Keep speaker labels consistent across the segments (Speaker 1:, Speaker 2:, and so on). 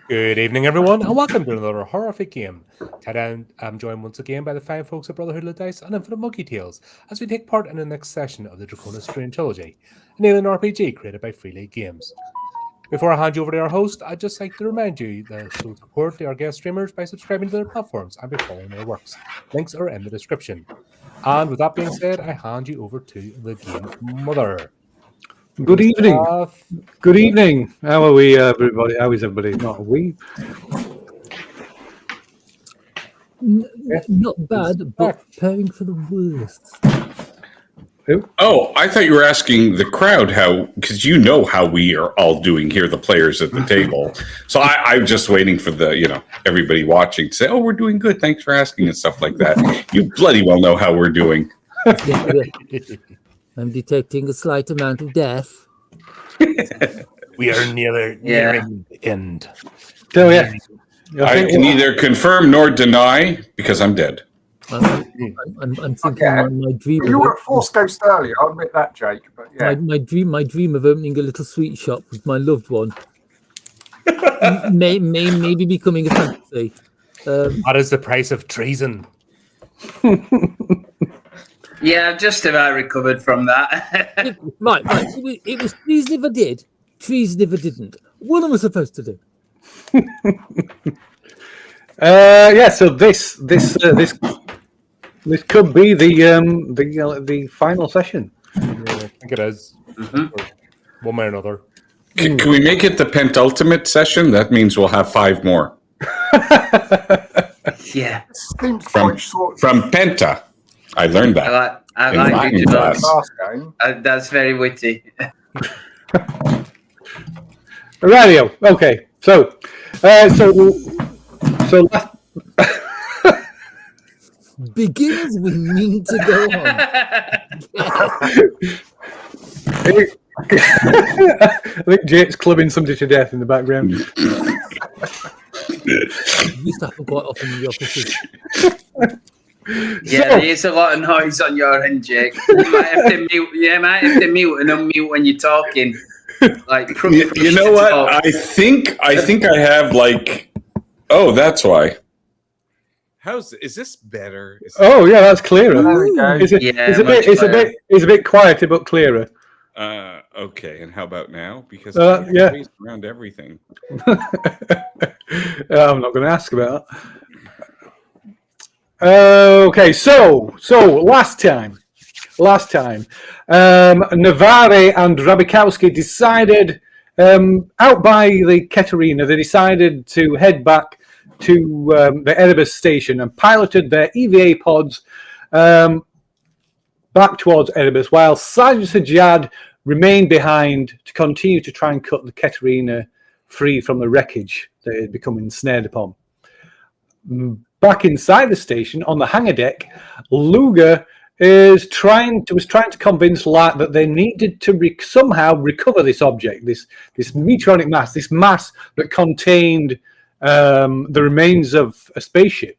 Speaker 1: Good evening, everyone, and welcome to another horrific game. Today, I'm joined once again by the fine folks at Brotherhood of Dice and Infinite Monkey Tales as we take part in the next session of the Draconis Trilogy, an alien RPG created by Freely Games. Before I hand you over to our host, I'd just like to remind you that to support our guest streamers by subscribing to their platforms and by following their works. Links are in the description. And with that being said, I hand you over to the game mother.
Speaker 2: Good evening. Good evening. How are we, everybody? How is everybody? Not we.
Speaker 3: Not bad, but preparing for the worst.
Speaker 2: Who?
Speaker 4: Oh, I thought you were asking the crowd how, because you know how we are all doing here, the players at the table. So I'm just waiting for everybody watching to say, "Oh, we're doing good. Thanks for asking," and stuff like that. You bloody well know how we're doing.
Speaker 3: I'm detecting a slight amount of death.
Speaker 1: We are nearing the end.
Speaker 2: So yeah,
Speaker 4: I can neither confirm nor deny because I'm dead.
Speaker 3: I'm thinking my dream.
Speaker 5: You were at Force Ghost earlier. I'll admit that, Jake. But yeah,
Speaker 3: my dream of opening a little sweet shop with my loved one maybe becoming a fantasy.
Speaker 1: What is the price of treason?
Speaker 6: Yeah, I've just about recovered from that.
Speaker 3: Right. It was treason if I did, treason if I didn't. What am I supposed to do?
Speaker 2: So this could be the final session.
Speaker 1: Yeah, I think it is. One way or another.
Speaker 4: Can we make it the penultimate session? That means we'll have 5 more.
Speaker 6: Yeah.
Speaker 4: From Penta. I learned that.
Speaker 6: I like it.
Speaker 5: last game.
Speaker 6: That's very witty.
Speaker 2: Radio. Okay. So
Speaker 3: Beginners, we need to go on.
Speaker 2: I think Jake's clubbing somebody to death in the background.
Speaker 3: Used to happen quite often in the offices.
Speaker 6: Yeah, there is a lot of noise on your end, Jake. You might have to mute. Yeah, might have to mute and unmute when you're talking. Like,
Speaker 4: you know what? I think I have Oh, that's why. Is this better?
Speaker 2: Oh yeah, that's clearer. It's a bit quieter but clearer.
Speaker 4: Okay, and how about now? Because around everything.
Speaker 2: I'm not going to ask about that. Okay, so last time, Navarre and Rabikowski decided out by the Katerina. They decided to head back to the Erebus station and piloted their EVA pods back towards Erebus, while Sergeant Sajad remained behind to continue to try and cut the Katerina free from the wreckage that it had become ensnared upon. Back inside the station, on the hangar deck, Luger was trying to convince Light that they needed to somehow recover this object, this meteoric mass, this mass that contained the remains of a spaceship.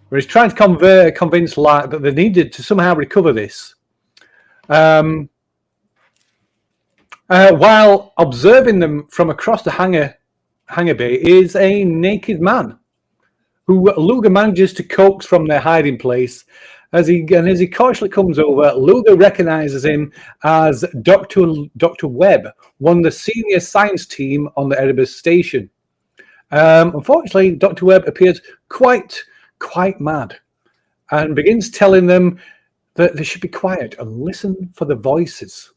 Speaker 2: Where he's trying to convince Light that they needed to somehow recover this. While observing them from across the hangar bay is a naked man who Luger manages to coax from their hiding place. As he cautiously comes over, Luger recognizes him as Dr. Webb, one of the senior science team on the Erebus station. Unfortunately, Dr. Webb appears quite mad and begins telling them that they should be quiet and listen for the voices.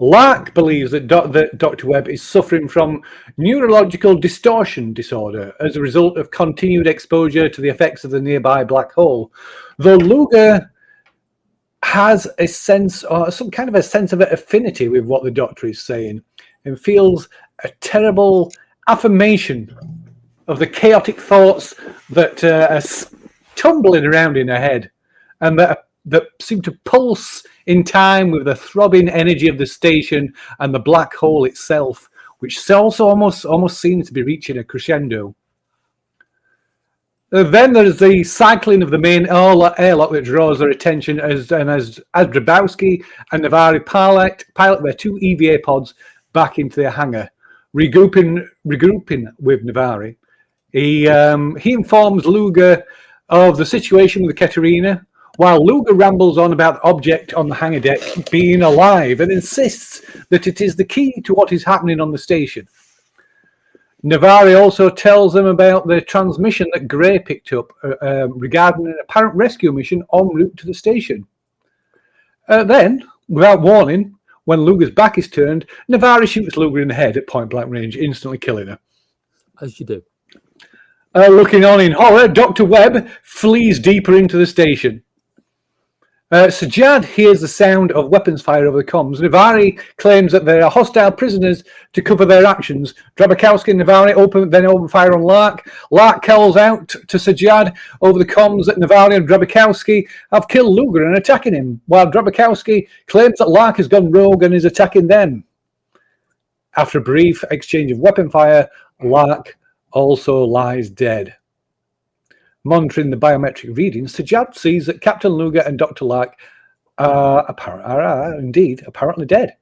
Speaker 2: Lark believes that Dr. Webb is suffering from neurological distortion disorder as a result of continued exposure to the effects of the nearby black hole, though Luger has a sense, or some kind of a sense of affinity with what the doctor is saying, and feels a terrible affirmation of the chaotic thoughts that are tumbling around in her head, and that seem to pulse in time with the throbbing energy of the station and the black hole itself, which also almost seems to be reaching a crescendo. Then there's the cycling of the main airlock that draws their attention as Drabowski and Navari pilot their 2 EVA pods back into their hangar, regrouping with Navari. He informs Luger of the situation with the Katerina, while Luger rambles on about the object on the hangar deck being alive and insists that it is the key to what is happening on the station. Navari also tells them about the transmission that Gray picked up regarding an apparent rescue mission en route to the station. Then, without warning, when Luger's back is turned, Navari shoots Luger in the head at point-blank range, instantly killing her.
Speaker 3: As you do.
Speaker 2: Looking on in horror, Dr. Webb flees deeper into the station. Sajjad hears the sound of weapons fire over the comms. Navari claims that there are hostile prisoners to cover their actions. Drabakowski and Navari open fire on Lark. Lark calls out to Sajjad over the comms that Navari and Drabakowski have killed Luger and attacking him, while Drabakowski claims that Lark has gone rogue and is attacking them. After a brief exchange of weapon fire, Lark also lies dead. Monitoring the biometric readings, Sajjad sees that Captain Luger and Dr. Lark are indeed apparently dead.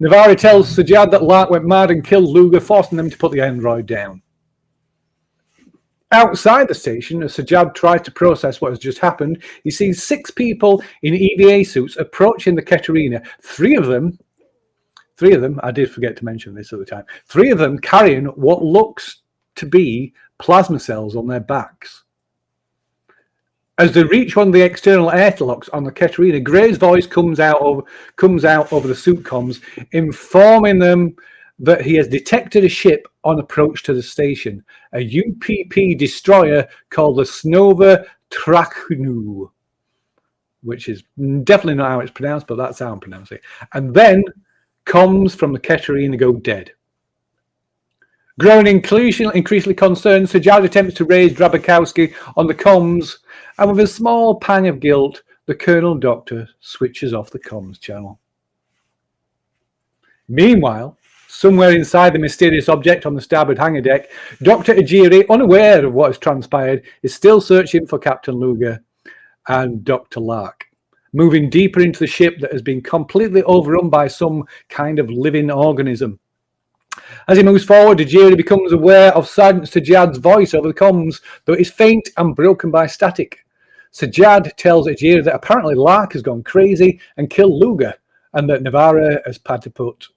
Speaker 2: Navari tells Sajjad that Lark went mad and killed Luger, forcing them to put the android down. Outside the station, as Sajjad tries to process what has just happened, he sees 6 people in EVA suits approaching the Katerina. Three of them, I did forget to mention this at the time, 3 of them carrying what looks to be plasma cells on their backs. As they reach one of the external airlocks on the Katerina, Gray's voice comes out over the suit comms, informing them that he has detected a ship on approach to the station, a UPP destroyer called the Snova Trachnu, which is definitely not how it's pronounced, but that's how I'm pronouncing it. And then comms from the Katerina go dead. Growing increasingly concerned, Sajjad attempts to raise Drabakowski on the comms, and with a small pang of guilt, the Colonel Doctor switches off the comms channel. Meanwhile, somewhere inside the mysterious object on the starboard hangar deck, Dr. Ajiri, unaware of what has transpired, is still searching for Captain Luger and Dr. Lark, moving deeper into the ship that has been completely overrun by some kind of living organism. As he moves forward, Ajiri becomes aware of Sergeant Sajjad's voice over the comms, though it is faint and broken by static. Sajjad tells Ajiri that apparently Lark has gone crazy and killed Luger, and that Navari has had to put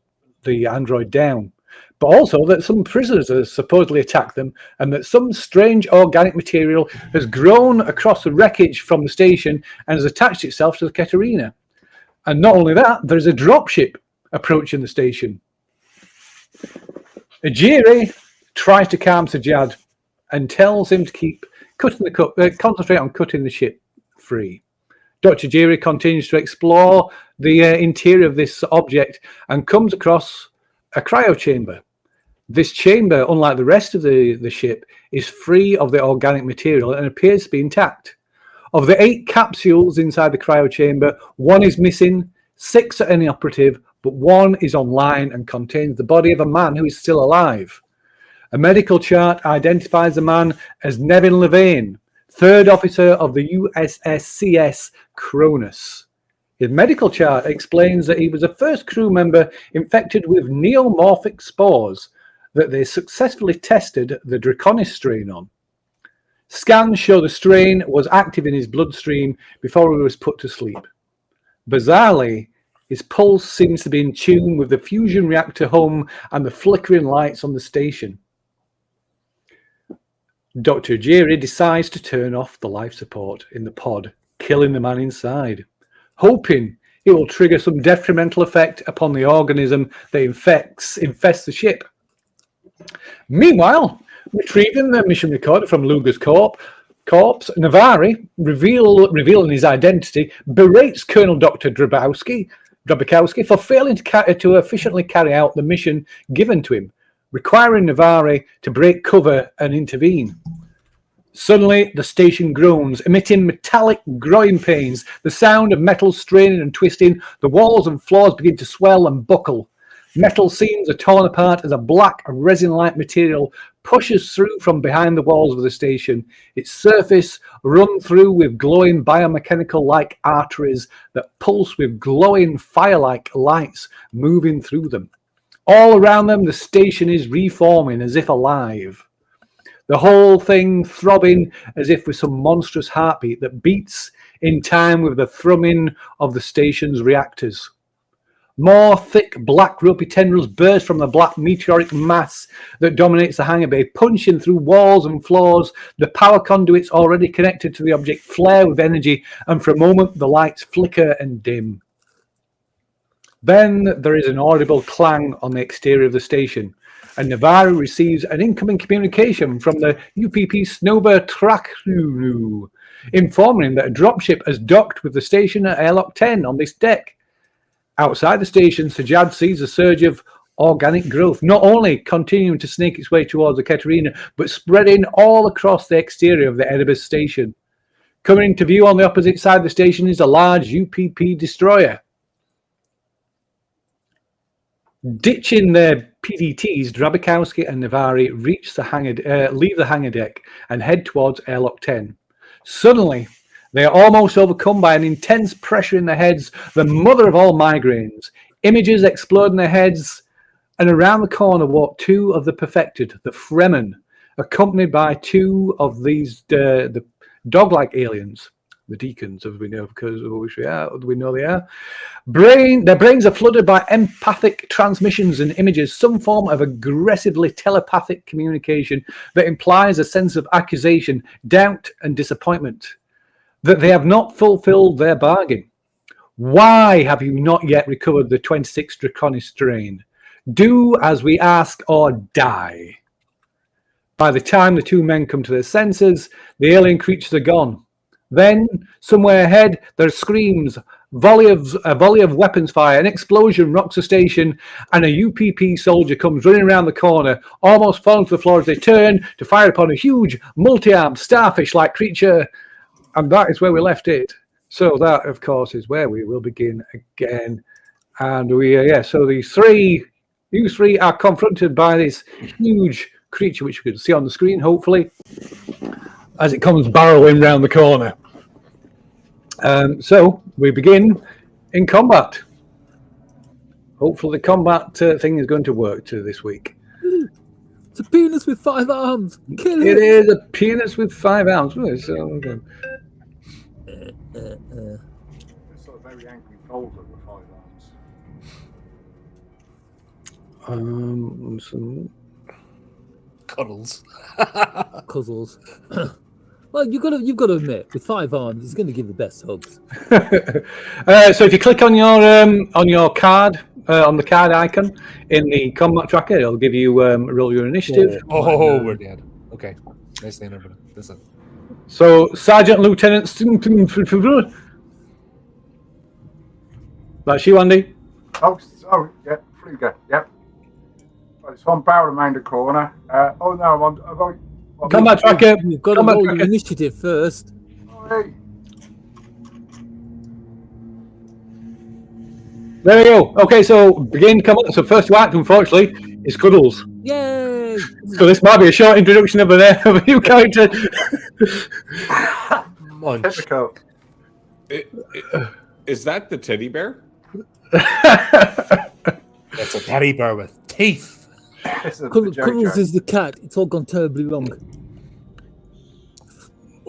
Speaker 2: the android down, but also that some prisoners have supposedly attacked them, and that some strange organic material has grown across the wreckage from the station and has attached itself to the Katerina. And not only that, there's a dropship approaching the station. Ajiri tries to calm Sajjad and tells him to keep concentrate on cutting the ship free. Dr. Ajiri continues to explore the interior of this object and comes across a cryo chamber. This chamber, unlike the rest of the ship, is free of the organic material and appears to be intact. Of the 8 capsules inside the cryo chamber, 1 is missing, 6 are inoperative, but 1 is online and contains the body of a man who is still alive. A medical chart identifies the man as Nevin Levane, 3rd officer of the USS Cronus. His medical chart explains that he was the first crew member infected with neomorphic spores that they successfully tested the Draconis strain on. Scans show the strain was active in his bloodstream before he was put to sleep. Bizarrely, his pulse seems to be in tune with the fusion reactor hum and the flickering lights on the station. Dr. Ajiri decides to turn off the life support in the pod, killing the man inside, hoping it will trigger some detrimental effect upon the organism that infests the ship. Meanwhile, retrieving the mission recorder from Luger's corpse, Navari, revealing his identity, berates Colonel Dr. Drabakowski for failing to efficiently carry out the mission given to him, requiring Navari to break cover and intervene. Suddenly, the station groans, emitting metallic growing pains. The sound of metal straining and twisting, the walls and floors begin to swell and buckle. Metal seams are torn apart as a black resin-like material pushes through from behind the walls of the station, its surface run through with glowing biomechanical-like arteries that pulse with glowing fire-like lights moving through them. All around them, the station is reforming as if alive. The whole thing throbbing as if with some monstrous heartbeat that beats in time with the thrumming of the station's reactors. More thick black ropey tendrils burst from the black meteoric mass that dominates the hangar bay, punching through walls and floors. The power conduits already connected to the object flare with energy, and for a moment the lights flicker and dim. Then there is an audible clang on the exterior of the station, and Navarro receives an incoming communication from the UPP Snowbird track crew, informing him that a dropship has docked with the station at airlock 10 on this deck. Outside the station, Sajad sees a surge of organic growth, not only continuing to snake its way towards the Katerina, but spreading all across the exterior of the Erebus station. Coming into view on the opposite side of the station is a large UPP destroyer. Ditching their PDTs, Drabikowski and Navari leave the hangar deck and head towards airlock 10. Suddenly, they are almost overcome by an intense pressure in their heads, the mother of all migraines. Images explode in their heads, and around the corner walk two of the perfected, the Fremen, accompanied by two of these the dog-like aliens, the deacons, as we know, because we know they are. Their brains are flooded by empathic transmissions and images, some form of aggressively telepathic communication that implies a sense of accusation, doubt, and disappointment. That they have not fulfilled their bargain. Why have you not yet recovered the 26 Draconis strain? Do as we ask or die. By the time the two men come to their senses, the alien creatures are gone. Then, somewhere ahead, there are screams, a volley of weapons fire, an explosion rocks the station, and a UPP soldier comes running around the corner, almost falling to the floor as they turn to fire upon a huge, multi-armed, starfish-like creature. And that is where we left it. So that, of course, is where we will begin again. And so you three are confronted by this huge creature, which you can see on the screen, hopefully, as it comes barreling round the corner. So we begin in combat. Hopefully the combat thing is going to work this week.
Speaker 3: It's a penis with 5 arms. Kill it.
Speaker 2: It is a penis with 5 arms. So,
Speaker 5: It's sort of very angry folder with 5 arms.
Speaker 1: Cuddles.
Speaker 3: Cuddles. Well, you've got to admit, with 5 arms, he's going to give the best hugs.
Speaker 2: So if you click on your card, on the card icon in the combat tracker, it'll give you roll your initiative.
Speaker 1: Oh, we're dead. Okay. Nice name, everybody. Listen.
Speaker 2: So Sergeant Lieutenant, that's you, Andy.
Speaker 5: Oh, yeah, Fluger, yep. Right, so I'm barrel around the corner. Oh no, I'm
Speaker 2: Combat tracker.
Speaker 3: You've got to roll your initiative first.
Speaker 5: Hey.
Speaker 2: There we go. Okay, so begin combat. So first to act, unfortunately, is Cuddles.
Speaker 3: Yay!
Speaker 2: So this might be a short introduction of a new character.
Speaker 1: Munch.
Speaker 5: Typical.
Speaker 4: Is that the teddy bear?
Speaker 1: It's a teddy bear with teeth.
Speaker 3: Cuddles is the cat. It's all gone terribly wrong.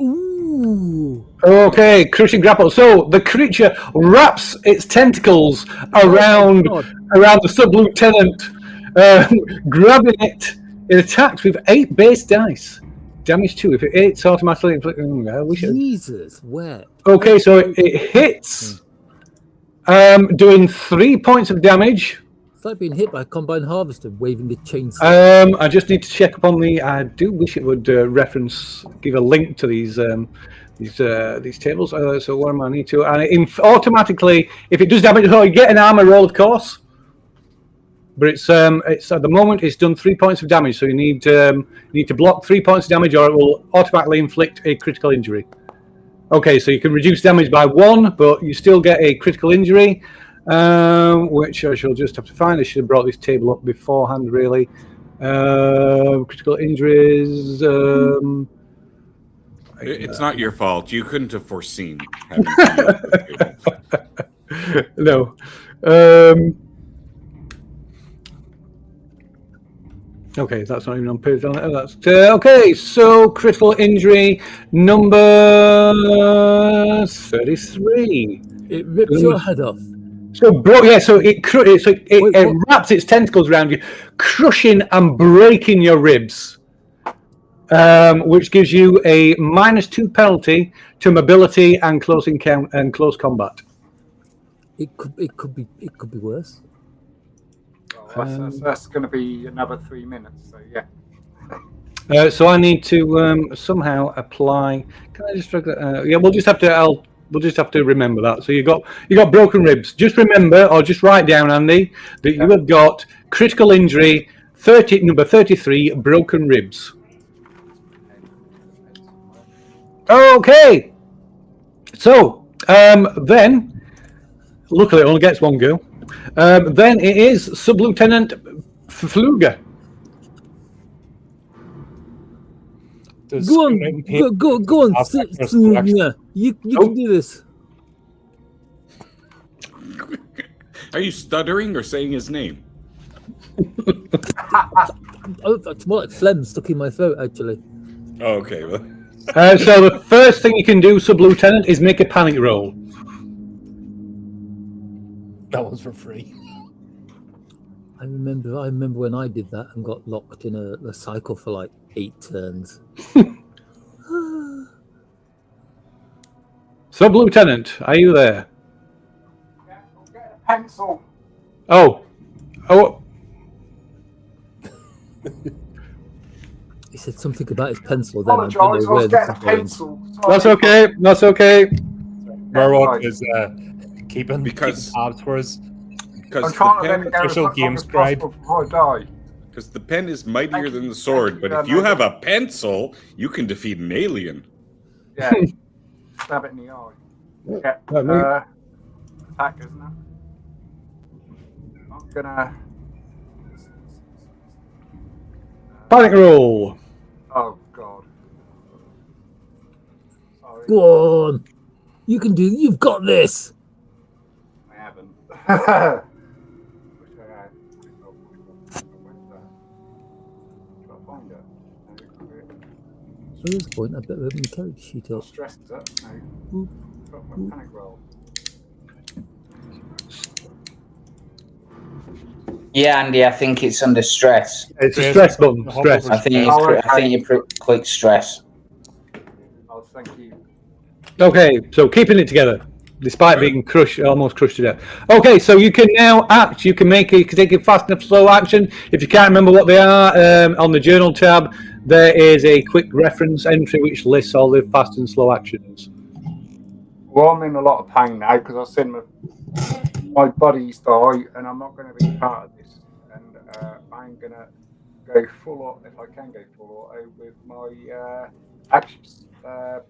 Speaker 3: Ooh.
Speaker 2: Okay, crushing grapple. So the creature wraps its tentacles around the sub-lieutenant, grabbing it. It attacks with 8 base dice. Damage 2. If it hits, automatically inflict.
Speaker 3: Jesus, where?
Speaker 2: Okay, so it hits, doing 3 points of damage.
Speaker 3: It's like being hit by a combine harvester waving the chainsaw.
Speaker 2: I just need to check up on the. I do wish it would give a link to these tables. So what am I need to? And automatically, if it does damage, you get an armor roll, of course. But it's at the moment it's done 3 points of damage. So you need to block 3 points of damage, or it will automatically inflict a critical injury. Okay, so you can reduce damage by 1, but you still get a critical injury. Which I shall just have to find. I should have brought this table up beforehand, really. Critical injuries.
Speaker 4: It's not your fault. You couldn't have foreseen having to
Speaker 2: No. Okay, that's not even on page. That's okay. So critical injury number 33.
Speaker 3: It rips your head off.
Speaker 2: So, so it wraps its tentacles around you, crushing and breaking your ribs, which gives you a -2 penalty to mobility and close combat.
Speaker 3: It could be worse.
Speaker 5: Well, that's going to be another 3 minutes. So yeah.
Speaker 2: So I need to somehow apply. Can I just drag that? Yeah, we'll just have to remember that. So you got broken ribs. Just remember, or just write down, Andy, that you have got critical injury number 33, broken ribs. Okay. So then, luckily, it only gets one go. Then it is Sub-Lieutenant Fluger.
Speaker 3: Go on. Yeah, you can do this.
Speaker 4: Are you stuttering or saying his name?
Speaker 3: Oh, it's more like phlegm stuck in my throat, actually.
Speaker 4: Oh, okay. Well.
Speaker 2: So the first thing you can do, Sub-Lieutenant, is make a panic roll.
Speaker 1: That one's for free.
Speaker 3: I remember when I did that and got locked in a cycle for like 8 turns.
Speaker 2: Sub-Lieutenant, are you there?
Speaker 5: Yeah, we'll get a pencil.
Speaker 2: Oh.
Speaker 3: He said something about his pencil. Then I
Speaker 5: Apologise, I was getting a
Speaker 3: going.
Speaker 5: pencil. Sorry.
Speaker 2: That's okay.
Speaker 1: Marwalk is keeping
Speaker 4: Because-
Speaker 1: tabs for us.
Speaker 5: I'm trying to let it go as
Speaker 1: official
Speaker 5: much
Speaker 1: game
Speaker 5: as
Speaker 1: scribe.
Speaker 5: possible before I die.
Speaker 4: Because the pen is mightier
Speaker 5: Thank
Speaker 4: than
Speaker 5: you,
Speaker 4: the sword,
Speaker 5: thank
Speaker 4: but
Speaker 5: you,
Speaker 4: if you
Speaker 5: Mega.
Speaker 4: have a pencil, you can defeat an alien.
Speaker 5: Yeah. Stab it in the eye. Yeah.
Speaker 2: Right, mate.
Speaker 5: Attack, isn't it? I'm gonna.
Speaker 2: Panic roll.
Speaker 5: Oh God. Sorry,
Speaker 3: Go on. You can do. You've got this.
Speaker 5: I haven't. Wish I had. Try to find it.
Speaker 3: At this point, I better open the character sheet
Speaker 5: No,
Speaker 3: up.
Speaker 5: stress is it? No. Got my panic roll.
Speaker 6: Yeah, Andy, I think it's under stress.
Speaker 2: It's a stress button. Stress.
Speaker 6: I think you click stress.
Speaker 5: Oh, thank you.
Speaker 2: Okay, so keeping it together, despite being almost crushed to death. Okay, so you can now act. You can take a fast and slow action. If you can't remember what they are, on the journal tab, there is a quick reference entry which lists all the fast and slow actions.
Speaker 5: Well, I'm in a lot of pain now because I've seen my buddies die, and I'm not going to be part of this. And I'm going to go full on, if I can go full auto, with my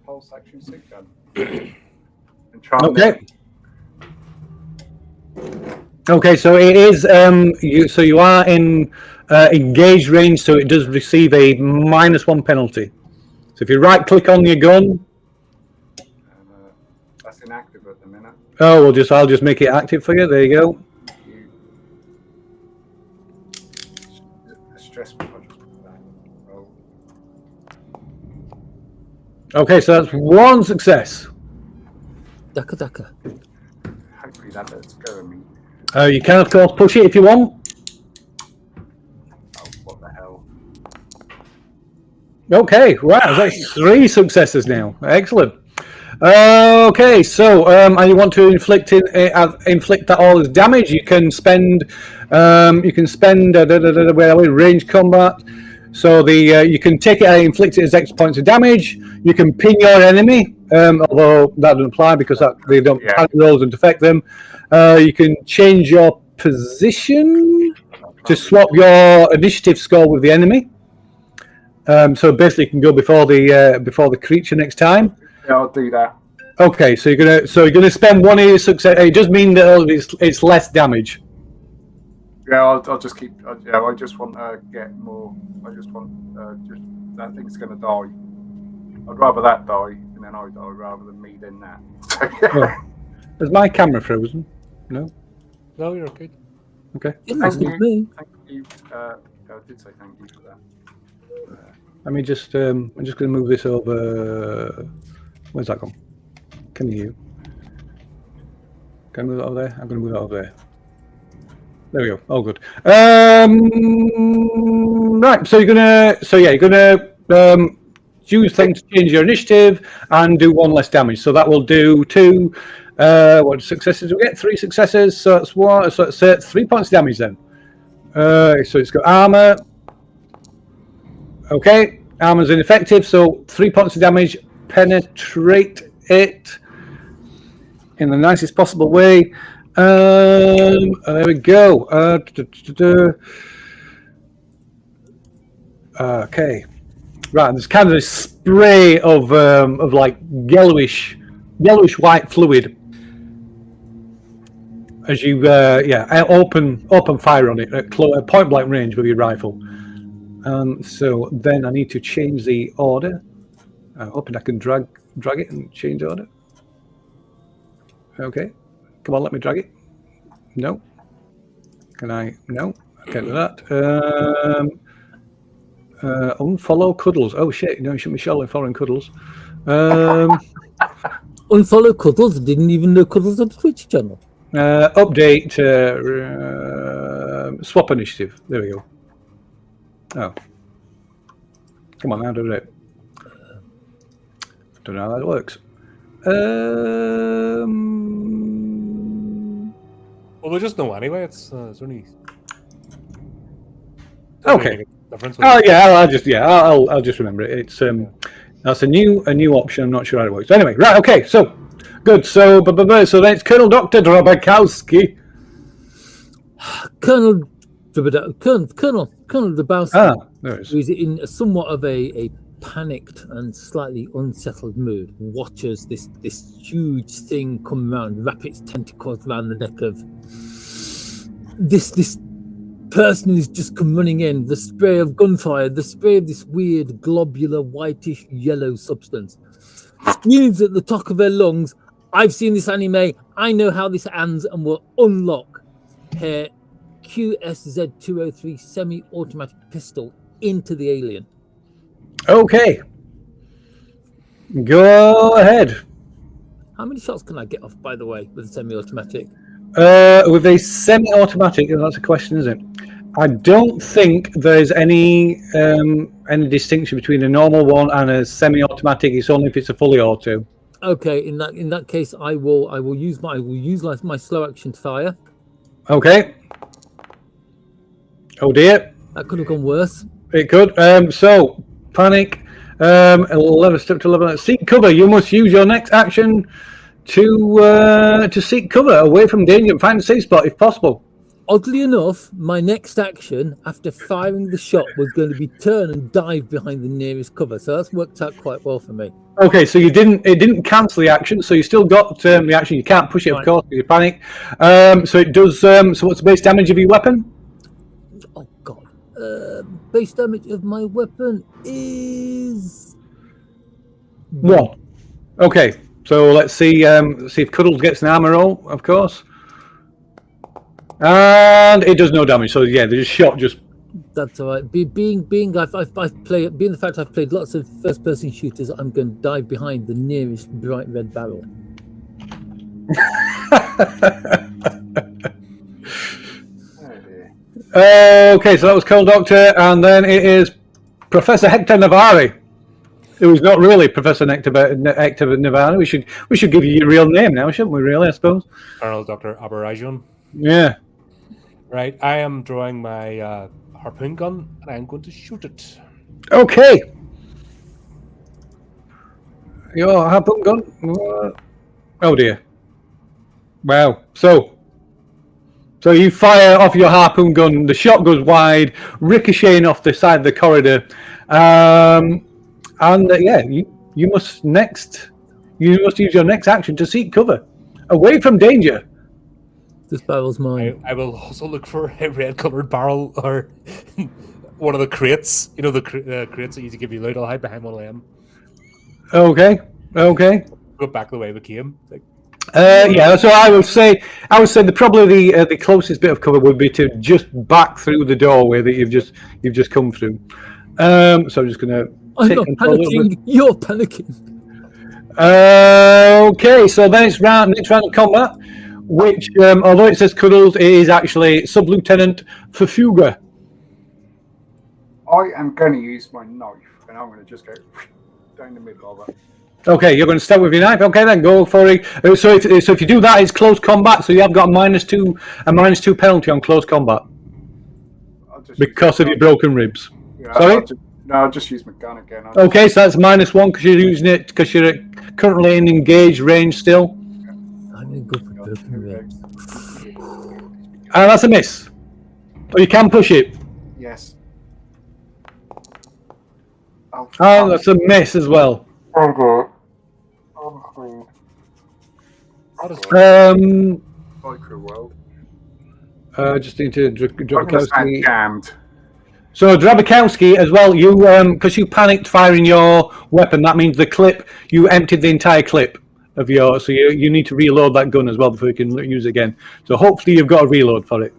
Speaker 5: pulse action sig gun. And try
Speaker 2: Okay. Okay, so it is you are in engaged range, so it does receive a -1 penalty. So if you right click on your gun,
Speaker 5: that's inactive at the minute.
Speaker 2: I'll just make it active for you. There you go.
Speaker 5: Stress. Oh,
Speaker 2: Okay, so that's one success.
Speaker 3: Daka.
Speaker 5: hopefully that lets go of me.
Speaker 2: You can of course push it if you want.
Speaker 5: Oh, what the hell?
Speaker 2: Okay, right, that's 3 successes now. Excellent. Okay, so and you want to inflict that all as damage. You can spend where are we? Range combat. So you can take it and inflict it as X points of damage. You can ping your enemy, although that doesn't apply because they don't panic rolls and affect them. You can change your position to swap your initiative score with the enemy. So basically, you can go before the creature next time.
Speaker 5: Yeah, I'll do that.
Speaker 2: Okay, so you're gonna spend one of your success. It does mean that it's less damage.
Speaker 5: Yeah, I'll just keep. I just want to get more. I just want just that thing's going to die. I'd rather that die and then I die rather than me than that.
Speaker 2: Is my camera frozen? No.
Speaker 1: No, you're okay.
Speaker 2: Okay.
Speaker 3: It looks
Speaker 5: Thank
Speaker 3: good to me.
Speaker 5: Thank you. I did say thank you for that.
Speaker 2: Let me just. I'm just going to move this over. Where's that gone? Can you? Can I move that over there? I'm going to move that over there. There we go. All good. Right. So you're gonna use things to change your initiative and do 1 less damage. So that will do 2. What successes do we get? 3 successes. So that's what. So it's 3 points of damage then. So it's got armor. Okay, armor's ineffective. So 3 points of damage. Penetrate it in the nicest possible way. There we go. Okay. Right, there's kind of a spray of like yellowish white fluid as you open fire on it at point blank range with your rifle. So then I need to change the order. I'm hoping I can drag it and change order. Okay, come on, let me drag it. No. Can I? No, I can't do that. Unfollow Cuddles. Oh shit! No, you shouldn't be following Cuddles.
Speaker 3: Unfollow Cuddles. Didn't even know Cuddles had a Twitch channel.
Speaker 2: Update. Swap initiative. There we go. Oh, come on, how do it? Don't know how that works.
Speaker 1: Well, we'll just know anyway. It's only
Speaker 2: okay.
Speaker 1: Difference.
Speaker 2: Oh yeah, I'll just remember it. It's that's a new option. I'm not sure how it works. Anyway, right, okay, so good. So so then it's Colonel Dr. Drobakowski.
Speaker 3: Colonel Drobakowski.
Speaker 2: Ah, there it is.
Speaker 3: Who's in somewhat of a panicked and slightly unsettled mood, watches this huge thing come around, wrap its tentacles around the neck of this person who's just come running in. The spray of gunfire, the spray of this weird globular whitish yellow substance, screams at the top of her lungs, "I've seen this anime, I know how this ends," and will unlock her QSZ-203 semi-automatic pistol into the alien.
Speaker 2: Okay. Go ahead.
Speaker 3: How many shots can I get off, by the way, with a semi-automatic?
Speaker 2: With a semi-automatic, that's a question, isn't it? I don't think there's any distinction between a normal one and a semi-automatic. It's only if it's a fully auto.
Speaker 3: Okay, in that case, I will use my slow action to fire.
Speaker 2: Okay. Oh dear.
Speaker 3: That could have gone worse.
Speaker 2: It could. So panic. 11 step to 11. Seek cover. You must use your next action to seek cover away from danger and find a safe spot if possible.
Speaker 3: Oddly enough, my next action after firing the shot was going to be turn and dive behind the nearest cover. So that's worked out quite well for me.
Speaker 2: Okay, so it didn't cancel the action, so you still got the action. You can't push it, of course, because you panic. So it does. So what's the base damage of your weapon?
Speaker 3: Oh God. Base damage of my weapon is
Speaker 2: 1. Okay, so let's see if Cuddles gets an armor roll, of course. And it does no damage. So yeah, the shot just.
Speaker 3: That's all right. Being the fact I've played lots of first-person shooters, I'm going to dive behind the nearest bright red barrel.
Speaker 2: Okay, so that was Colonel Doctor, and then it is Professor Hector Navari. It was not really Professor Hector Navari. We should give you your real name now, shouldn't we? Really, I suppose.
Speaker 1: Colonel Dr. Aberajon.
Speaker 2: Yeah.
Speaker 1: Right, I am drawing my harpoon gun, and I'm going to shoot it.
Speaker 2: Okay. Your harpoon gun. Oh dear. Wow. So you fire off your harpoon gun. The shot goes wide, ricocheting off the side of the corridor. You must use your next action to seek cover away from danger.
Speaker 3: This barrel's mine.
Speaker 1: I will also look for a red-colored barrel or one of the crates. You know, the crates that used to give you loot. I'll hide behind one of them.
Speaker 2: Okay.
Speaker 1: Go back the way we came.
Speaker 2: Yeah, so I would say probably the closest bit of cover would be to just back through the doorway that you've just come through. So I'm just going to
Speaker 3: I'm
Speaker 2: take
Speaker 3: not
Speaker 2: control of it.
Speaker 3: panicking. You're panicking.
Speaker 2: Okay, so then it's next round of combat, which although it says Cuddles, it is actually Sub-Lieutenant Fufuga.
Speaker 5: I am going to use my knife, and I'm going to just go down the middle of it.
Speaker 2: Okay, you're going to start with your knife. Okay, then go for it. So if you do that, it's close combat. So you have got a -2 penalty on close combat because of your broken ribs.
Speaker 5: Yeah,
Speaker 2: Sorry.
Speaker 5: I'll just use my gun again.
Speaker 2: Okay, so that's -1 because you're using it because you're currently in engaged range still.
Speaker 3: I'm going to go for broken ribs.
Speaker 2: And that's a miss. Or you can push it.
Speaker 5: Yes.
Speaker 2: Oh, that's a miss as well. Just need to Drabakowski.
Speaker 5: Jammed.
Speaker 2: So Drabakowski as well. You because you panicked firing your weapon. That means the clip. You emptied the entire clip of your. So you need to reload that gun as well before you can use it again. So hopefully you've got a reload for it.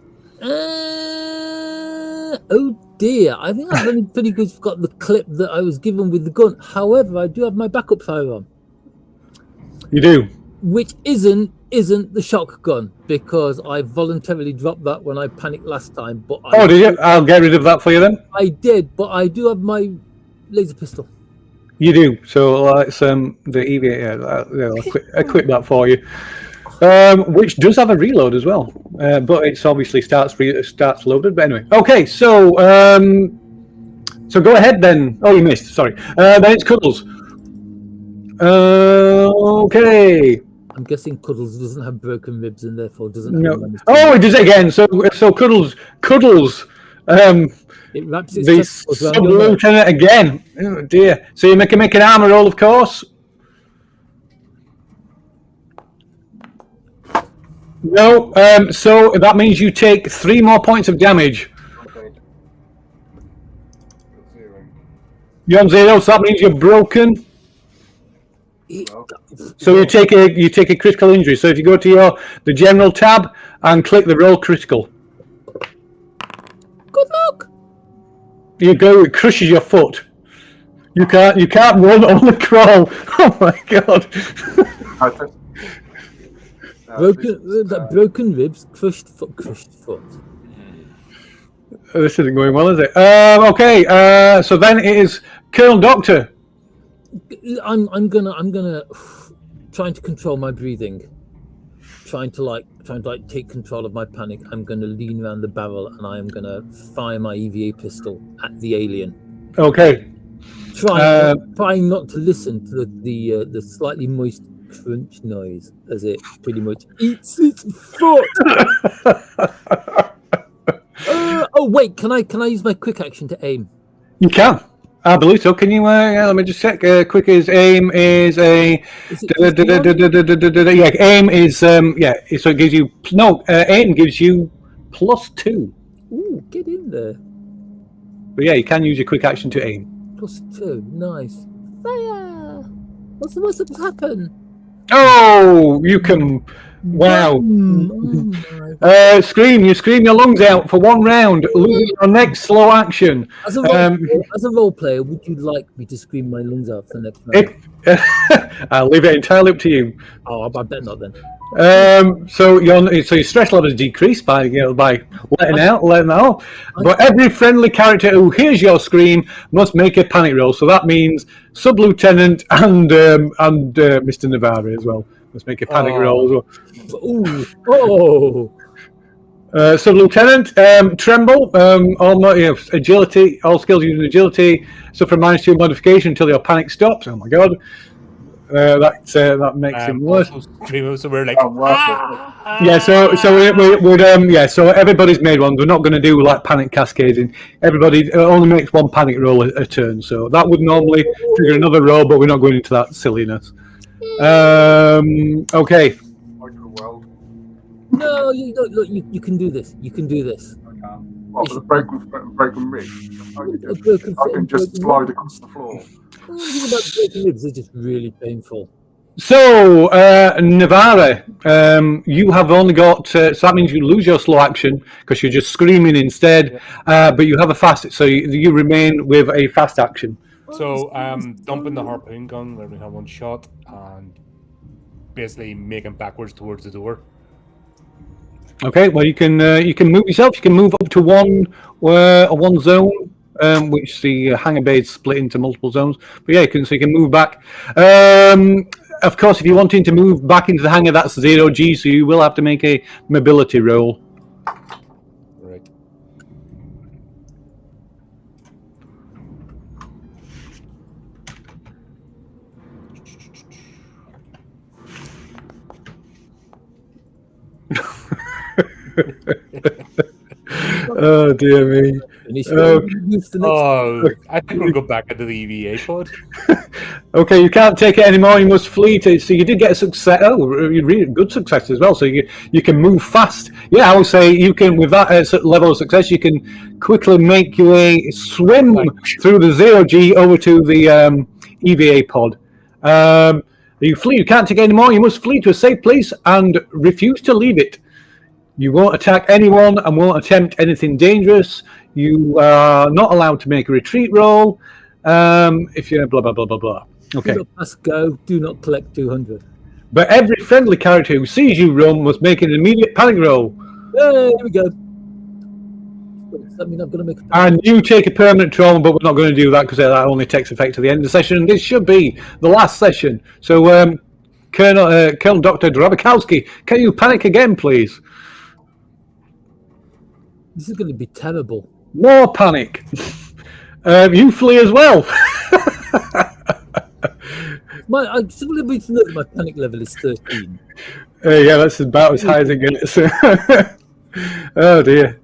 Speaker 3: Oh dear, I think I've only pretty good got the clip that I was given with the gun. However, I do have my backup firearm.
Speaker 2: You do?
Speaker 3: Which isn't the shotgun, because I voluntarily dropped that when I panicked last time. But
Speaker 2: did you? I'll get rid of that for you then.
Speaker 3: I did, but I do have my laser pistol.
Speaker 2: You do. So let's the EVA. Yeah, I'll equip that for you. Which does have a reload as well, but it's obviously starts loaded. But anyway, okay. So go ahead then. Oh, you missed. Sorry. Then it's Cuddles. Okay.
Speaker 3: I'm guessing Cuddles doesn't have broken ribs and therefore doesn't.
Speaker 2: No. Oh, it does it again. So Cuddles.
Speaker 3: It wraps its
Speaker 2: The
Speaker 3: testicles around your neck.
Speaker 2: Sub-Lieutenant again. Oh dear. So you make an armor roll, of course. No. So that means you take 3 more points of damage.
Speaker 5: Okay.
Speaker 2: You're on 0, so that means you're broken. So you take a critical injury. So if you go to the general tab and click the roll critical.
Speaker 3: Good luck.
Speaker 2: It crushes your foot. You can't run or crawl. Oh my god.
Speaker 3: Broken ribs, crushed foot.
Speaker 2: This isn't going well, is it? Okay. So then it is Colonel Doctor.
Speaker 3: I'm gonna trying to control my breathing, trying to take control of my panic. I'm gonna lean around the barrel and I am gonna fire my EVA pistol at the alien.
Speaker 2: Okay.
Speaker 3: Trying not to listen to the slightly moist crunch noise as it pretty much eats its foot. Oh wait, can I use my quick action to aim?
Speaker 2: You can. I believe so. Can you? Let me just check. Quick as aim is a. Yeah, aim is yeah. So it gives you aim gives you +2.
Speaker 3: Ooh, get in there.
Speaker 2: But yeah, you can use your quick action to aim.
Speaker 3: +2, nice. Fire! What's happen?
Speaker 2: Oh, you can. Wow. Scream your lungs out for 1 round. Losing your next slow action.
Speaker 3: As a role player, would you like me to scream my lungs out for the next round?
Speaker 2: I'll leave it entirely up to you.
Speaker 3: Oh, I bet not then.
Speaker 2: So your stress level is decreased by letting out. But every friendly character who hears your scream must make a panic roll. So that means Sub-Lieutenant and Mr. Navarre as well must make a panic roll as well. Sub-Lieutenant, tremble, agility, all skills using agility, suffer -2 modification until your panic stops. Oh my god. That makes him worse.
Speaker 1: So we're like,
Speaker 2: Yeah, so everybody's made one. We're not going to do like panic cascading. Everybody only makes 1 panic roll a turn, so that would normally trigger another roll, but we're not going into that silliness. Okay.
Speaker 3: No, you can do this. You can do this.
Speaker 5: What, with a broken rib? I can just slide across the floor.
Speaker 3: The thing about broken ribs is just really painful.
Speaker 2: So, Navarre, you have only got, so that means you lose your slow action because you're just screaming instead, but you have a fast, so you remain with a fast action.
Speaker 1: So, dumping the harpoon gun, let me have one shot, and basically making backwards towards the door.
Speaker 2: Okay, well you can move yourself. You can move up to one zone, which the hangar bay is split into multiple zones. But yeah, you can move back. Of course, if you're wanting to move back into the hangar, that's 0G, so you will have to make a mobility roll.
Speaker 1: Right.
Speaker 2: Oh dear me.
Speaker 1: Oh, I think we'll go back into the EVA pod.
Speaker 2: Okay, you can't take it anymore. You must flee. So you did get a success. Oh, you really good success as well. So you can move fast. Yeah, I would say you can, with that level of success, you can quickly make your way swim through the 0G over to the EVA pod. You flee. You can't take it anymore. You must flee to a safe place and refuse to leave it. You won't attack anyone and won't attempt anything dangerous. You are not allowed to make a retreat roll. If you're blah, blah, blah, blah, blah. Okay.
Speaker 3: Do not pass go. Do not collect 200.
Speaker 2: But every friendly character who sees you run must make an immediate panic roll.
Speaker 3: Hey, here we go. Does that mean I've got to make a
Speaker 2: And you take a permanent trauma, but we're not going to do that because that only takes effect at the end of the session. This should be the last session. So, Colonel Dr. Drabakowski, can you panic again, please?
Speaker 3: This is going to be terrible.
Speaker 2: More panic. You flee as well.
Speaker 3: I simply need to know that my panic level is 13.
Speaker 2: Yeah, that's about as high as it gets. Oh dear.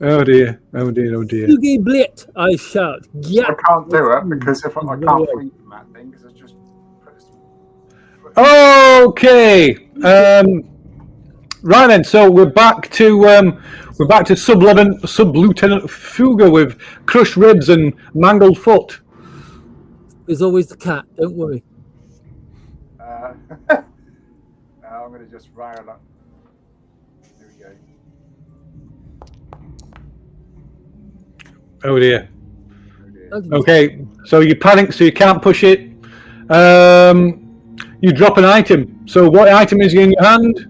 Speaker 2: Oh dear. Oh dear. Oh dear.
Speaker 3: Boogie Blit, I shout. Yeah.
Speaker 5: I can't do it because if I can't flee from that thing because it's just.
Speaker 2: Okay. Right then. So we're back to Sub-Lieutenant Fugger with crushed ribs and mangled foot.
Speaker 3: There's always the cat. Don't worry.
Speaker 5: I'm going to just rile up. There we go.
Speaker 2: Oh dear. Okay, so you panic, so you can't push it. You drop an item. So what item is in your hand?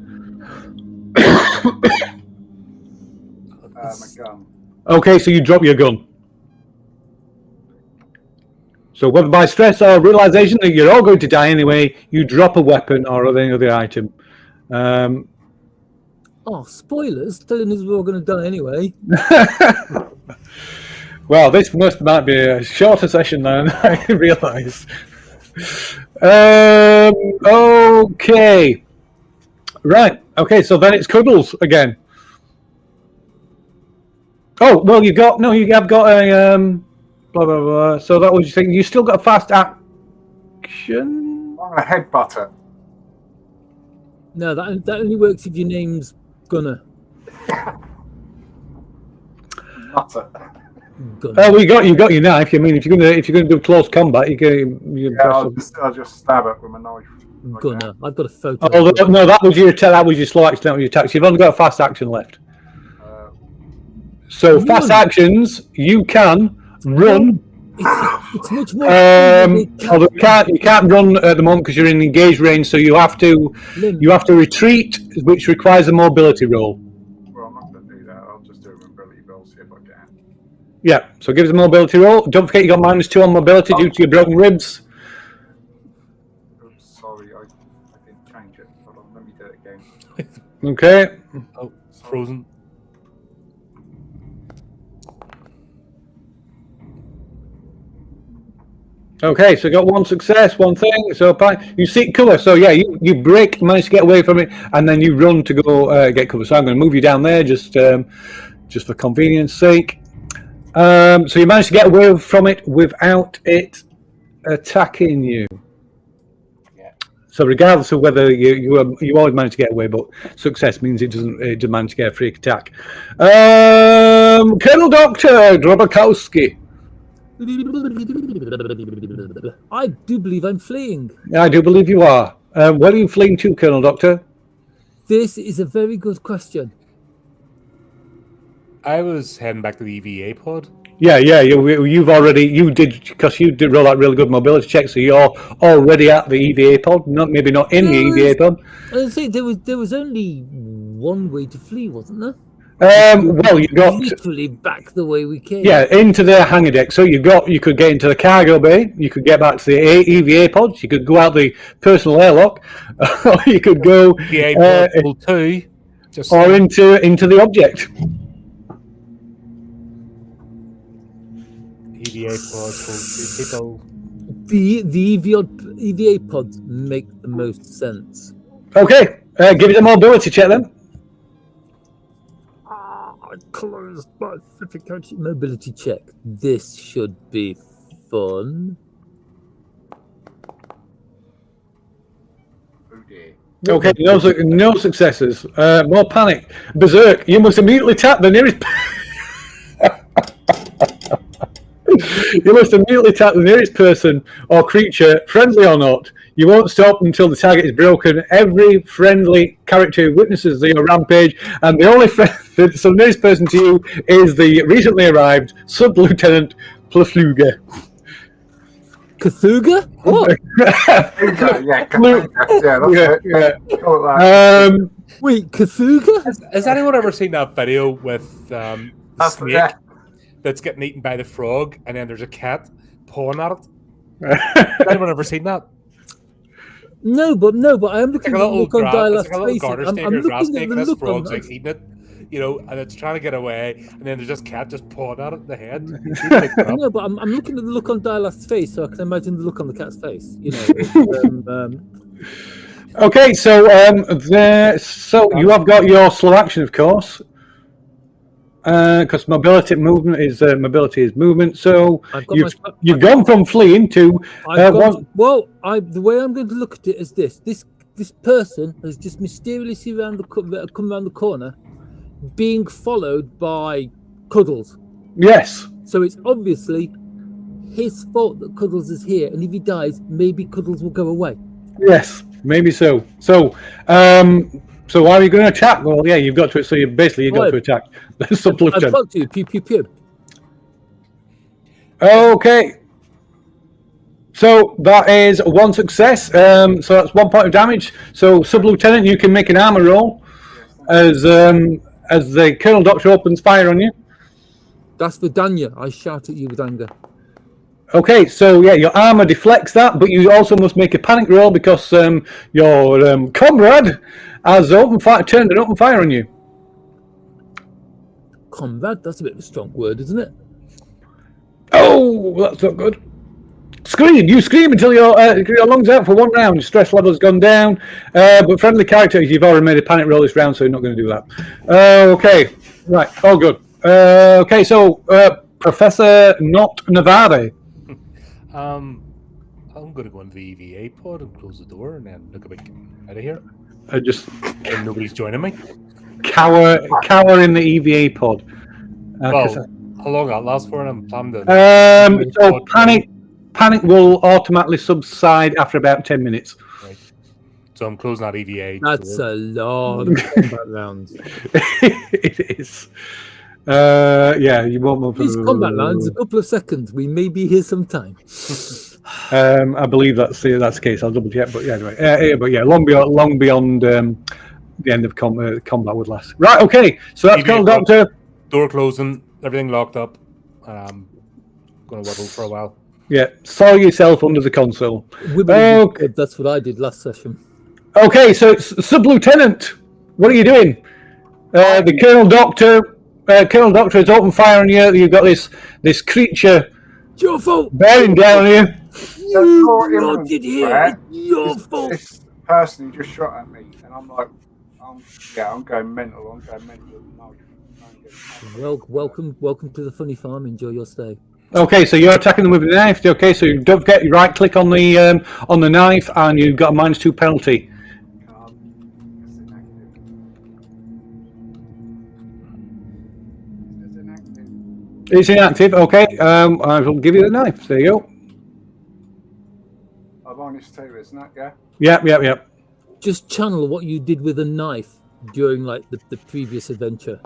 Speaker 5: My gun.
Speaker 2: Okay, so you drop your gun. So whether by stress or realization that you're all going to die anyway, you drop a weapon or any other item.
Speaker 3: Spoilers, telling us we're all going to die anyway.
Speaker 2: Well, this might be a shorter session than I realise. Okay. Right. Okay, so then it's Cuddles again. Oh, well, you have got a blah blah blah. So that was your thing. You still got a fast action.
Speaker 5: I'm going to headbutt it.
Speaker 3: No, that only works if your name's Gunner.
Speaker 5: Nutter.
Speaker 3: Gunner.
Speaker 2: Oh, you got your knife. I mean, if you're gonna do close combat,
Speaker 5: I'll just stab it with my knife.
Speaker 3: Gunner. I've got a photo.
Speaker 2: Oh no, that was your slow action. That was your attack. So you've only got a fast action left. So fast actions, you can run.
Speaker 3: It's much more.
Speaker 2: Although you can't run at the moment because you're in engaged range. So you have to retreat, which requires a mobility roll.
Speaker 5: Well, I'm not going to do that. I'll just do a mobility roll, see if I can.
Speaker 2: Yeah. So give us a mobility roll. Don't forget you got -2 on mobility due to your broken ribs.
Speaker 5: Oops, sorry, I didn't change it. Hold on, let me do it again.
Speaker 2: Okay.
Speaker 1: Oh, frozen.
Speaker 2: Okay, so got one success, one thing. So you seek cover. So yeah, you break, manage to get away from it, and then you run to go get cover. So I'm going to move you down there just for convenience sake. So you managed to get away from it without it attacking you.
Speaker 5: Yeah.
Speaker 2: So regardless of whether you always manage to get away, but success means it doesn't manage to get a freak attack. Colonel Dr. Drabakowski.
Speaker 3: I do believe I'm fleeing.
Speaker 2: I do believe you are. Where are you fleeing to, Colonel Doctor?
Speaker 3: This is a very good question.
Speaker 1: I was heading back to the EVA pod.
Speaker 2: Yeah. You did roll out really good mobility checks, so you're already at the EVA pod. Maybe not in the EVA pod.
Speaker 3: I say there was only one way to flee, wasn't there?
Speaker 2: Well, you got
Speaker 3: literally back the way we came.
Speaker 2: Yeah, into the hangar deck. So you could get into the cargo bay. You could get back to the EVA pods. You could go out the personal airlock, or you could go
Speaker 1: EVA pod 2,
Speaker 2: or into the object.
Speaker 1: EVA pod 2 people.
Speaker 3: The EVA pods make the most sense.
Speaker 2: Okay, give it a mobility check then.
Speaker 3: Closed by difficulty mobility check. This should be fun.
Speaker 5: Oh dear.
Speaker 2: Okay, no successes. More panic. Berserk. You must immediately tap the nearest. You must immediately tap the nearest person or creature, friendly or not. You won't stop until the target is broken. Every friendly character witnesses your rampage, and the only so the nearest person to you is the recently arrived Sub-Lieutenant Plafluga.
Speaker 3: Cthulhu? What?
Speaker 5: Yeah, that's it.
Speaker 3: Wait, Cthulhu?
Speaker 1: Has anyone ever seen that video with the
Speaker 5: That's
Speaker 1: snake
Speaker 5: yeah.
Speaker 1: that's getting eaten by the frog, and then there's a cat pawing at it? Has anyone ever seen that?
Speaker 3: No, but I am looking
Speaker 1: It's
Speaker 3: at the look on Dialast's
Speaker 1: like a little
Speaker 3: face.
Speaker 1: garter snake
Speaker 3: I'm
Speaker 1: or a grass
Speaker 3: looking
Speaker 1: snake,
Speaker 3: at
Speaker 1: and
Speaker 3: the
Speaker 1: this
Speaker 3: look
Speaker 1: frog's
Speaker 3: on.
Speaker 1: like eating it, and it's trying to get away, and then there's just cat just pawing at it in the head.
Speaker 3: No, but I'm looking at the look on Dialast's face, so I can imagine the look on the cat's face. You know.
Speaker 2: Okay, so you have got your slow action, of course, because mobility is movement. So you've gone from fleeing to
Speaker 3: the way I'm going to look at it is this person has just mysteriously come around the corner, being followed by Cuddles.
Speaker 2: Yes.
Speaker 3: So it's obviously his fault that Cuddles is here, and if he dies, maybe Cuddles will go away.
Speaker 2: Yes, maybe so. So are you going to attack? Well, yeah, you've got to. So you've got to attack.
Speaker 3: I've got to. Pew pew pew.
Speaker 2: Okay. So that is one success. So that's 1 point of damage. So Sub-Lieutenant, you can make an armor roll as the Colonel Doctor opens fire on you.
Speaker 3: That's for Danya. I shout at you with anger.
Speaker 2: Okay, so yeah, your armor deflects that, but you also must make a panic roll because your comrade has turned an open fire on you.
Speaker 3: Comrade? That's a bit of a strong word, isn't it?
Speaker 2: Oh, that's not good. Scream! You scream until your lungs out for 1 round. Your stress level's gone down. But friendly characters, you've already made a panic roll this round, so you're not going to do that. Okay, right. Oh, good. Okay, so Professor Not Navarre.
Speaker 1: I'm going to go into the EVA pod and close the door, and then look a bit out of here. And nobody's joining me.
Speaker 2: Cower in the EVA pod.
Speaker 1: Well, how long that lasts for? And I'm planning to.
Speaker 2: So panic will automatically subside after about 10 minutes.
Speaker 1: Right. So I'm closing that EVA.
Speaker 3: That's a lot of combat rounds.
Speaker 2: It is. Yeah, you won't move.
Speaker 3: These combat rounds, a couple of seconds. We may be here sometime.
Speaker 2: I believe that's the case. I'll double check. But yeah, anyway. But yeah, long beyond the end of combat would last. Right. Okay. So that's Colonel Doctor.
Speaker 1: Door closing. Everything locked up. I'm going to waddle for a while.
Speaker 2: Yeah, soil yourself under the console.
Speaker 3: Okay. That's what I did last session.
Speaker 2: Okay, so it's Sub-Lieutenant. What are you doing? The Colonel Doctor has opened fire on you. You've got this creature
Speaker 3: your fault.
Speaker 2: bearing down on you.
Speaker 3: You did here. Your fault.
Speaker 5: This person just shot at me, and I'm like, I'm going mental.
Speaker 3: Welcome to the funny farm. Enjoy your stay.
Speaker 2: Okay, so you're attacking them with a knife. Okay, so you don't forget you right click on the knife, and you've got a -2 penalty. It's inactive. Okay, I will give you the knife. There you go.
Speaker 5: I've only -2, isn't it? Yeah.
Speaker 2: Yep.
Speaker 3: Just channel what you did with a knife during like the previous adventure.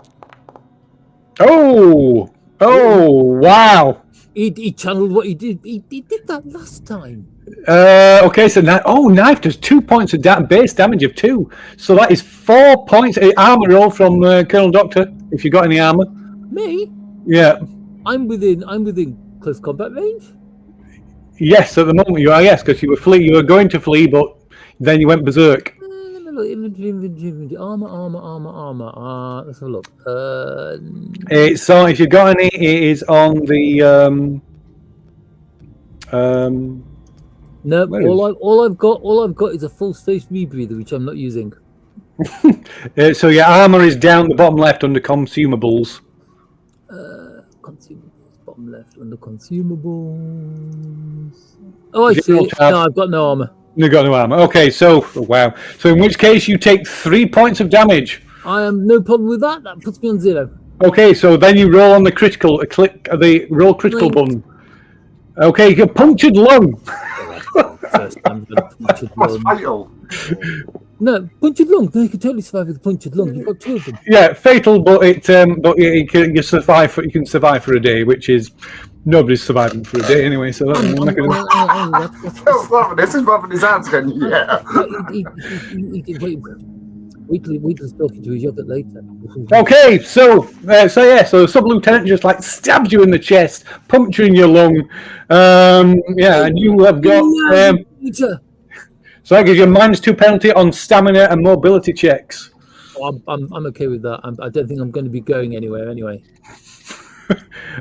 Speaker 2: Oh, wow.
Speaker 3: He channeled what he did. He did that last time.
Speaker 2: Okay, so knife does 2 points of base damage of 2. So that is 4 points. Armor roll from Colonel Doctor, if you got any armor.
Speaker 3: Me?
Speaker 2: Yeah.
Speaker 3: I'm within close combat range.
Speaker 2: Yes, at the moment you are. Yes, because you were going to flee, but then you went berserk.
Speaker 3: Inventory, armor. Let's have a look.
Speaker 2: So if you got any, it is on the
Speaker 3: No,
Speaker 2: where
Speaker 3: all I've got is a full stage rebreather, which I'm not using.
Speaker 2: so your armor is down the bottom left under consumables.
Speaker 3: Consumables, bottom left under consumables. Oh, I see. No, I've got no armor.
Speaker 2: You got no armor. Okay, so wow. So in which case you take 3 points of damage.
Speaker 3: I am no problem with that. That puts me on 0.
Speaker 2: Okay, so then you roll on the critical. Click the roll critical button. Okay, you're punctured lung.
Speaker 3: First time I've got a punctured lung.
Speaker 5: Fatal.
Speaker 3: No, punctured lung. No, you can totally survive with a punctured lung. You've got 2 of them.
Speaker 2: Yeah, fatal, but you survive. You can survive for a day, which is nobody's surviving for a day anyway. So that's not gonna...
Speaker 5: This is rubbing his hands going, yeah.
Speaker 3: Wait till he's talking to his yogurt later.
Speaker 2: Okay, so sub-lieutenant just like stabs you in the chest, puncturing your lung. And you have got so that gives you a -2 penalty on stamina and mobility checks.
Speaker 3: Oh, I'm okay with that. I don't think I'm going to be going anywhere anyway.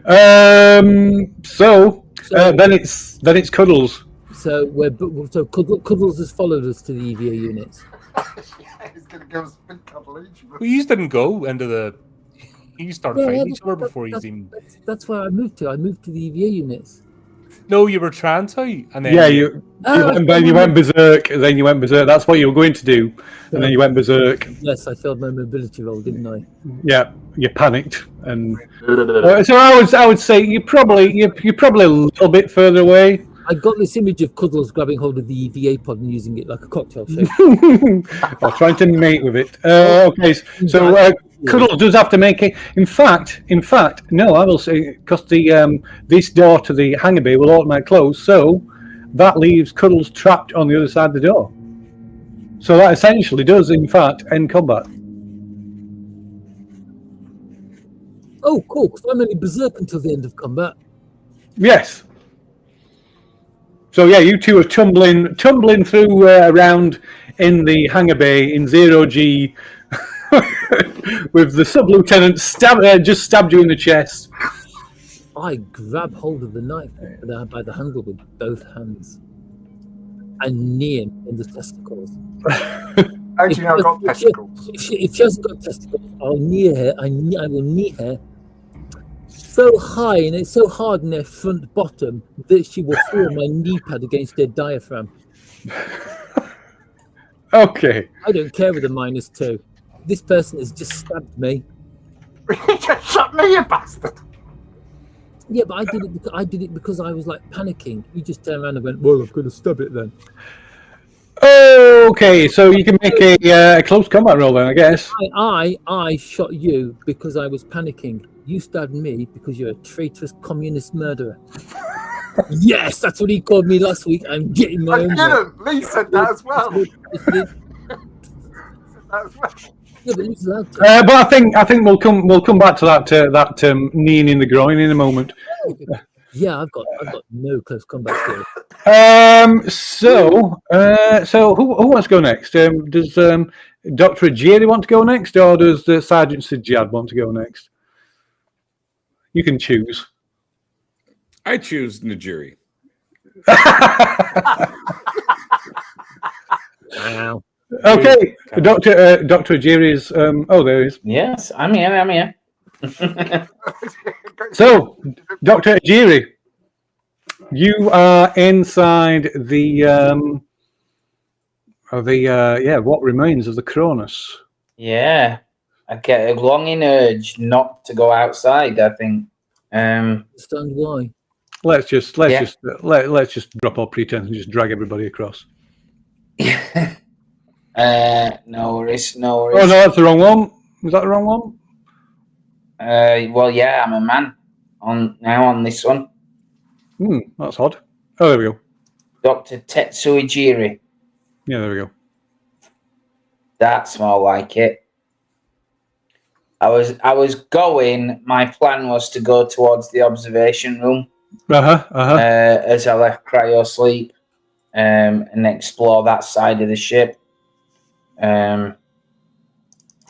Speaker 2: Then it's Cuddles.
Speaker 3: So Cuddles has followed us to the EVA units.
Speaker 5: Yeah, he's going to give us a big couple each.
Speaker 1: Well, you didn't go into the. You started fighting each other before you even.
Speaker 3: That's where I moved to. I moved to the EVA units.
Speaker 1: No, you were trying to, and then
Speaker 2: you went berserk. Then you went berserk. That's what you were going to do, and then you went berserk.
Speaker 3: Yes, I failed my mobility roll, didn't I?
Speaker 2: Yeah, you panicked, and so I would say you're probably a little bit further away.
Speaker 3: I got this image of Cuddles grabbing hold of the EVA pod and using it like a cocktail shape.
Speaker 2: Or trying to mate with it. Okay, so Cuddles does have to make it. In fact, no, I will say, because this door to the hangar bay will automatically close, so that leaves Cuddles trapped on the other side of the door. So that essentially does, in fact, end combat.
Speaker 3: Oh, cool, because I'm only berserk until the end of combat.
Speaker 2: Yes. So yeah, you two are tumbling through around in the hangar bay in 0G with the sub-lieutenant just stabbed you in the chest.
Speaker 3: I grab hold of the knife by the handle with both hands and knee him in the testicles.
Speaker 5: Actually, I've got testicles.
Speaker 3: If she hasn't got testicles, I'll knee her. I will knee her so high and it's so hard in their front bottom that she will feel my knee pad against their diaphragm.
Speaker 2: Okay.
Speaker 3: I don't care with a -2. This person has just stabbed me.
Speaker 5: You just shot me, you bastard.
Speaker 3: Yeah, but I did it because I was like panicking. You just turned around and went, "Well, I'm going to stab it then."
Speaker 2: Okay, so you can make a close combat roll then, I guess.
Speaker 3: I shot you because I was panicking. You stabbed me because you're a traitorous communist murderer. Yes, that's what he called me last week. I'm getting my own.
Speaker 5: Lee said that as well.
Speaker 3: Yeah, but he's allowed to.
Speaker 2: But I think we'll come back to that kneeing in the groin in a moment.
Speaker 3: Yeah, I've got no close combat skills.
Speaker 2: So who wants to go next? Does Dr. Ajiri want to go next, or does Sergeant Sajjad want to go next? You can choose.
Speaker 4: I choose Najiri.
Speaker 3: Wow.
Speaker 2: Okay, Dr. Ajiri is. There he is.
Speaker 6: Yes, I'm here.
Speaker 2: So, Dr. Ajiri, you are inside the what remains of the Cronus.
Speaker 6: Yeah, I get a longing urge not to go outside, I think.
Speaker 3: Understand why?
Speaker 2: let's just drop our pretense and just drag everybody across.
Speaker 6: No worries.
Speaker 2: Oh no, that's the wrong one. Is that the wrong one?
Speaker 6: Well, yeah, I'm a man on this one.
Speaker 2: That's odd. Oh, there we go.
Speaker 6: Dr. Tetsuo Ijiri.
Speaker 2: Yeah, there we go.
Speaker 6: That's more like it. My plan was to go towards the observation room. As I left cryo sleep, and explore that side of the ship.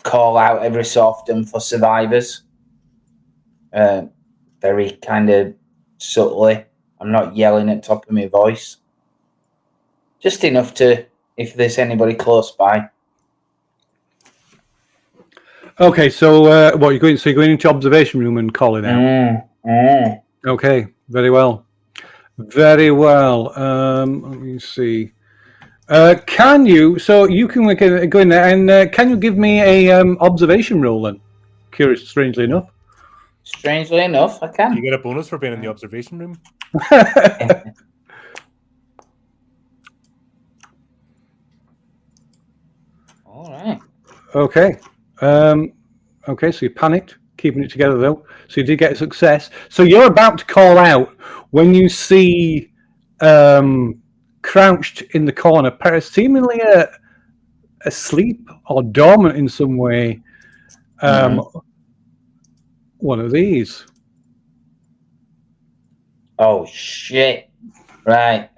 Speaker 6: Call out every so often for survivors. Very kind of subtly. I'm not yelling at top of my voice. Just enough to, if there's anybody close by.
Speaker 2: Okay, so what you're going? So you're going into observation room and calling out. Okay, very well, very well. Let me see. Can you? So you can go in there, and can you give me a observation roll then? Curious, strangely enough.
Speaker 6: Strangely enough, I can.
Speaker 1: Do you get a bonus for being in the observation room?
Speaker 6: All right.
Speaker 2: Okay. Okay, so you panicked, keeping it together though. So you did get a success. So you're about to call out when you see crouched in the corner, seemingly asleep or dormant in some way. One of these.
Speaker 6: Oh shit! Right.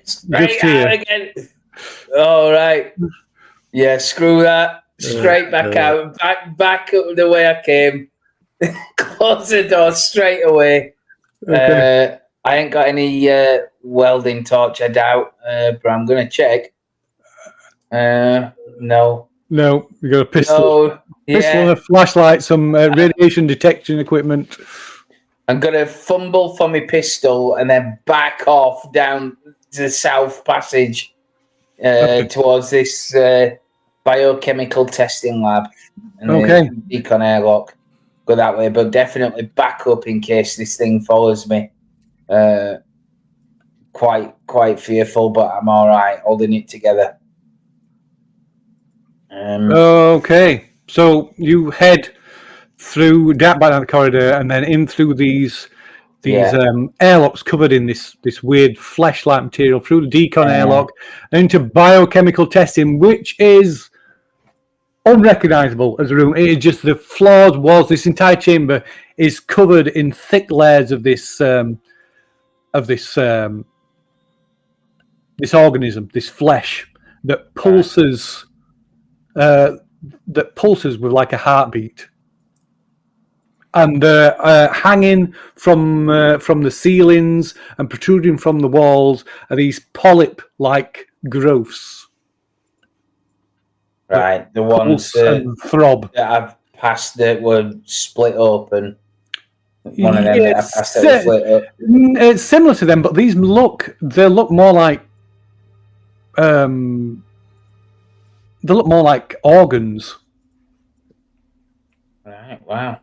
Speaker 6: Straight out again. All right. Yeah, screw that. Straight back out. Back up the way I came. Close the door straight away.
Speaker 2: Okay.
Speaker 6: I ain't got any welding torch, I doubt, but I'm gonna check. No.
Speaker 2: No, you got a pistol.
Speaker 6: No.
Speaker 2: Pistol
Speaker 6: Yeah.
Speaker 2: and a flashlight, some radiation detection equipment.
Speaker 6: I'm gonna fumble for my pistol and then back off down the south passage towards this biochemical testing lab and the decon airlock. Go that way, but definitely back up in case this thing follows me. Quite fearful, but I'm all right, holding it together.
Speaker 2: Okay, so you head through back down the corridor and then in through these airlocks covered in this weird flesh-like material through the decon airlock and into biochemical testing, which is unrecognizable as a room. It is just the floors, walls. This entire chamber is covered in thick layers of this organism, this flesh that pulses. That pulses with like a heartbeat, and hanging from the ceilings and protruding from the walls are these polyp-like growths.
Speaker 6: Right, the ones
Speaker 2: and throb
Speaker 6: that I've passed that were split open. One of them that I passed that was split up.
Speaker 2: It's similar to them, but these look more like they look more like organs.
Speaker 6: Right, wow.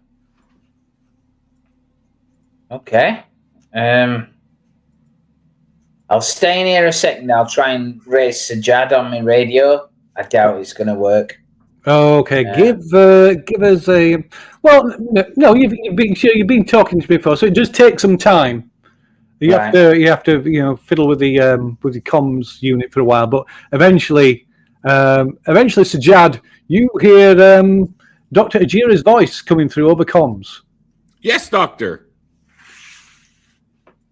Speaker 6: Okay. I'll stay in here a second. I'll try and raise Sajad on my radio. I doubt it's going to work.
Speaker 2: Okay, give us a. Well, no, you've been talking to me before, so it does take some time. You have to fiddle with the comms unit for a while, but eventually, Sajad, you hear Dr. Ajira's voice coming through over comms.
Speaker 4: Yes, Doctor.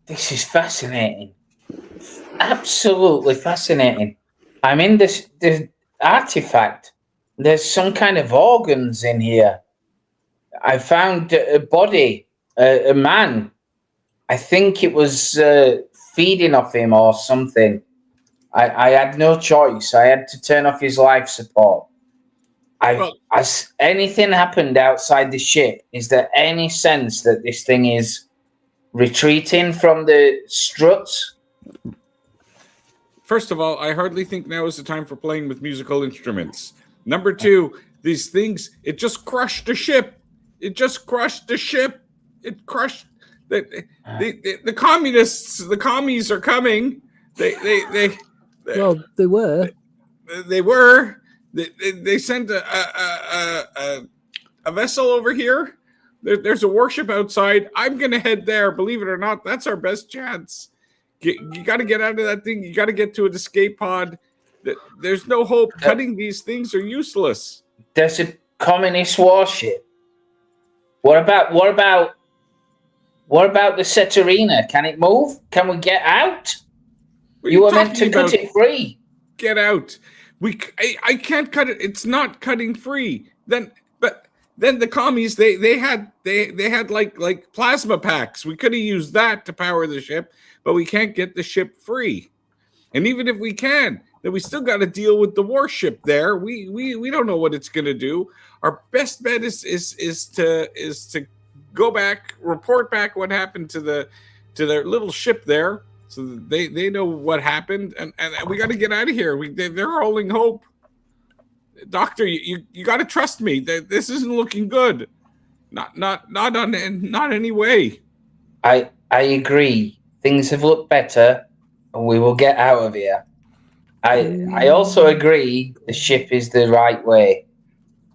Speaker 6: This is fascinating. Absolutely fascinating. I'm in this artifact. There's some kind of organs in here. I found a body, a man. I think it was feeding off him or something. I had no choice. I had to turn off his life support. Has anything happened outside the ship? Is there any sense that this thing is retreating from the struts?
Speaker 4: First of all, I hardly think now is the time for playing with musical instruments. Number two, these things, it just crushed the ship. It just crushed the ship. It crushed The communists, the commies are coming.
Speaker 3: Well, they were.
Speaker 4: They were. They sent a vessel over here. There's a warship outside. I'm gonna head there. Believe it or not, that's our best chance. You got to get out of that thing. You got to get to an escape pod. There's no hope. Cutting these things are useless.
Speaker 6: There's a communist warship. What about the Ceterina? Can it move? Can we get out? You were meant to cut it free.
Speaker 4: Get out. I can't cut it. It's not cutting free. Then the commies they had like plasma packs. We could have used that to power the ship, but we can't get the ship free. And even if we can, then we still got to deal with the warship there. We don't know what it's going to do. Our best bet is to go back, report back what happened to their little ship there, so that they know what happened, and we got to get out of here. They're holding hope. Doctor, you got to trust me. This isn't looking good. Not any way.
Speaker 6: I agree. Things have looked better, and we will get out of here. I also agree the ship is the right way,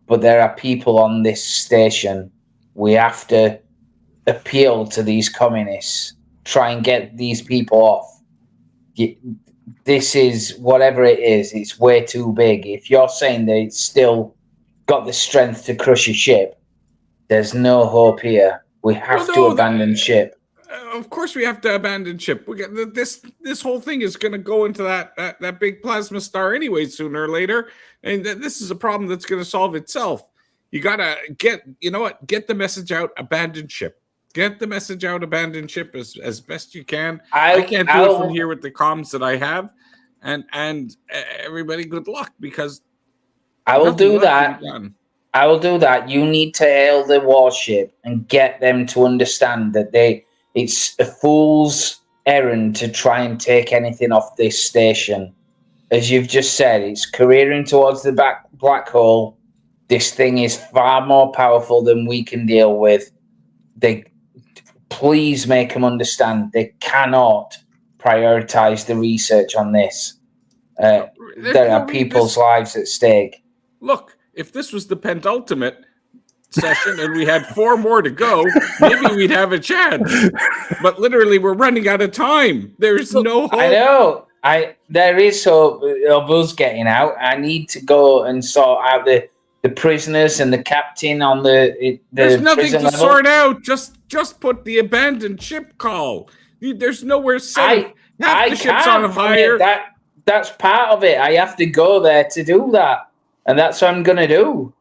Speaker 6: but there are people on this station. We have to appeal to these communists, try and get these people off. This is, whatever it is, it's way too big. If you're saying that it's still got the strength to crush a ship, there's no hope here. We have to abandon ship.
Speaker 4: Of course we have to abandon ship. We got this whole thing is going to go into that big plasma star anyway, sooner or later, and this is a problem that's going to solve itself. You got to get the message out, abandon ship. Get the message out, abandon ship as best you can. I can't do it from here with the comms that I have, and everybody, good luck, because
Speaker 6: I will do that. I will do that. You need to hail the warship and get them to understand that it's a fool's errand to try and take anything off this station. As you've just said, it's careering towards the black hole. This thing is far more powerful than we can deal with. Please make them understand they cannot prioritize the research on this. There are people's lives at stake.
Speaker 4: Look, if this was the penultimate session and we had 4 more to go, maybe we'd have a chance. But literally, we're running out of time. There's no hope.
Speaker 6: I know. There is hope of us getting out. I need to go and sort out the prisoners and the captain on the
Speaker 4: There's nothing to
Speaker 6: level.
Speaker 4: sort out. Just put the abandoned ship call. There's nowhere safe. The ship's on fire.
Speaker 6: That's part of it. I have to go there to do that. And that's what I'm going to do.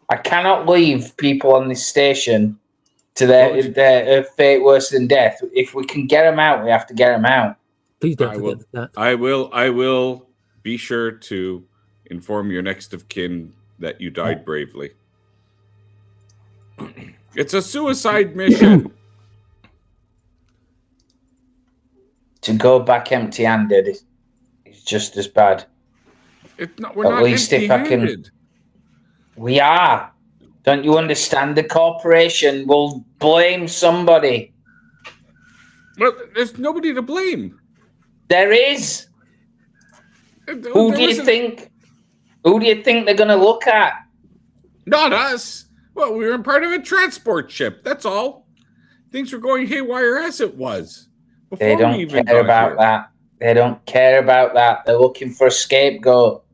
Speaker 6: I cannot leave people on this station to their fate worse than death. If we can get them out, we have to get them out.
Speaker 3: Please don't forget that.
Speaker 4: I will be sure to inform your next of kin that you died bravely. It's a suicide mission.
Speaker 6: To go back empty-handed is just as bad.
Speaker 4: We're not empty-handed.
Speaker 6: We are. Don't you understand? The corporation will blame somebody.
Speaker 4: Well, there's nobody to blame.
Speaker 6: There is. Who do you think they're going to look at?
Speaker 4: Not us. Well, we were part of a transport ship. That's all. Things were going haywire as it was.
Speaker 6: They don't care about that. They don't care about that. They're looking for a scapegoat.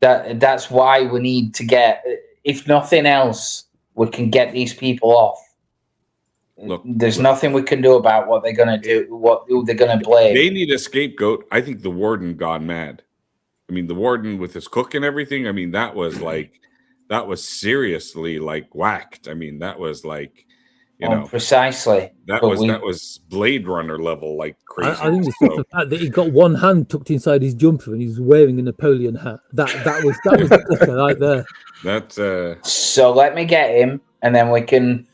Speaker 6: That's why we need to get, if nothing else, we can get these people off. There's nothing we can do about what they're going to do, who they're going to blame.
Speaker 4: They need a scapegoat. I think the warden gone mad. I mean, the warden with his cook and everything. I mean, that was seriously like whacked. I mean, that was like,
Speaker 6: precisely.
Speaker 4: That was Blade Runner level, like crazy.
Speaker 3: I think it's just the fact that he got one hand tucked inside his jumper and he's wearing a Napoleon hat. That was the kicker right there.
Speaker 6: So let me get him, and then we can.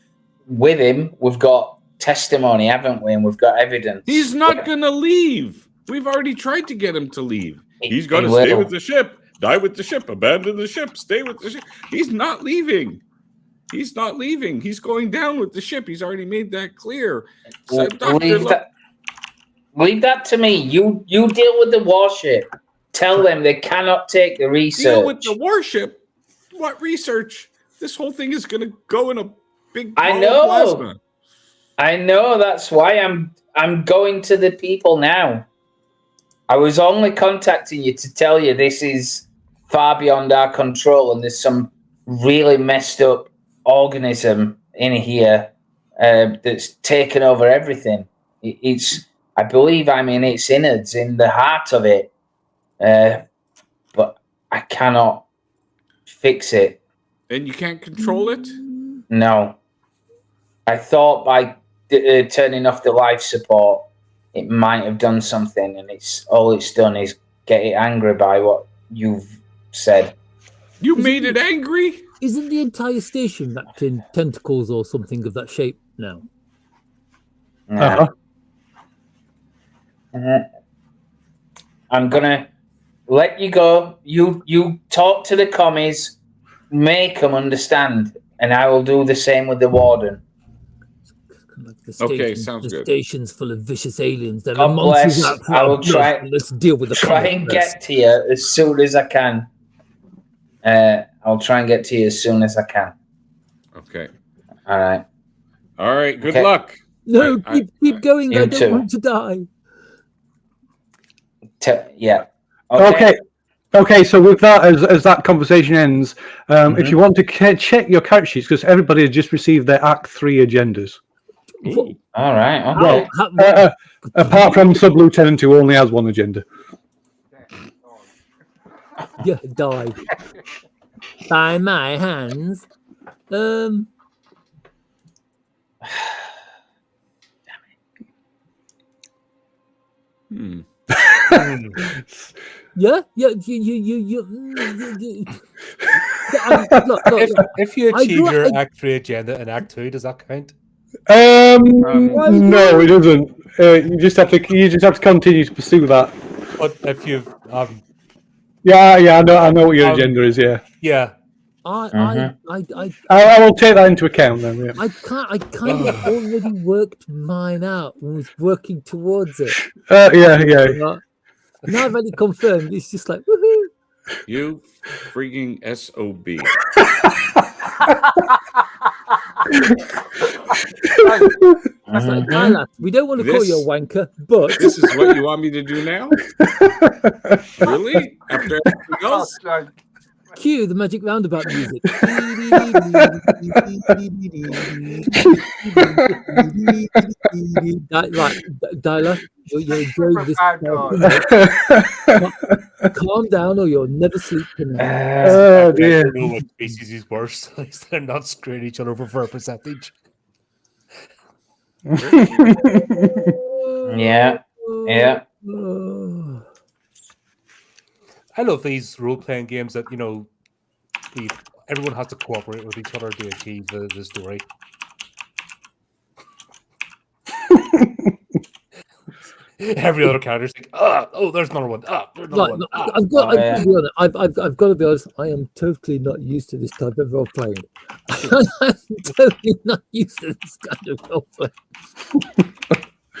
Speaker 6: With him, we've got testimony, haven't we? And we've got evidence.
Speaker 4: He's not going to leave. We've already tried to get him to leave. He's going to stay with the ship, die with the ship, abandon the ship, stay with the ship. He's not leaving. He's not leaving. He's going down with the ship. He's already made that clear. So,
Speaker 6: Well,
Speaker 4: Doctor,
Speaker 6: leave that to me. You deal with the warship. Tell them they cannot take the research.
Speaker 4: deal with the warship. What research? This whole thing is going to go in a big ball
Speaker 6: I know.
Speaker 4: of plasma.
Speaker 6: I know. That's why I'm going to the people now. I was only contacting you to tell you this is far beyond our control, and there's some really messed up organism in here that's taken over everything. I believe I'm in its innards, in the heart of it, but I cannot fix it.
Speaker 4: And you can't control it?
Speaker 6: No. I thought by turning off the life support, it might have done something, and all it's done is get it angry by what you've said.
Speaker 4: You made it angry?
Speaker 3: Isn't the entire station wrapped in tentacles or something of that shape now?
Speaker 6: Nah. I'm gonna let you go. You talk to the commies, make them understand, and I will do the same with the warden.
Speaker 3: Like the
Speaker 4: Okay,
Speaker 3: station-
Speaker 4: sounds
Speaker 3: the
Speaker 4: good.
Speaker 3: station's full of vicious aliens. There
Speaker 6: God
Speaker 3: are monsters
Speaker 6: bless.
Speaker 3: out for
Speaker 6: I
Speaker 3: our
Speaker 6: will
Speaker 3: blood.
Speaker 6: try-
Speaker 3: Let's deal with the
Speaker 6: Try and
Speaker 3: comets
Speaker 6: get to you as soon as I can. I'll try and get to you as soon as I can.
Speaker 4: Okay.
Speaker 6: All right.
Speaker 4: All right. Good
Speaker 6: Okay.
Speaker 4: luck.
Speaker 3: No,
Speaker 4: I-
Speaker 3: keep going.
Speaker 6: You
Speaker 3: I don't
Speaker 6: too.
Speaker 3: want to die.
Speaker 6: Yeah.
Speaker 2: Okay, so with that, as that conversation ends, if you want to check your character sheets, because everybody has just received their Act 3 agendas.
Speaker 4: Ooh.
Speaker 6: All right. Okay.
Speaker 2: Apart from Sub-Lieutenant, who only has one agenda.
Speaker 3: Yeah, die. By my hands.
Speaker 4: Hmm.
Speaker 3: Yeah. Look,
Speaker 1: If you
Speaker 3: I
Speaker 1: achieve
Speaker 3: got-
Speaker 1: your Act 3 agenda in Act 2, does that count?
Speaker 2: No, it doesn't. You just have to continue to pursue that.
Speaker 1: But if you've
Speaker 2: Yeah, I know what your agenda is. Yeah,
Speaker 1: yeah,
Speaker 2: I will take that into account then. Yeah.
Speaker 3: I kind of already worked mine out and was working towards it.
Speaker 2: Yeah.
Speaker 3: Now I've already confirmed. It's just like woohoo.
Speaker 4: You freaking SOB.
Speaker 3: It's like, Tyler, we don't want to call you a wanker, but
Speaker 4: This is what you want me to do now? Really? After everything else?
Speaker 3: cue the magic roundabout music. Right, Dyla, you're enjoying this. Calm down, or you'll never sleep tonight.
Speaker 2: Oh
Speaker 1: I
Speaker 2: dear.
Speaker 1: don't know what species is worse. At least they're not screwing each other for a percentage.
Speaker 6: Yeah.
Speaker 1: I love these role-playing games that everyone has to cooperate with each other to achieve the story. Every other character's like, oh, there's another one. There's another one.
Speaker 3: I've got to be honest. I've got to be honest. I am totally not used to this type of role playing. I'm totally not used to this kind of role playing.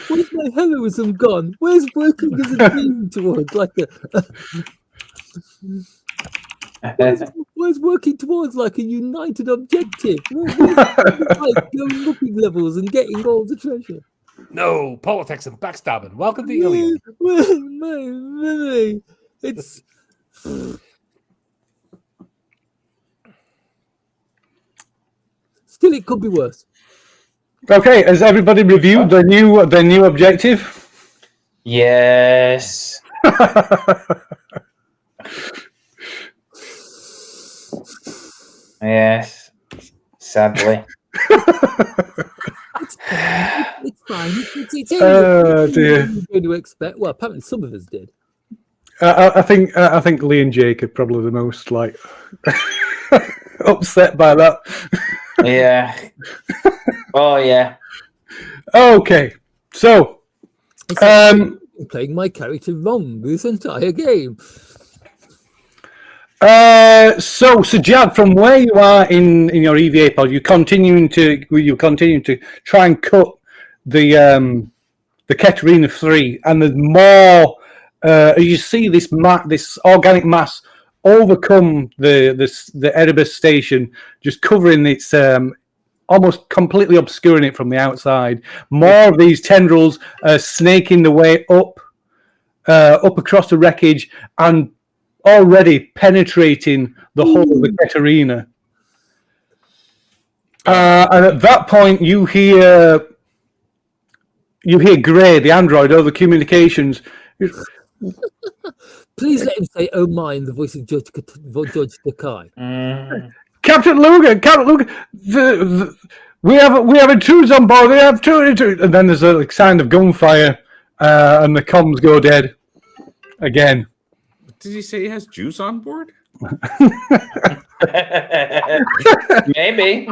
Speaker 3: Where's my heroism gone? Where's working as a team towards where's working towards like a united objective? Where's going looking levels and getting all the treasure?
Speaker 1: No, politics and backstabbing. Welcome to Alien.
Speaker 3: It's still, it could be worse.
Speaker 2: Okay, has everybody reviewed their new objective?
Speaker 6: Yes. Yes. Sadly.
Speaker 3: It's fine. It's
Speaker 2: Oh dear.
Speaker 3: going to expect. Well, apparently some of us did.
Speaker 2: I think Lee and Jake are probably the most upset by that.
Speaker 6: Yeah. Oh yeah.
Speaker 2: Okay, so
Speaker 3: It's playing my character wrong this entire game.
Speaker 2: So Jad, from where you are in your EVA pod, you're continuing to try and cut the Katerina 3, and there's more. You see this organic mass overcome the Erebus station, just covering its almost completely obscuring it from the outside. More of these tendrils are snaking the way up across the wreckage and already penetrating the hull of the Katerina. And at that point, you hear Gray, the android, over communications.
Speaker 3: Please let him say, "Oh my," in the voice of Judge Takai.
Speaker 2: Captain Luger, we have intruders on board. We have two intruders, and then there's a sound of gunfire, and the comms go dead again.
Speaker 4: Did he say he has Jews on board?
Speaker 6: Maybe.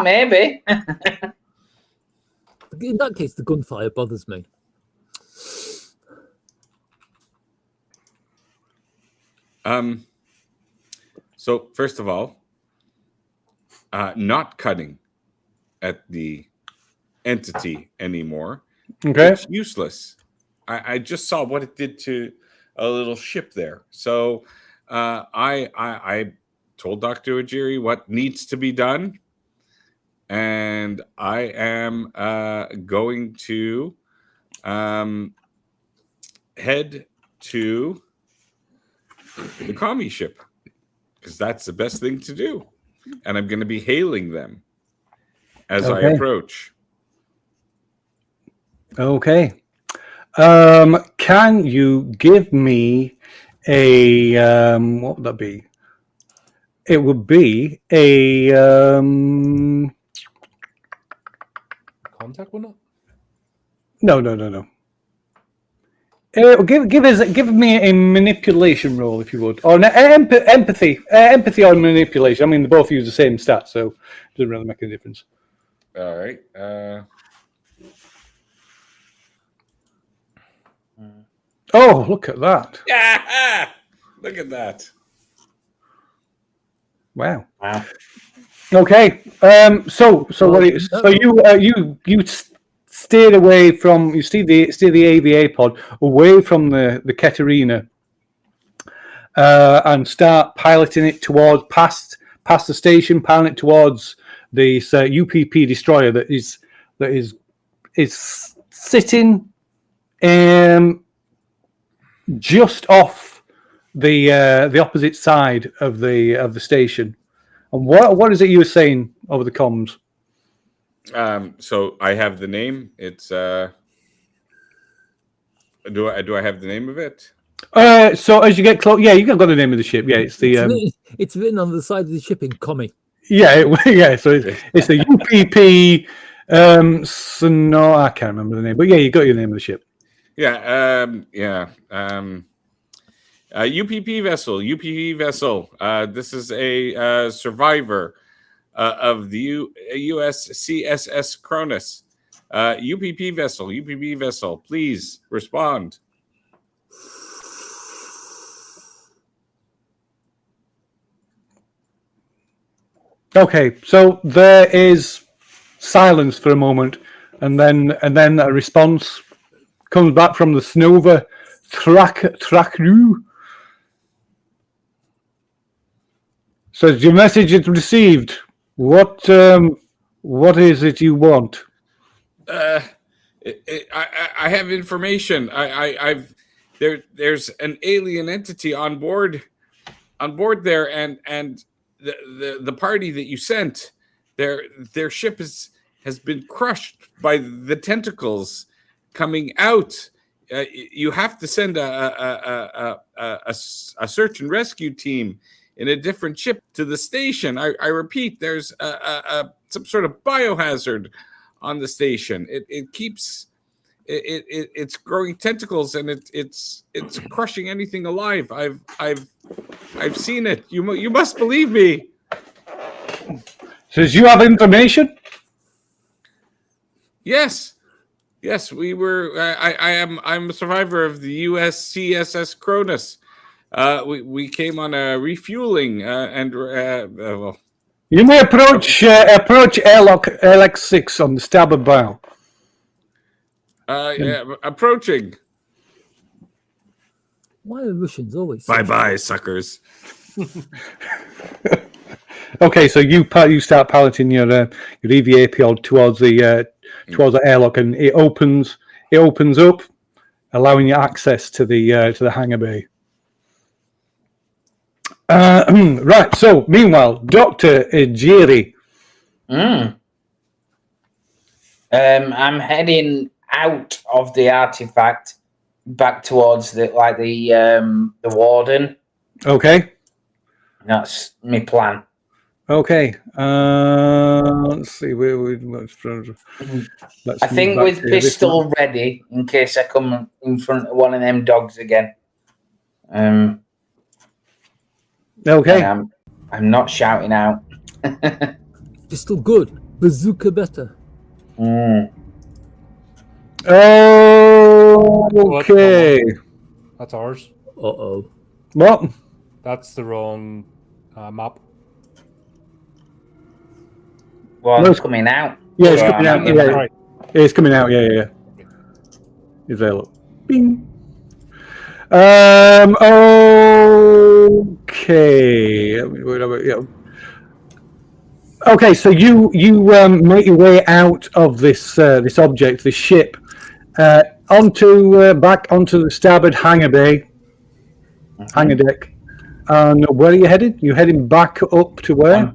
Speaker 3: In that case, the gunfire bothers me.
Speaker 4: So first of all, not cutting at the entity anymore.
Speaker 2: Okay.
Speaker 4: It's useless. I just saw what it did to a little ship there. So I told Dr. Ojiri what needs to be done. And I am going to head to the commie ship, because that's the best thing to do. And I'm going to be hailing them as I approach.
Speaker 2: Okay. Can you give me a what would that be? It would be a
Speaker 1: Contact, wouldn't it?
Speaker 2: No. Give me a manipulation roll, if you would, or an empathy or manipulation. I mean, they both use the same stat, so it doesn't really make a difference.
Speaker 4: All right.
Speaker 2: Oh, look at that!
Speaker 4: Yeah, look at that.
Speaker 2: Wow. Okay. So you steered away from steer the AVA pod away from the Katerina, and start piloting it towards past the station, piloting it towards the UPP destroyer that is sitting just off the opposite side of the station. And what is it you were saying over the comms?
Speaker 4: So I have the name. It's do I have the name of it?
Speaker 2: So as you get close, yeah, you got the name of the ship. Yeah, it's the
Speaker 3: it's written on the side of the ship in commie.
Speaker 2: Yeah. So it's the UPP. So no, I can't remember the name, but yeah, you got your name of the ship.
Speaker 4: Yeah. UPP vessel. This is a survivor of the USCSS Cronus. UPP vessel. Please respond.
Speaker 2: Okay, so there is silence for a moment, and then a response comes back from the Snova Trakru. Says your message is received. What is it you want?
Speaker 4: I have information. There's an alien entity on board there, and the party that you sent, their ship has been crushed by the tentacles coming out. You have to send a search and rescue team in a different ship to the station. I repeat, there's some sort of biohazard on the station. It's growing tentacles, and it's crushing anything alive. I've seen it. You must believe me.
Speaker 2: Says you have information?
Speaker 4: Yes, we were. I'm a survivor of the USCSS Cronus. We came on a refueling, and well,
Speaker 2: You may approach airlock LX6 on the starboard bow.
Speaker 4: yeah, approaching.
Speaker 3: Why are Russians always?
Speaker 4: Bye bye, suckers.
Speaker 2: Okay, so you start piloting your EVA pod towards the airlock, and it opens up, allowing you access to the hangar bay. Right. So, meanwhile, Dr. Ejiri.
Speaker 6: I'm heading out of the artifact back towards the warden.
Speaker 2: Okay.
Speaker 6: That's my plan.
Speaker 2: Okay. Let's see.
Speaker 6: I think with pistol ready in case I come in front of one of them dogs again.
Speaker 2: Okay.
Speaker 6: I'm not shouting out.
Speaker 3: Pistol good. Bazooka better.
Speaker 2: Okay.
Speaker 1: That's ours.
Speaker 3: Uh-oh.
Speaker 2: What?
Speaker 1: That's the wrong map.
Speaker 6: Well,
Speaker 2: No,
Speaker 6: it's coming out.
Speaker 2: Yeah, it's
Speaker 6: So
Speaker 2: coming
Speaker 6: I'm
Speaker 2: out.
Speaker 6: gonna-
Speaker 2: Yeah,
Speaker 1: Right.
Speaker 2: it's coming out. Yeah. Is there? Look. Bing. Okay. Okay, so you make your way out of this object, this ship, back onto the starboard hangar bay, hangar deck. And where are you headed? You're heading back up to where?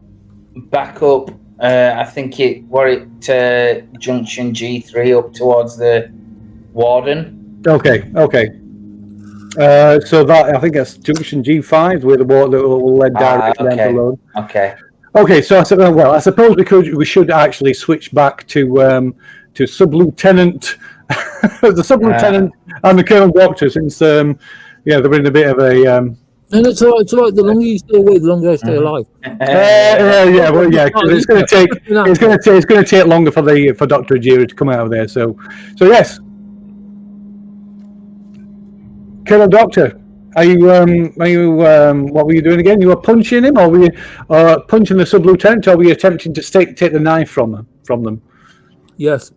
Speaker 6: Back up. I think we're at junction G3 up towards the warden.
Speaker 2: Okay. So that I think that's junction G5 where the water will lead directly down the road. Okay. So I suppose we should actually switch back to sub-lieutenant, the sub-lieutenant and the colonel doctor, since they're in a bit of a.
Speaker 3: And it's all right. The longer you stay away, the longer I stay alive.
Speaker 2: It's going to take longer for Dr. Ejiri to come out of there. So yes. Colonel Doctor, what were you doing again? You were punching him, or were you punching the sub-lieutenant, or were you attempting to take the knife from them?
Speaker 3: Yes.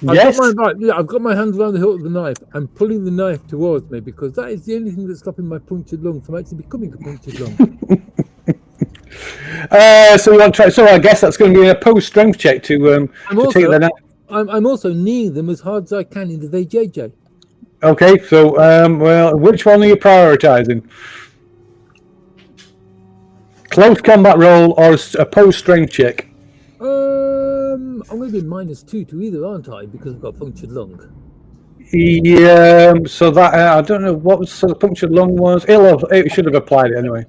Speaker 3: I've got my hands around the hilt of the knife. I'm pulling the knife towards me because that is the only thing that's stopping my punctured lung from actually becoming a punctured lung.
Speaker 2: So you want to try? So I guess that's going to be a post-strength check to take the knife.
Speaker 3: I'm also kneeing them as hard as I can into the JJ.
Speaker 2: Okay, so which one are you prioritizing? Close combat roll or a post-strength check?
Speaker 3: I'm going to be -2 to either, aren't I? Because I've got a punctured lung.
Speaker 2: Yeah. So that I don't know what the punctured lung was. It should have applied it anyway.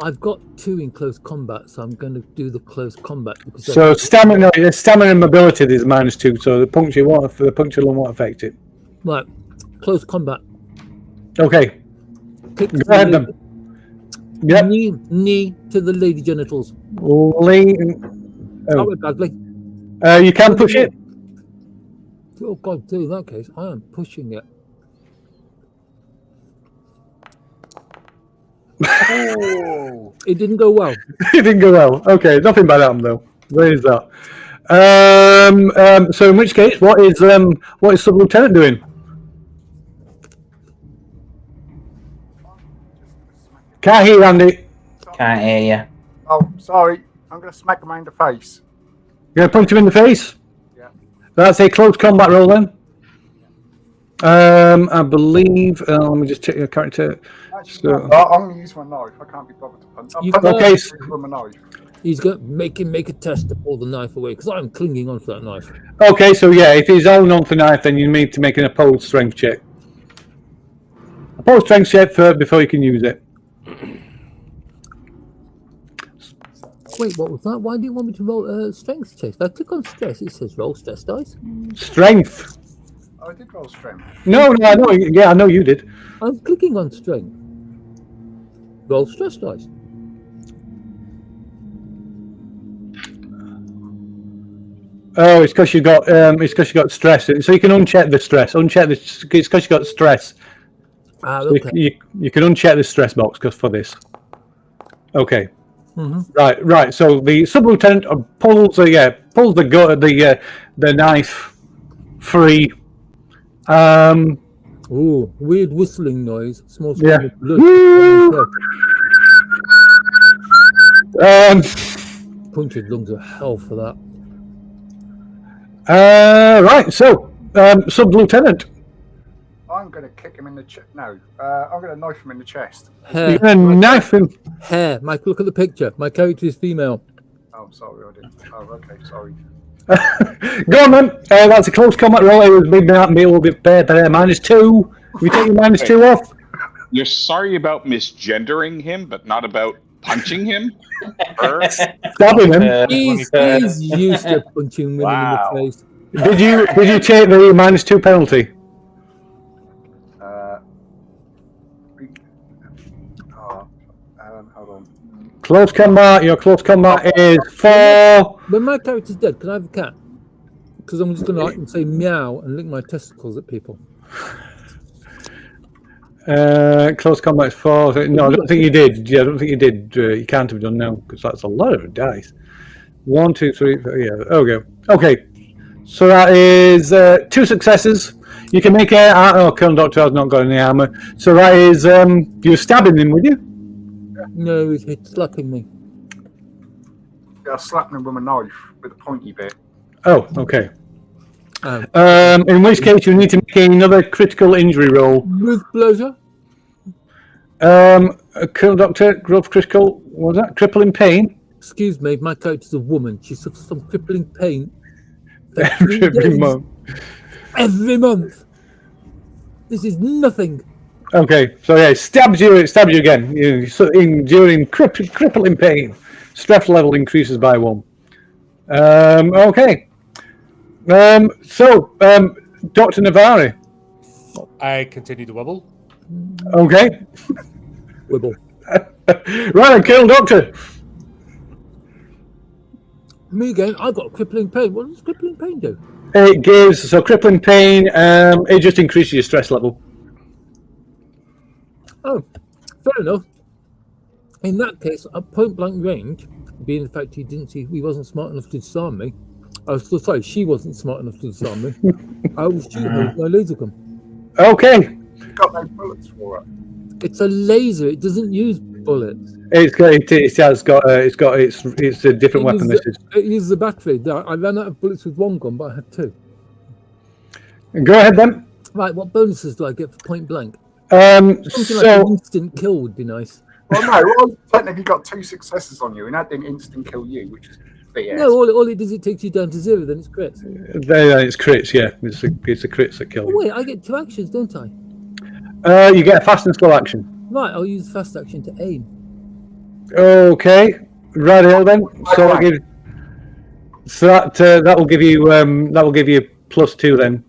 Speaker 3: I've got 2 in close combat, so I'm going to do the close combat because.
Speaker 2: So stamina and mobility is -2, so the puncture lung won't affect it.
Speaker 3: Right, close combat.
Speaker 2: Okay.
Speaker 3: Go
Speaker 2: ahead then. Yep.
Speaker 3: Knee to the lady genitals.
Speaker 2: Oh.
Speaker 3: Badly.
Speaker 2: You can push it.
Speaker 3: Oh God! In that case, I am pushing it.
Speaker 1: Oh.
Speaker 3: It didn't go well.
Speaker 2: It didn't go well. Okay, nothing bad happened though. There is that. So in which case, what is sub-lieutenant doing? Can't hear Andy.
Speaker 6: Can't hear you.
Speaker 5: Oh, sorry. I'm going to smack him in the face.
Speaker 2: You're going to punch him in the face?
Speaker 5: Yeah.
Speaker 2: That's a close combat roll then. I believe. Let me just check your character.
Speaker 5: Actually, no, I'm going to use my knife. I can't be bothered to punch.
Speaker 2: Okay.
Speaker 5: From a knife.
Speaker 3: He's going to make a test to pull the knife away because I'm clinging onto that knife.
Speaker 2: Okay, so yeah, if he's holding on to the knife, then you need to make an opposed strength check. Opposed strength check before you can use it.
Speaker 3: Wait, what was that? Why do you want me to roll strength check? If I click on stress, it says roll stress dice.
Speaker 2: Strength.
Speaker 5: Oh, I did roll strength.
Speaker 2: No, I know. Yeah, I know you did.
Speaker 3: I'm clicking on strength. Roll stress dice.
Speaker 2: Oh, it's because you got stress. So you can uncheck the stress. It's because you got stress.
Speaker 3: Ah,
Speaker 2: So
Speaker 3: okay.
Speaker 2: you can uncheck the stress box because for this. Okay.
Speaker 3: Mm-hmm.
Speaker 2: Right. So the sub-lieutenant pulls the knife free.
Speaker 3: Ooh, weird whistling noise. Small
Speaker 2: Yeah.
Speaker 3: stream of blood.
Speaker 2: Woo!
Speaker 3: Punctured lungs are hell for that.
Speaker 2: Right. So, sub-lieutenant,
Speaker 5: I'm going to kick him in the chest. No, I'm going to knife him in the chest.
Speaker 3: Hair.
Speaker 2: you're gonna knife him.
Speaker 3: Hair. Mike, look at the picture. My character is female.
Speaker 5: Oh, sorry, I didn't. Oh, okay, sorry.
Speaker 2: Go on, then. That's a close combat roll. It was big me a little bit better. -2. We take your -2 off.
Speaker 7: You're sorry about misgendering him, but not about punching him? Her?
Speaker 2: Stabbing him.
Speaker 3: He's used to punching women
Speaker 7: Wow.
Speaker 3: in the face.
Speaker 2: Did you take the -2 penalty?
Speaker 5: Hold on.
Speaker 2: Close combat. Your close combat is 4.
Speaker 3: When my character's dead, can I have a cat? Because I'm just going to say meow and lick my testicles at people.
Speaker 2: Close combat is 4. No, I don't think you did. Yeah, I don't think you did. You can't have done now because that's a lot of dice. 1, 2, 3, 4, yeah. Okay. Okay. So that is 2 successes. You can make a. Colonel Doctor has not got any armor. So that is you're stabbing him, would you?
Speaker 3: No, he's slapping me.
Speaker 5: Yeah, I slapped him with a knife with a pointy bit.
Speaker 2: Oh, okay.
Speaker 3: Oh.
Speaker 2: In which case you need to make another critical injury roll.
Speaker 3: With pleasure.
Speaker 2: Colonel Doctor, growth critical. What was that? Crippling pain.
Speaker 3: Excuse me, my character's a woman. She suffers from crippling pain. for 3
Speaker 2: Crippling
Speaker 3: days
Speaker 2: month.
Speaker 3: every month. This is nothing.
Speaker 2: Okay, so yeah, it stabs you again. You're enduring crippling pain. Stress level increases by 1. Okay. Dr. Navari.
Speaker 1: I continue to wobble.
Speaker 2: Okay.
Speaker 3: Wibble.
Speaker 2: Right, and Colonel Doctor.
Speaker 3: Me again, I've got crippling pain. What does crippling pain do?
Speaker 2: It gives crippling pain. It just increases your stress level.
Speaker 3: Oh, fair enough. In that case, at point blank range, being the fact he wasn't smart enough to disarm me. I was sorry, she wasn't smart enough to disarm me. I will shoot her with my laser gun.
Speaker 2: Okay.
Speaker 5: You've got no bullets for it.
Speaker 3: It's a laser. It doesn't use bullets.
Speaker 2: It's a different weapon. This is.
Speaker 3: It uses a battery. I ran out of bullets with one gun, but I had 2.
Speaker 2: Go ahead then.
Speaker 3: Right, what bonuses do I get for point blank? Something like an instant kill would be nice.
Speaker 5: Well, no, I technically got 2 successes on you, and that didn't instant kill you, which is BS.
Speaker 3: No, all it does, it takes you down to 0, then it's crits.
Speaker 2: It's crits, yeah. It's the crits that kill
Speaker 3: Oh,
Speaker 2: you.
Speaker 3: wait, I get 2 actions, don't I?
Speaker 2: You get a fast and slow action.
Speaker 3: Right, I'll use fast action to aim.
Speaker 2: Okay, right then. So that will give you +2 then.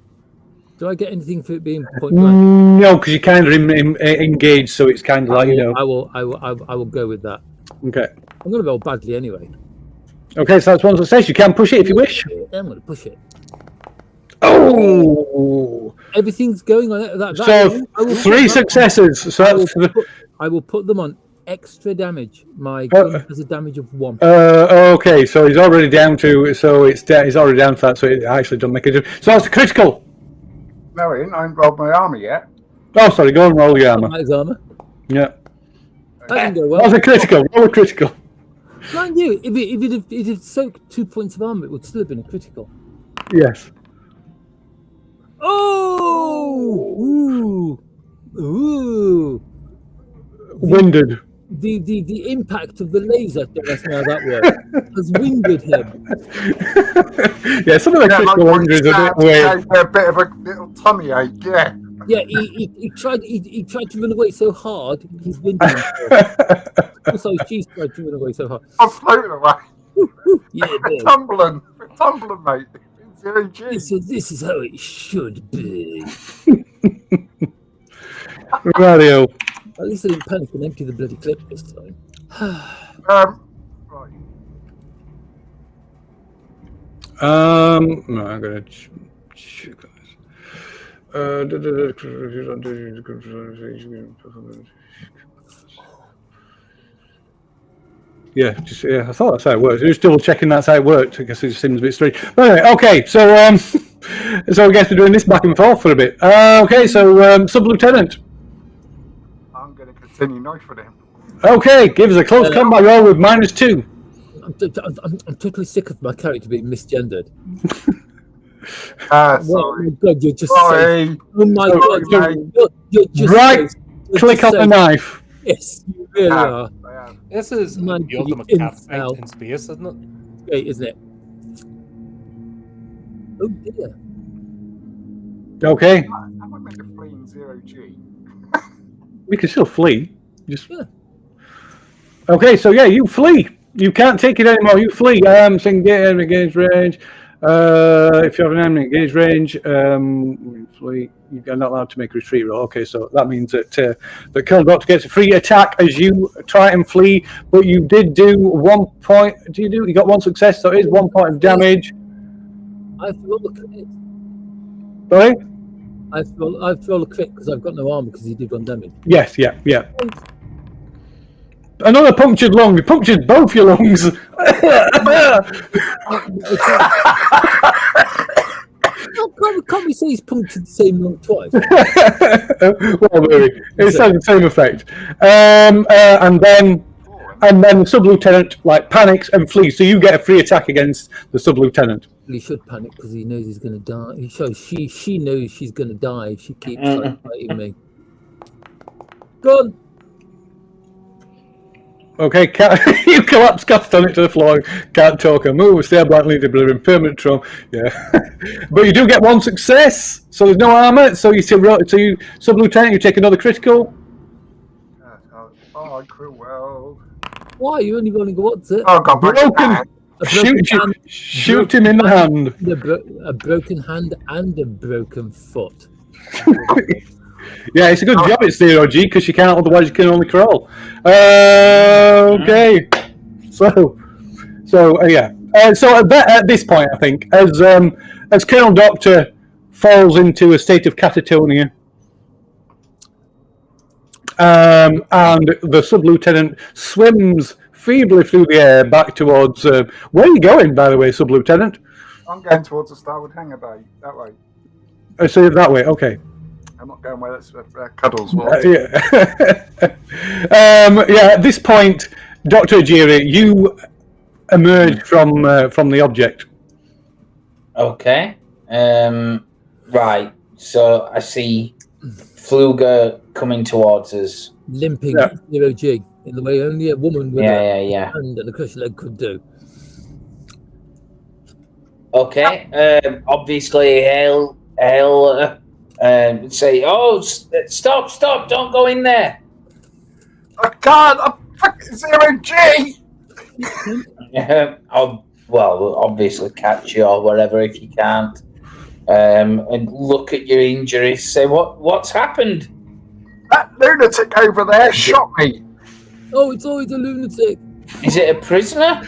Speaker 3: Do I get anything for it being point blank?
Speaker 2: No, because you kind of engaged, so it's kind of like
Speaker 3: I will go with that.
Speaker 2: Okay.
Speaker 3: I'm going to roll badly anyway.
Speaker 2: Okay, so that's one success. You can push it if you wish.
Speaker 3: I'm going to push it.
Speaker 2: Oh.
Speaker 3: Everything's going on that.
Speaker 2: So 3 successes. So
Speaker 3: I will put them on extra damage. My gun has a damage of 1.
Speaker 2: Okay, so he's already down to. So he's already down to that. So it actually doesn't make a difference. So that's critical.
Speaker 5: No, I didn't. I haven't rolled my armor yet.
Speaker 2: Oh, sorry. Go and roll your armor.
Speaker 3: His armor.
Speaker 2: Yeah.
Speaker 3: That can go
Speaker 2: That
Speaker 3: well.
Speaker 2: was a critical. Roll a critical.
Speaker 3: Mind you, if it had soaked 2 points of armor, it would still have been a critical.
Speaker 2: Yes.
Speaker 3: Oh! Ooh!
Speaker 2: Winded.
Speaker 3: The impact of the laser, that's how that works, has winded him.
Speaker 2: Yeah, some of the critical injuries are a bit weird.
Speaker 5: A bit of a little tummy ache, yeah.
Speaker 3: Yeah, he tried to run away so hard, he's winded himself. Also, she's tried to run away so hard.
Speaker 5: I'm floating away.
Speaker 3: Yeah, boy.
Speaker 5: Tumbling, mate. Zero G.
Speaker 3: This is how it should be.
Speaker 2: Radio.
Speaker 3: At least I didn't panic and empty the bloody clip this time.
Speaker 5: Right.
Speaker 2: No, I'm gonna check this. Yeah, I thought that's how it works. Just double checking that's how it worked. I guess it just seems a bit strange. But anyway, okay, so so I guess we're doing this back and forth for a bit. Okay, so Sub-Lieutenant.
Speaker 5: I'm going to continue knifing him.
Speaker 2: Okay, give us a close combat roll with -2.
Speaker 3: I'm totally sick of my character being misgendered.
Speaker 5: Sorry.
Speaker 3: Oh my god, you're just
Speaker 5: Sorry.
Speaker 3: safe. Oh my god, you're just
Speaker 2: Right
Speaker 3: safe. You're
Speaker 2: click
Speaker 3: just
Speaker 2: on the
Speaker 3: safe.
Speaker 2: knife.
Speaker 3: Yes, you really are.
Speaker 5: I am.
Speaker 1: This is
Speaker 3: Man,
Speaker 1: the ultimate
Speaker 3: you
Speaker 1: cat fight
Speaker 3: incel.
Speaker 1: in space, isn't it?
Speaker 3: Great, isn't it? Oh dear.
Speaker 2: Okay,
Speaker 5: Am I meant to flee in 0G?
Speaker 2: we can still flee. Just
Speaker 3: Yeah.
Speaker 2: okay. So yeah, you flee. You can't take it anymore. You flee. So engage range. If you have an enemy engage range, flee. You're not allowed to make a retreat roll. Okay, so that means that the Colonel Doctor gets a free attack as you try and flee. But you did do 1 point. You got 1 success, so it is 1 point of damage.
Speaker 3: I have to roll a crit.
Speaker 2: Sorry.
Speaker 3: I have to roll a crit because I've got no armor because he did 1 damage.
Speaker 2: Yes. Yeah. Another punctured lung. You punctured both your lungs.
Speaker 3: Can't we say he's punctured the same lung twice?
Speaker 2: Well, maybe. It has the same effect. And then the Sub-Lieutenant panics and flees. So you get a free attack against the Sub-Lieutenant.
Speaker 3: He should panic because he knows he's going to die. She knows she's going to die if she keeps fighting me. Go on.
Speaker 2: Okay, you collapse catatonic to the floor, can't talk or move, stay blankly, delivering permanent trauma. Yeah. But you do get 1 success, so there's no armor, so you Sub-Lieutenant, you take another critical.
Speaker 5: Oh, cruel.
Speaker 3: Why? You only rolling what's it?
Speaker 5: Oh, God,
Speaker 2: Broken. Shoot him in the hand.
Speaker 3: A broken hand and a broken foot.
Speaker 2: Yeah, it's a good job it's 0G because you can't, otherwise you can only crawl. Okay. So at this point, I think, as Colonel Doctor falls into a state of catatonia, and the Sub-Lieutenant swims feebly through the air back towards. Where are you going, by the way, Sub-Lieutenant?
Speaker 5: I'm going towards the starboard hangar bay. That way.
Speaker 2: So that way, okay.
Speaker 5: I'm not going where that's Cuddles was.
Speaker 2: At this point, Dr. Ajiri, you emerge from the object.
Speaker 6: Okay. Right. So I see Fluger coming towards us.
Speaker 3: Limping 0G in the way only a woman with a hand and a cushion leg could do.
Speaker 6: Okay. Obviously, he'll say, "Oh, stop! Don't go in there."
Speaker 5: I can't. I'm fucking 0G.
Speaker 6: Well, obviously catch you or whatever if you can't, and look at your injuries. Say, what's happened?
Speaker 5: That lunatic over there shot me.
Speaker 3: Oh, it's always a lunatic.
Speaker 6: Is it a prisoner?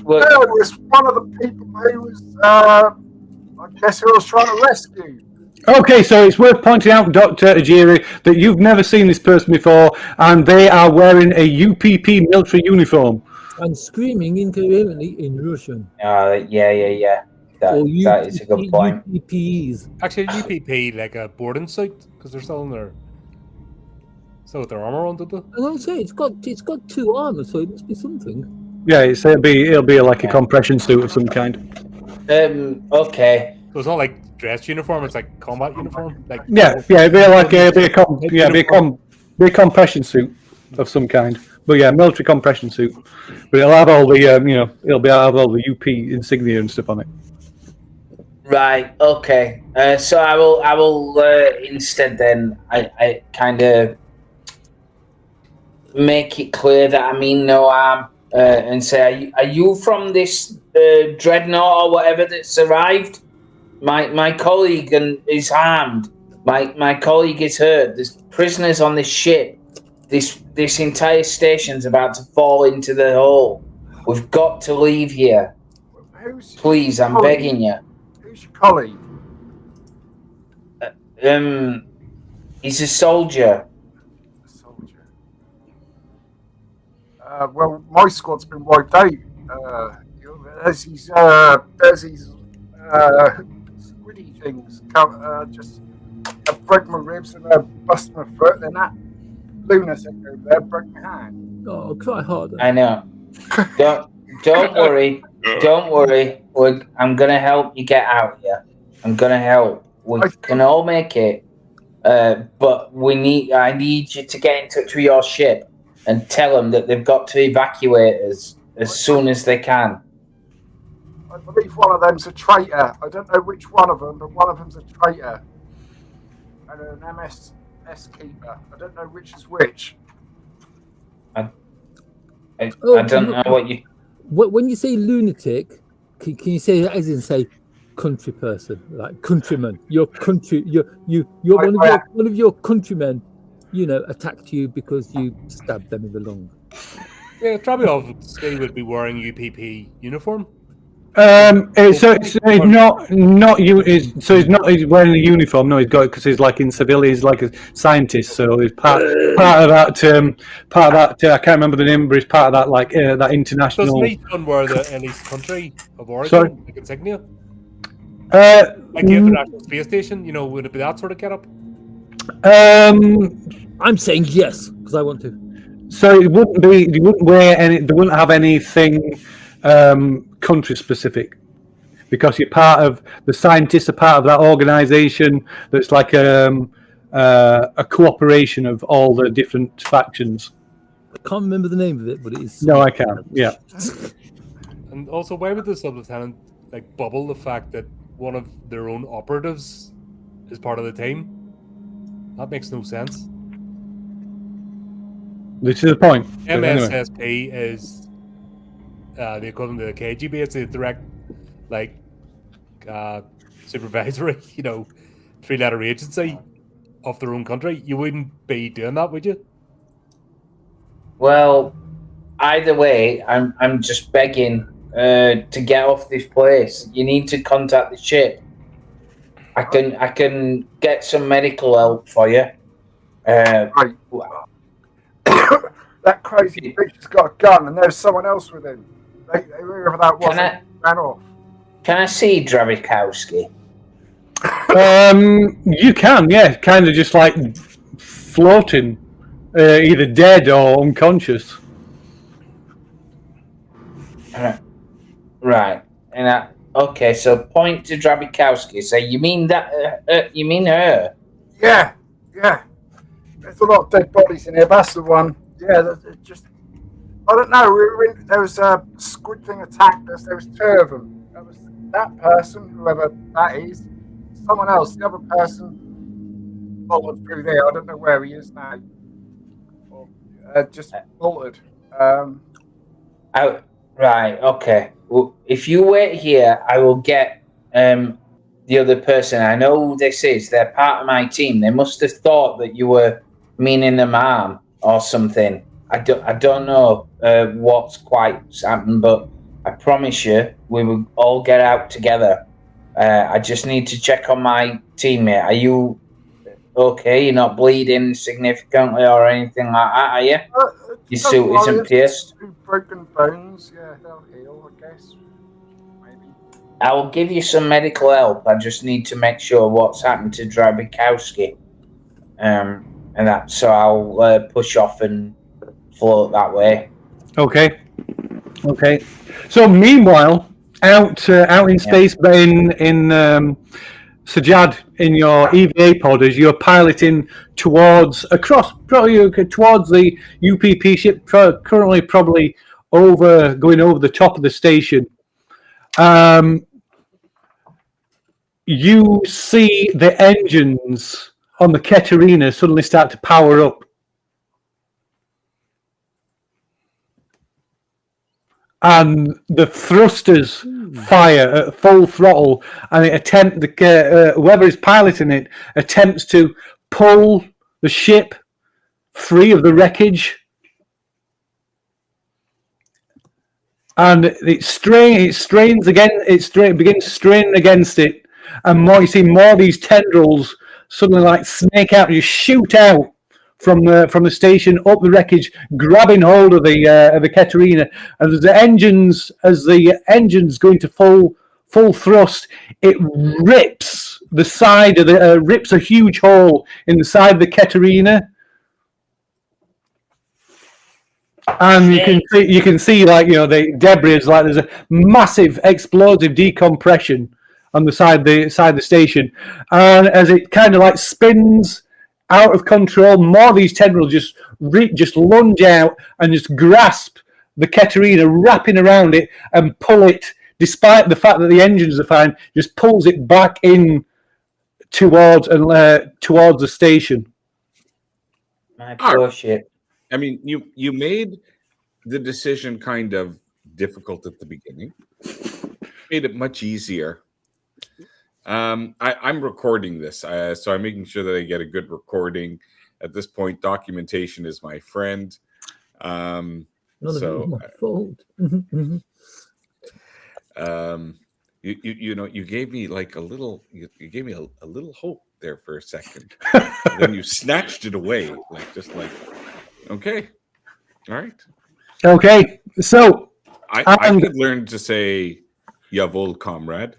Speaker 5: No, it was one of the people who was, I guess, who I was trying to rescue.
Speaker 2: Okay, so it's worth pointing out, Dr. Ajiri, that you've never seen this person before, and they are wearing a UPP military uniform.
Speaker 3: And screaming incoherently in Russian.
Speaker 6: Yeah. That is a good point.
Speaker 3: UPPs.
Speaker 1: Actually, UPP like a boarding suit because they're still in their with their armor on, did they?
Speaker 3: I won't say it's got 2 armor, so it must be something.
Speaker 2: Yeah, it'll be like a compression suit of some kind.
Speaker 6: Okay.
Speaker 1: So it's not like dress uniform; it's like combat uniform. Like
Speaker 2: it'd be a compression suit of some kind. But yeah, military compression suit. But it'll have all the it'll have all the UP insignia and stuff on it.
Speaker 6: Right. Okay. So I will instead then I kind of make it clear that I mean no harm and say, are you from this dreadnought or whatever that's arrived? My colleague is harmed. My colleague is hurt. There's prisoners on this ship. This entire station's about to fall into the hole. We've got to leave here. Please, I'm begging you.
Speaker 5: Who's your colleague?
Speaker 6: He's a soldier.
Speaker 5: A soldier. Well, my squad's been wiped out. There's these squiddy things. Just broke my ribs and bust my foot. And that lunatic over there broke my hand.
Speaker 3: Oh, try harder.
Speaker 6: I know. Don't worry. Don't worry. I'm gonna help you get out here. I'm gonna help. We can all make it. But I need you to get in touch with your ship and tell them that they've got to evacuate us as soon as they can.
Speaker 5: I believe one of them's a traitor. I don't know which one of them, but one of them's a traitor. And an MS keeper. I don't know which is which.
Speaker 6: I don't know what you...
Speaker 3: When you say lunatic, can you say as in say country person, like countryman? Your country, one of your countrymen, attacked you because you stabbed them in the lung.
Speaker 1: Yeah, Draconis would be wearing UPP uniform.
Speaker 2: He's wearing a uniform. No, he's got it because he's like in civil. He's like a scientist, so he's part of that. I can't remember the name, but he's part of that that international.
Speaker 1: Doesn't he wear the Ellie's country of origin,
Speaker 2: Sorry?
Speaker 1: like insignia? Like the International Space Station, would it be that sort of get up?
Speaker 3: I'm saying yes because I want to.
Speaker 2: So it wouldn't be. You wouldn't wear any. They wouldn't have anything country specific, because you're part of the scientists are part of that organization that's like a cooperation of all the different factions.
Speaker 3: I can't remember the name of it, but it is.
Speaker 2: No, I can't. Yeah.
Speaker 1: And also, why would the sub-lieutenant bubble the fact that one of their own operatives is part of the team? That makes no sense.
Speaker 2: This is the point.
Speaker 1: MSSP is the equivalent of the KGB. It's a direct, supervisory, 3-letter agency of their own country. You wouldn't be doing that, would you?
Speaker 6: Well, either way, I'm just begging to get off this place. You need to contact the ship. I can get some medical help for you.
Speaker 5: Right. That crazy bitch has got a gun, and there's someone else with him. Whoever that was, ran off.
Speaker 6: Can I see Draconis?
Speaker 2: You can, yeah, kind of just like floating, either dead or unconscious.
Speaker 6: Right, and okay. So point to Draconis. So you mean that? You mean her?
Speaker 5: Yeah. There's a lot of dead bodies in here. That's the one. Yeah, just. I don't know. There was a squid thing attacked us. There was 2 of them. There was that person, whoever that is. Someone else. The other person bolted through there. I don't know where he is now. Or, just bolted.
Speaker 6: Right. Okay. Well, if you wait here, I will get the other person. I know who this is. They're part of my team. They must have thought that you were meaning them harm or something. I don't know what's quite happened, but I promise you we will all get out together. I just need to check on my teammate. Are you okay? You're not bleeding significantly or anything like that, are you? Your suit isn't pierced?
Speaker 5: 2 broken bones. Yeah, they'll heal, I guess. Maybe.
Speaker 6: I will give you some medical help. I just need to make sure what's happened to Draconis. And that, so I'll push off and float that way.
Speaker 2: Okay. So meanwhile, out in space, but in Sajad, in your EVA pod, as you're piloting towards the UPP ship, currently probably going over the top of the station. You see the engines on the Katerina suddenly start to power up. And the thrusters fire at full throttle, and whoever is piloting it attempts to pull the ship free of the wreckage, and it strains again. It begins straining against it, and you see more of these tendrils suddenly like snake out, you shoot out from the station up the wreckage, grabbing hold of the Katerina, and as the engines go into full thrust, it rips the side of the rips a huge hole in the side of the Katerina. And you can see like the debris is like there's a massive explosive decompression on the side of the station, and as it kind of like spins out of control, more of these tendrils just lunge out and just grasp the Katerina, wrapping around it and pull it, despite the fact that the engines are fine, just pulls it back in towards the station.
Speaker 6: My poor ship.
Speaker 4: I mean, you made the decision kind of difficult at the beginning. Made it much easier. I'm recording this, so I'm making sure that I get a good recording. At this point, documentation is my friend.
Speaker 3: None of it was my fault.
Speaker 4: You gave me like a little. You gave me a little hope there for a second. Then you snatched it away, okay, all right.
Speaker 2: Okay, so
Speaker 4: I could learn to say "Jawohl, comrade."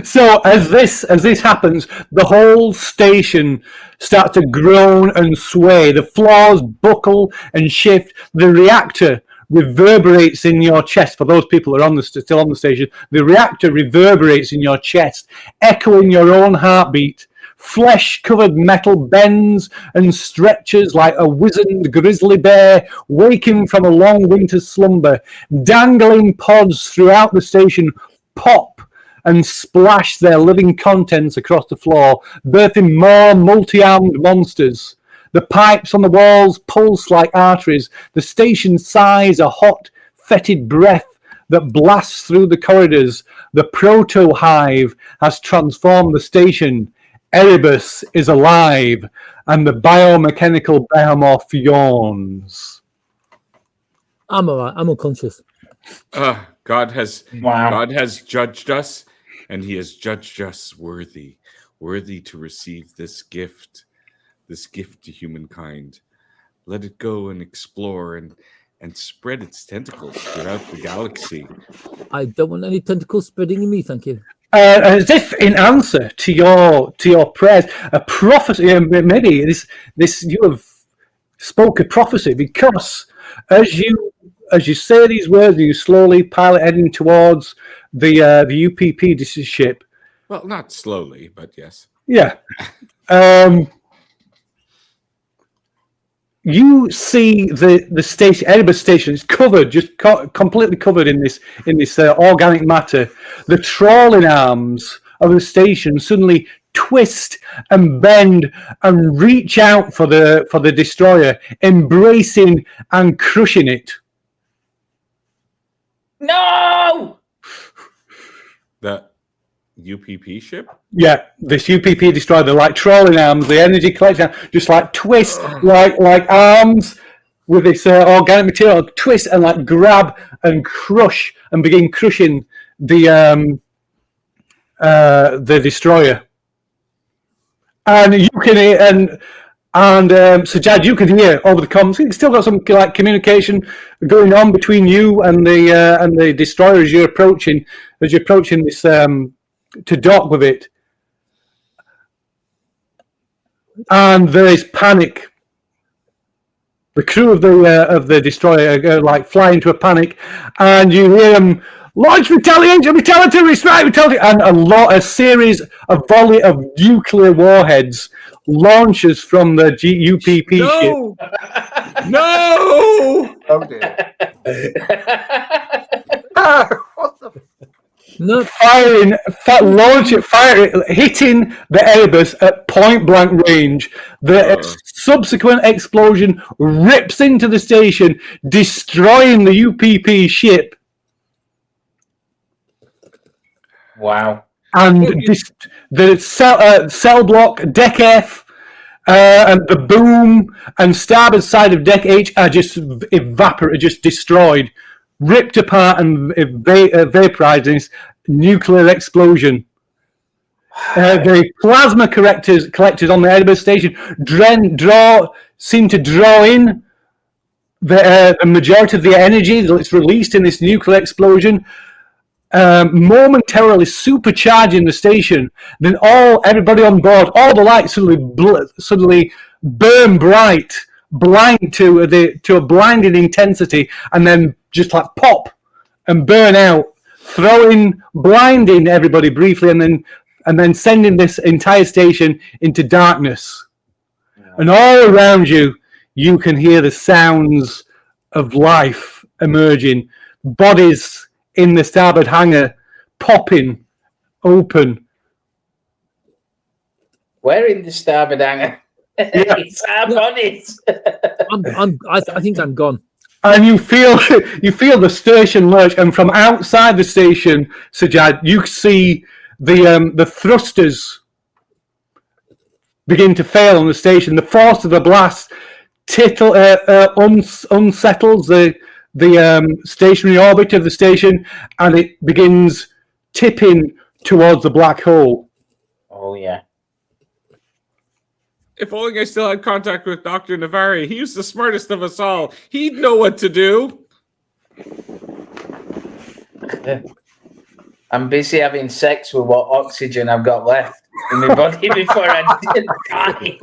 Speaker 2: So as this happens, the whole station starts to groan and sway. The floors buckle and shift. The reactor reverberates in your chest. For those people who are still on the station, the reactor reverberates in your chest, echoing your own heartbeat. Flesh-covered metal bends and stretches like a wizened grizzly bear waking from a long winter slumber. Dangling pods throughout the station pop and splash their living contents across the floor, birthing more multi-armed monsters. The pipes on the walls pulse like arteries. The station sighs a hot, fetid breath that blasts through the corridors. The proto-hive has transformed the station. Erebus is alive, and the biomechanical behemoth yawns.
Speaker 3: I'm all right. I'm unconscious.
Speaker 4: God has judged us, and he has judged us worthy to receive this gift to humankind. Let it go and explore and spread its tentacles throughout the galaxy.
Speaker 3: I don't want any tentacles spreading in me, thank you.
Speaker 2: As if in answer to your prayers, a prophecy. Maybe this you have spoke a prophecy, because as you say these words, you slowly pilot heading towards the UPP ship.
Speaker 4: Well, not slowly, but yes.
Speaker 2: Yeah. You see the station, Erebus station, is covered, just completely covered in this organic matter. The trawling arms of the station suddenly twist and bend and reach out for the destroyer, embracing and crushing it.
Speaker 6: No!
Speaker 4: The UPP ship?
Speaker 2: Yeah, this UPP destroyer, they're like trawling arms, the energy collection, just like twist like arms with this organic material, twist and like grab and crush and begin crushing the destroyer. And you can hear, and so Jad, you can hear over the comms. You've still got some like communication going on between you and the destroyer as you're approaching this to dock with it. And there is panic. The crew of the destroyer are like fly into a panic, and you hear them launch retaliatory strike, and a series of volley of nuclear warheads launches from the UPP ship.
Speaker 4: No!
Speaker 5: Oh dear. What the?
Speaker 3: No,
Speaker 2: Firing, hitting the Erebus at point blank range. The subsequent explosion rips into the station, destroying the UPP ship.
Speaker 6: Wow.
Speaker 2: And the cell block, deck F, and the boom and starboard side of deck H are just just destroyed, ripped apart and vaporized in this nuclear explosion. The plasma collectors on the Edinburgh station seem to draw in the majority of the energy that's released in this nuclear explosion, momentarily supercharging the station. Then everybody on board, all the lights suddenly burn bright, blind to a blinding intensity, and then just like pop and burn out, blinding everybody briefly, and then sending this entire station into darkness. And all around you, you can hear the sounds of life emerging, bodies in the starboard hangar popping open.
Speaker 6: We're in the starboard hangar.
Speaker 2: Yeah.
Speaker 6: It's our bodies.
Speaker 3: I think I'm gone.
Speaker 2: And you feel the station lurch, and from outside the station, Sajad, you see the thrusters begin to fail on the station. The force of the blast unsettles the stationary orbit of the station, and it begins tipping towards the black hole.
Speaker 6: Oh yeah.
Speaker 8: If only I still had contact with Dr. Navari. He was the smartest of us all. He'd know what to do.
Speaker 6: I'm busy having sex with what oxygen I've got left in my body before I die.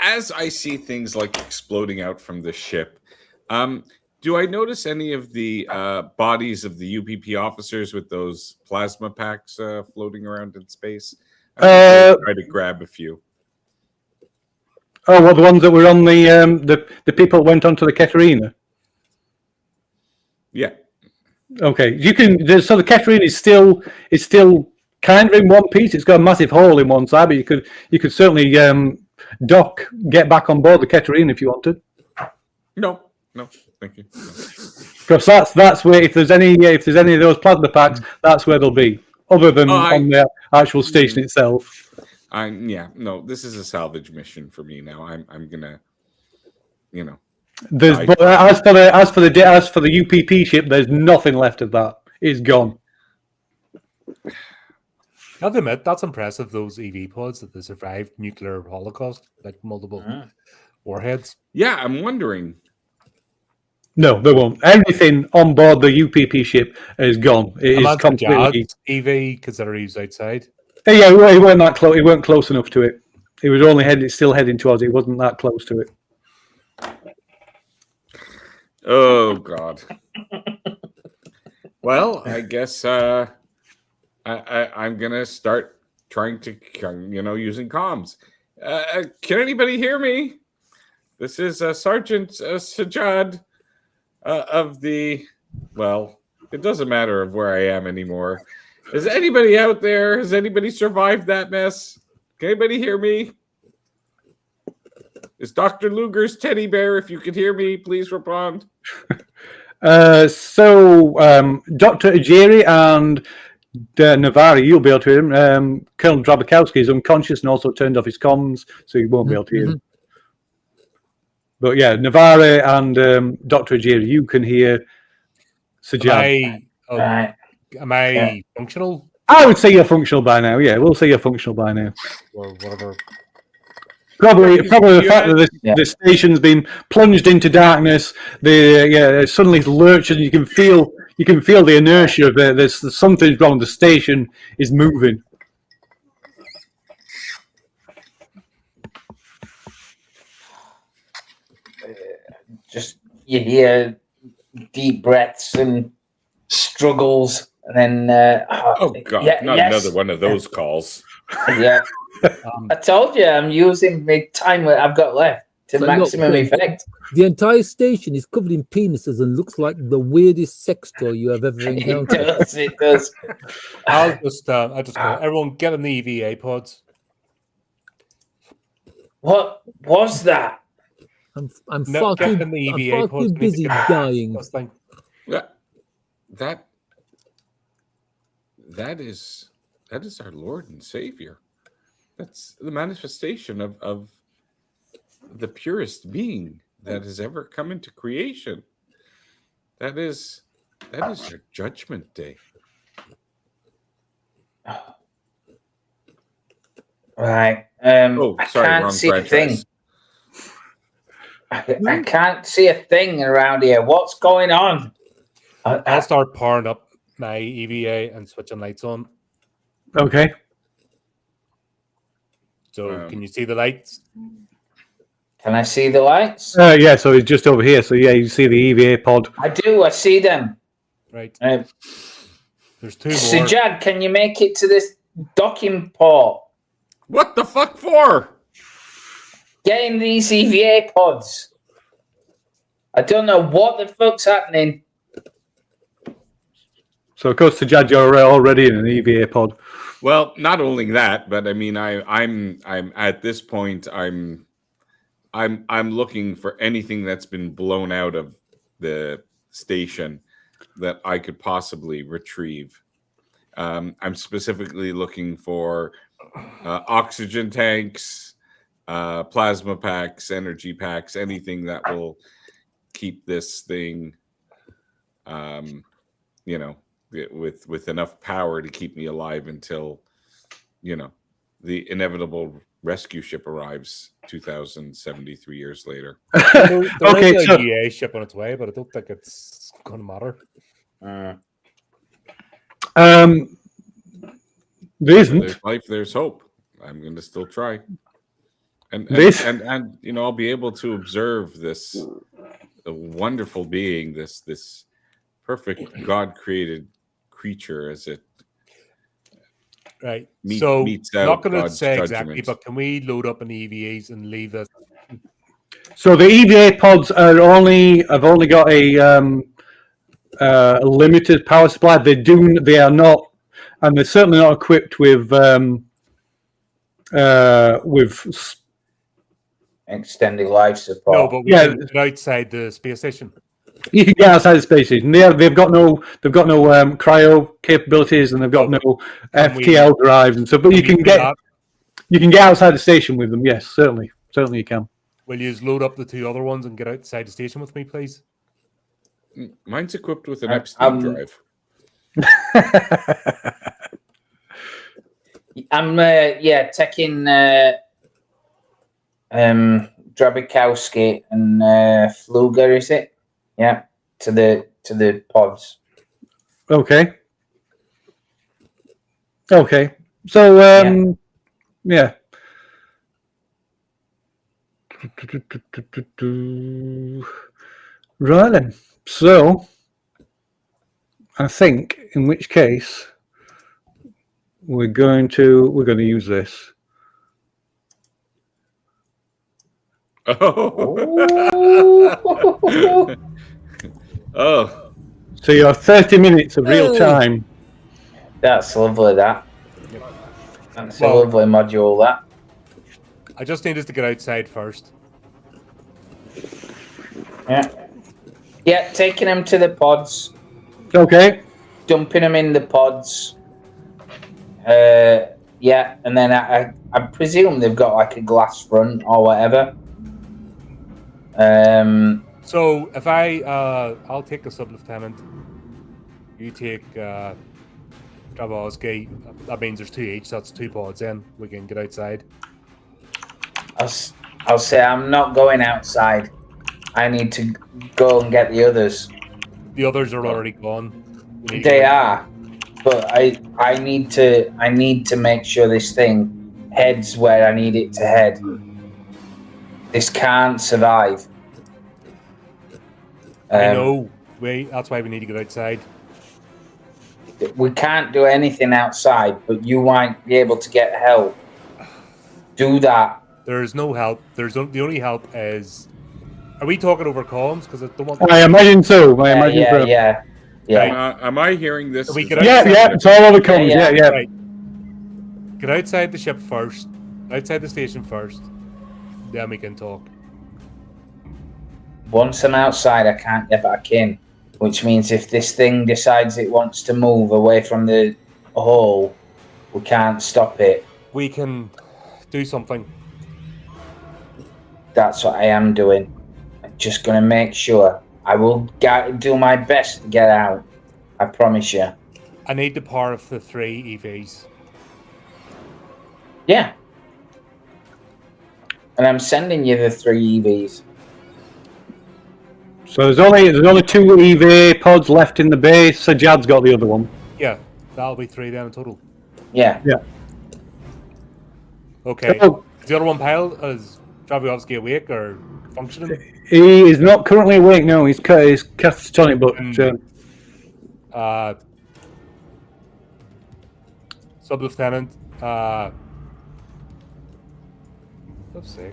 Speaker 8: As I see things like exploding out from the ship, do I notice any of the bodies of the UPP officers with those plasma packs floating around in space? Try to grab a few.
Speaker 2: Oh, well, the ones that were on the people went onto the Katerina.
Speaker 8: Yeah.
Speaker 2: Okay, you can. So the Katerina is still kind of in one piece. It's got a massive hole in one side, but you could certainly get back on board the Katerina if you wanted.
Speaker 8: No, thank you.
Speaker 2: Because that's where if there's any of those plasma packs, that's where they'll be. Other than on the actual station itself.
Speaker 8: This is a salvage mission for me now. I'm gonna,
Speaker 2: But as for the UPP ship, there's nothing left of that. It's gone.
Speaker 1: I'll admit, that's impressive, those EV pods, that they survived nuclear holocaust, like multiple warheads.
Speaker 8: Yeah, I'm wondering.
Speaker 2: No, they won't. Everything on board the UPP ship is gone. It is completely
Speaker 1: EV, considering he was outside.
Speaker 2: Yeah, he weren't that close. He weren't close enough to it. He was still heading towards it. He wasn't that close to it.
Speaker 8: Oh God. Well, I guess I'm gonna start trying to, using comms. Can anybody hear me? This is Sergeant Sajad of the. Well, it doesn't matter of where I am anymore. Is anybody out there? Has anybody survived that mess? Can anybody hear me? Is Dr. Luger's teddy bear? If you could hear me, please respond.
Speaker 2: Dr. Ajiri and Navari, you'll be able to hear him. Colonel Drabakowski is unconscious and also turned off his comms, so you won't be able to hear him. But yeah, Navari and Dr. Ajiri, you can hear Sajad.
Speaker 1: Am I functional?
Speaker 2: I would say you're functional by now. Yeah, we'll say you're functional by now.
Speaker 1: Or whatever.
Speaker 2: Probably the fact that the station's been plunged into darkness. Suddenly lurches, and you can feel the inertia of it. There's something's wrong. The station is moving.
Speaker 6: Just you hear deep breaths and struggles, and then
Speaker 8: oh God, another one of those calls.
Speaker 6: Yeah. I told you I'm using the time that I've got left to maximum effect.
Speaker 3: The entire station is covered in penises and looks like the weirdest sex toy you have ever encountered.
Speaker 6: It does.
Speaker 1: I'll just go. Everyone get in the EVA pods.
Speaker 6: What was that?
Speaker 3: I'm far too busy dying.
Speaker 8: That is our Lord and Savior. That's the manifestation of the purest being that has ever come into creation. That is our judgment day.
Speaker 6: Right.
Speaker 8: Oh,
Speaker 6: I
Speaker 8: sorry,
Speaker 6: can't
Speaker 8: wrong
Speaker 6: see a thing.
Speaker 8: franchise.
Speaker 6: I can't see a thing around here. What's going on?
Speaker 1: I'll start powering up my EVA and switching lights on.
Speaker 2: Okay.
Speaker 1: So can you see the lights?
Speaker 6: Can I see the lights?
Speaker 2: Yeah, so it's just over here. So yeah, you see the EVA pod.
Speaker 6: I do. I see them.
Speaker 1: Right.
Speaker 6: Uh,
Speaker 1: There's two more.
Speaker 6: Sajad, can you make it to this docking port?
Speaker 8: What the fuck for?
Speaker 6: Getting these EVA pods. I don't know what the fuck's happening.
Speaker 2: So of course, Sajad, you're already in an EVA pod.
Speaker 8: Well, not only that, but I mean, I'm at this point, I'm looking for anything that's been blown out of the station that I could possibly retrieve. I'm specifically looking for oxygen tanks, plasma packs, energy packs, anything that will keep this thing, with enough power to keep me alive until, the inevitable rescue ship arrives 2,073 years later.
Speaker 1: There
Speaker 2: Okay,
Speaker 1: is
Speaker 2: so-
Speaker 1: a GA ship on its way, but I don't think it's going to matter.
Speaker 2: There isn't.
Speaker 8: There's life, there's hope. I'm going to still try. And
Speaker 2: This-
Speaker 8: I'll be able to observe this wonderful being, this perfect God-created creature as it
Speaker 1: Right.
Speaker 8: meets
Speaker 1: So,
Speaker 8: out
Speaker 1: not going to
Speaker 8: God's
Speaker 1: say exactly,
Speaker 8: judgment.
Speaker 1: but can we load up an EVAs and leave this?
Speaker 2: So the EVA pods have only got a limited power supply. They are not, and they're certainly not equipped with
Speaker 6: Extended life support.
Speaker 1: No, but we
Speaker 2: Yeah.
Speaker 1: can get outside the space station.
Speaker 2: You can get outside the space station. They've got no cryo capabilities, and they've got no
Speaker 1: Can we-
Speaker 2: FTL drives and stuff. But you
Speaker 1: we
Speaker 2: can
Speaker 1: do
Speaker 2: get
Speaker 1: that?
Speaker 2: outside the station with them. Yes, certainly you can.
Speaker 1: Will you just load up the two other ones and get outside the station with me, please?
Speaker 8: Mine's equipped with an
Speaker 6: I-
Speaker 8: Epstein drive.
Speaker 6: I'm taking Drabikowski and Fluger, is it? Yeah, to the pods.
Speaker 2: Okay. So yeah. Right then. So I think in which case we're going to use this.
Speaker 8: Oh. Oh.
Speaker 2: So you have 30 minutes of real time.
Speaker 6: That's lovely. That's a
Speaker 1: Well-
Speaker 6: lovely module. That.
Speaker 1: I just need us to get outside first.
Speaker 6: Yeah, taking them to the pods,
Speaker 2: Okay.
Speaker 6: dumping them in the pods. And then I presume they've got like a glass front or whatever.
Speaker 1: So if I'll take the sub-lieutenant. You take Draconis. That means there's two each. That's two pods in. We can get outside.
Speaker 6: I'll say I'm not going outside. I need to go and get the others.
Speaker 1: The others are already gone. We need to
Speaker 6: They
Speaker 1: go-
Speaker 6: are, but I need to make sure this thing heads where I need it to head. This can't survive.
Speaker 1: I know. That's why we need to get outside.
Speaker 6: We can't do anything outside, but you might be able to get help. Do that.
Speaker 1: There's no help. The only help is. Are we talking over comms? Because I don't want.
Speaker 2: I imagine so. I imagine so.
Speaker 6: Yeah.
Speaker 8: Am I hearing this?
Speaker 1: We
Speaker 8: as
Speaker 1: could-
Speaker 8: a-
Speaker 2: Yeah, it's all over comms.
Speaker 6: Yeah,
Speaker 2: Yeah.
Speaker 1: Right. Get outside the ship first. Outside the station first. Then we can talk.
Speaker 6: Once I'm outside, I can't get back in, which means if this thing decides it wants to move away from the hole, we can't stop it.
Speaker 1: We can do something.
Speaker 6: That's what I am doing. I'm just going to make sure. I will do my best to get out. I promise you.
Speaker 1: I need the power of the 3 EVs.
Speaker 6: Yeah. And I'm sending you the 3 EVs.
Speaker 2: So there's only 2 EVA pods left in the base. So Jad's got the other one.
Speaker 1: Yeah, that'll be 3 then in total.
Speaker 6: Yeah.
Speaker 2: Yeah.
Speaker 1: Okay.
Speaker 2: Oh,
Speaker 1: Is the other one piled? Is Draconis awake or functioning?
Speaker 2: he is not currently awake. No, he's catatonic, but
Speaker 1: Sub-Lieutenant. Let's see.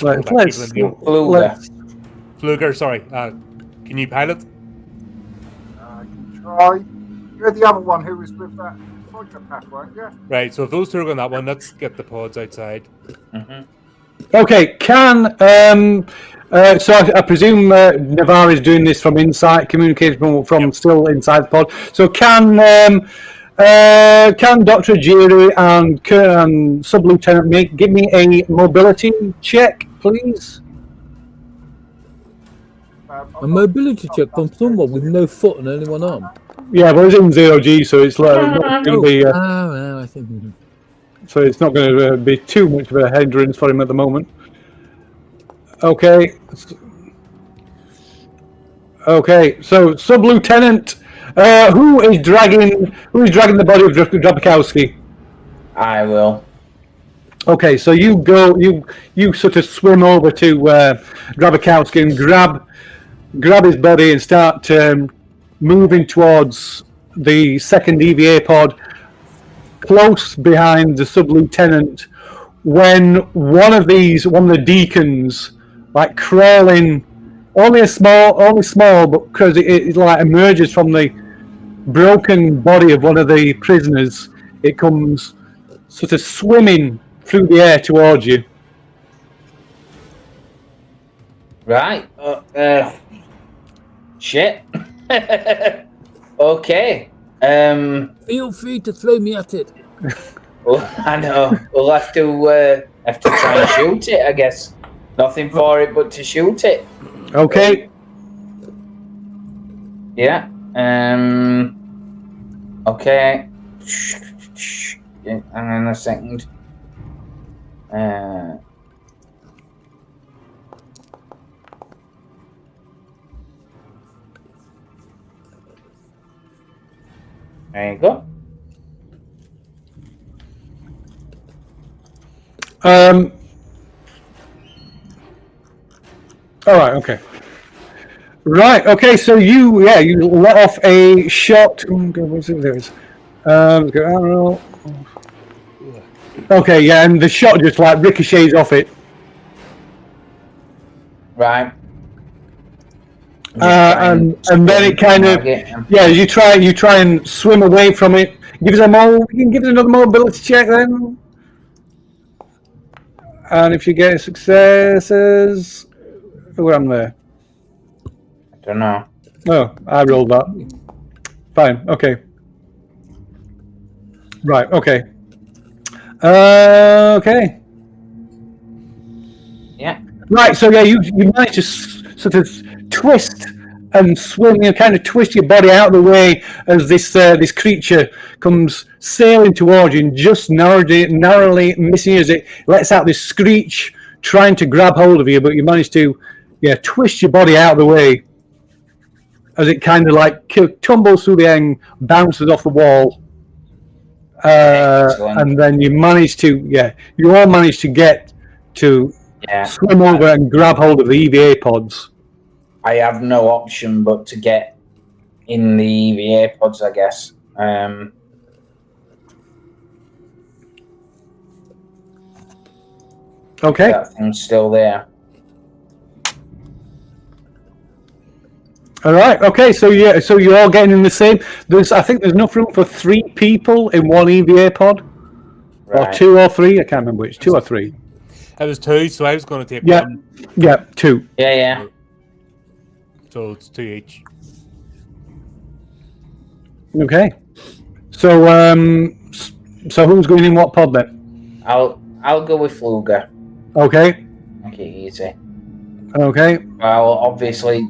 Speaker 2: let's
Speaker 1: Fluger, sorry. Can you pilot?
Speaker 5: I can try. You're the other one who was with that psychopath, weren't you?
Speaker 1: Right, so if those 2 are on that one, let's get the pods outside.
Speaker 2: Okay, so I presume Navarre is doing this from inside, communicating from still inside the pod. So can Dr. Jiri and Sub-Lieutenant give me a mobility check, please?
Speaker 3: A mobility check from someone with no foot and only one arm.
Speaker 2: Yeah, well, it's in 0G, so it's not going to be.
Speaker 3: No, I think.
Speaker 2: So it's not going to be too much of a hindrance for him at the moment. Okay. Okay. So Sub-Lieutenant, who is dragging the body of Drabakowski?
Speaker 6: I will.
Speaker 2: Okay, so you sort of swim over to Drabakowski and grab his body and start moving towards the second EVA pod, close behind the Sub-Lieutenant, when one of the deacons, like crawling, only small, but because it like emerges from the broken body of one of the prisoners, it comes sort of swimming through the air towards you.
Speaker 6: Right. Shit. Okay.
Speaker 3: Feel free to throw me at it.
Speaker 6: Oh, I know. We'll have to try and shoot it, I guess. Nothing for it but to shoot it.
Speaker 2: Okay.
Speaker 6: Yeah. Okay. Hang on a second. There you go.
Speaker 2: All right. Okay. Right. Okay. So you let off a shot. Oh, God, what's it there? I don't know. Okay. Yeah, and the shot just like ricochets off it.
Speaker 6: Right.
Speaker 2: And then it kind of you try and swim away from it. You can give it another mobility check then. And if you get successes, who am there?
Speaker 6: I don't know.
Speaker 2: Oh, I rolled that. Fine. Okay. Right. Okay. Okay.
Speaker 6: Yeah.
Speaker 2: Right. So yeah, you manage to sort of twist and swim. You kind of twist your body out of the way as this creature comes sailing towards you, and just narrowly missing as it lets out this screech, trying to grab hold of you. But you manage to twist your body out of the way as it kind of like tumbles through the air and bounces off the wall. And then you all manage to get to swim over and grab hold of the EVA pods.
Speaker 6: I have no option but to get in the EVA pods, I guess.
Speaker 2: Okay.
Speaker 6: That thing's still there.
Speaker 2: All right. Okay. So you're all getting in the same. I think there's enough room for 3 people in one EVA pod, or 2 or 3. I can't remember which. 2 or 3.
Speaker 1: It was 2, so I was going to take one.
Speaker 2: Yeah. 2.
Speaker 6: Yeah.
Speaker 1: So it's 2 each.
Speaker 2: Okay. So who's going in what pod then?
Speaker 6: I'll go with Fluger.
Speaker 2: Okay.
Speaker 6: Make it easy.
Speaker 2: Okay.
Speaker 6: Well, obviously,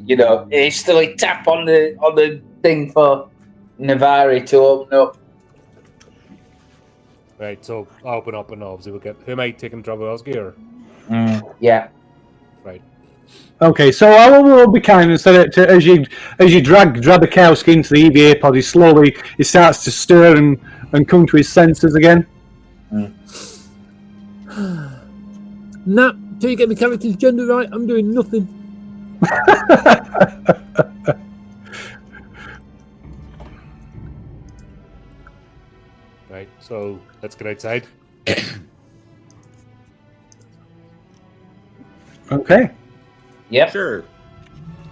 Speaker 6: instantly tap on the thing for Navarre to open up.
Speaker 1: Right, so I'll open up and obviously we'll get... Who am I taking Draconis or...
Speaker 6: Yeah.
Speaker 1: Right.
Speaker 2: Okay, so I will be kind and say that as you drag Drabakowski into the EVA pod, he starts to stir and come to his senses again.
Speaker 3: Nah, till you get my character's gender right, I'm doing nothing.
Speaker 1: Right. So let's get outside.
Speaker 2: Okay.
Speaker 6: Yep.
Speaker 8: Sure.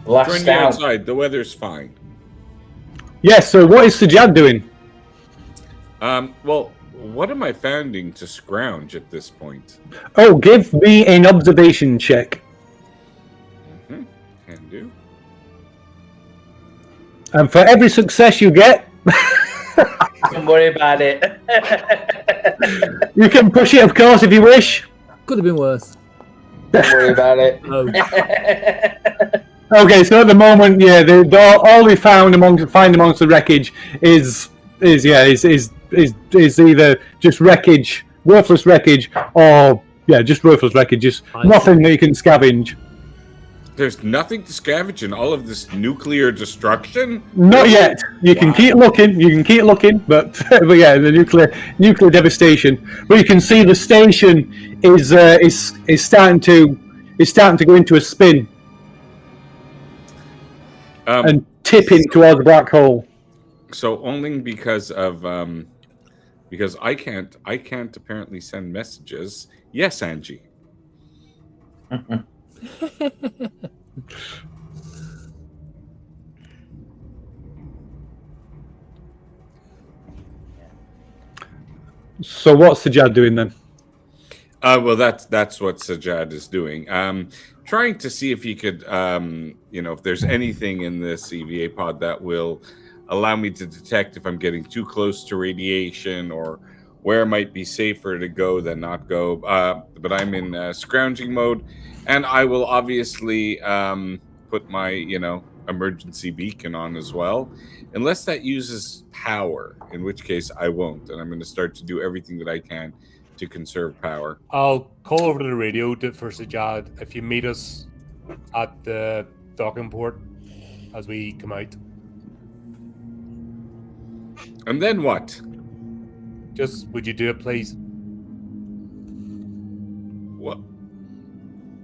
Speaker 6: Last
Speaker 8: Join me
Speaker 6: out.
Speaker 8: outside. The weather's fine.
Speaker 2: Yes. So what is Sajad doing?
Speaker 8: Well, what am I finding to scrounge at this point?
Speaker 2: Oh, give me an observation check.
Speaker 8: Can do.
Speaker 2: And for every success you get,
Speaker 6: Don't worry about it.
Speaker 2: you can push it, of course, if you wish.
Speaker 3: Could have been worse.
Speaker 6: Don't worry about it.
Speaker 3: Oh,
Speaker 2: Okay, so at the moment, yeah, all they find amongst the wreckage is either just wreckage, worthless wreckage, or just worthless wreckage, just nothing that you can scavenge.
Speaker 8: There's nothing to scavenge in all of this nuclear destruction?
Speaker 2: Not yet. You can keep looking. But yeah, the nuclear devastation. But you can see the station is starting to go into a spin and tipping towards the black hole.
Speaker 8: So only because I can't apparently send messages. Yes, Angie.
Speaker 2: So what's Sajad doing then?
Speaker 8: Well, that's what Sajad is doing. Trying to see if he could, if there's anything in this EVA pod that will allow me to detect if I'm getting too close to radiation or where it might be safer to go than not go. But I'm in scrounging mode, and I will obviously put my, emergency beacon on as well, unless that uses power, in which case I won't. And I'm going to start to do everything that I can to conserve power.
Speaker 1: I'll call over to the radio for Sajad if you meet us at the docking port as we come out.
Speaker 8: And then what?
Speaker 1: Just, would you do it, please?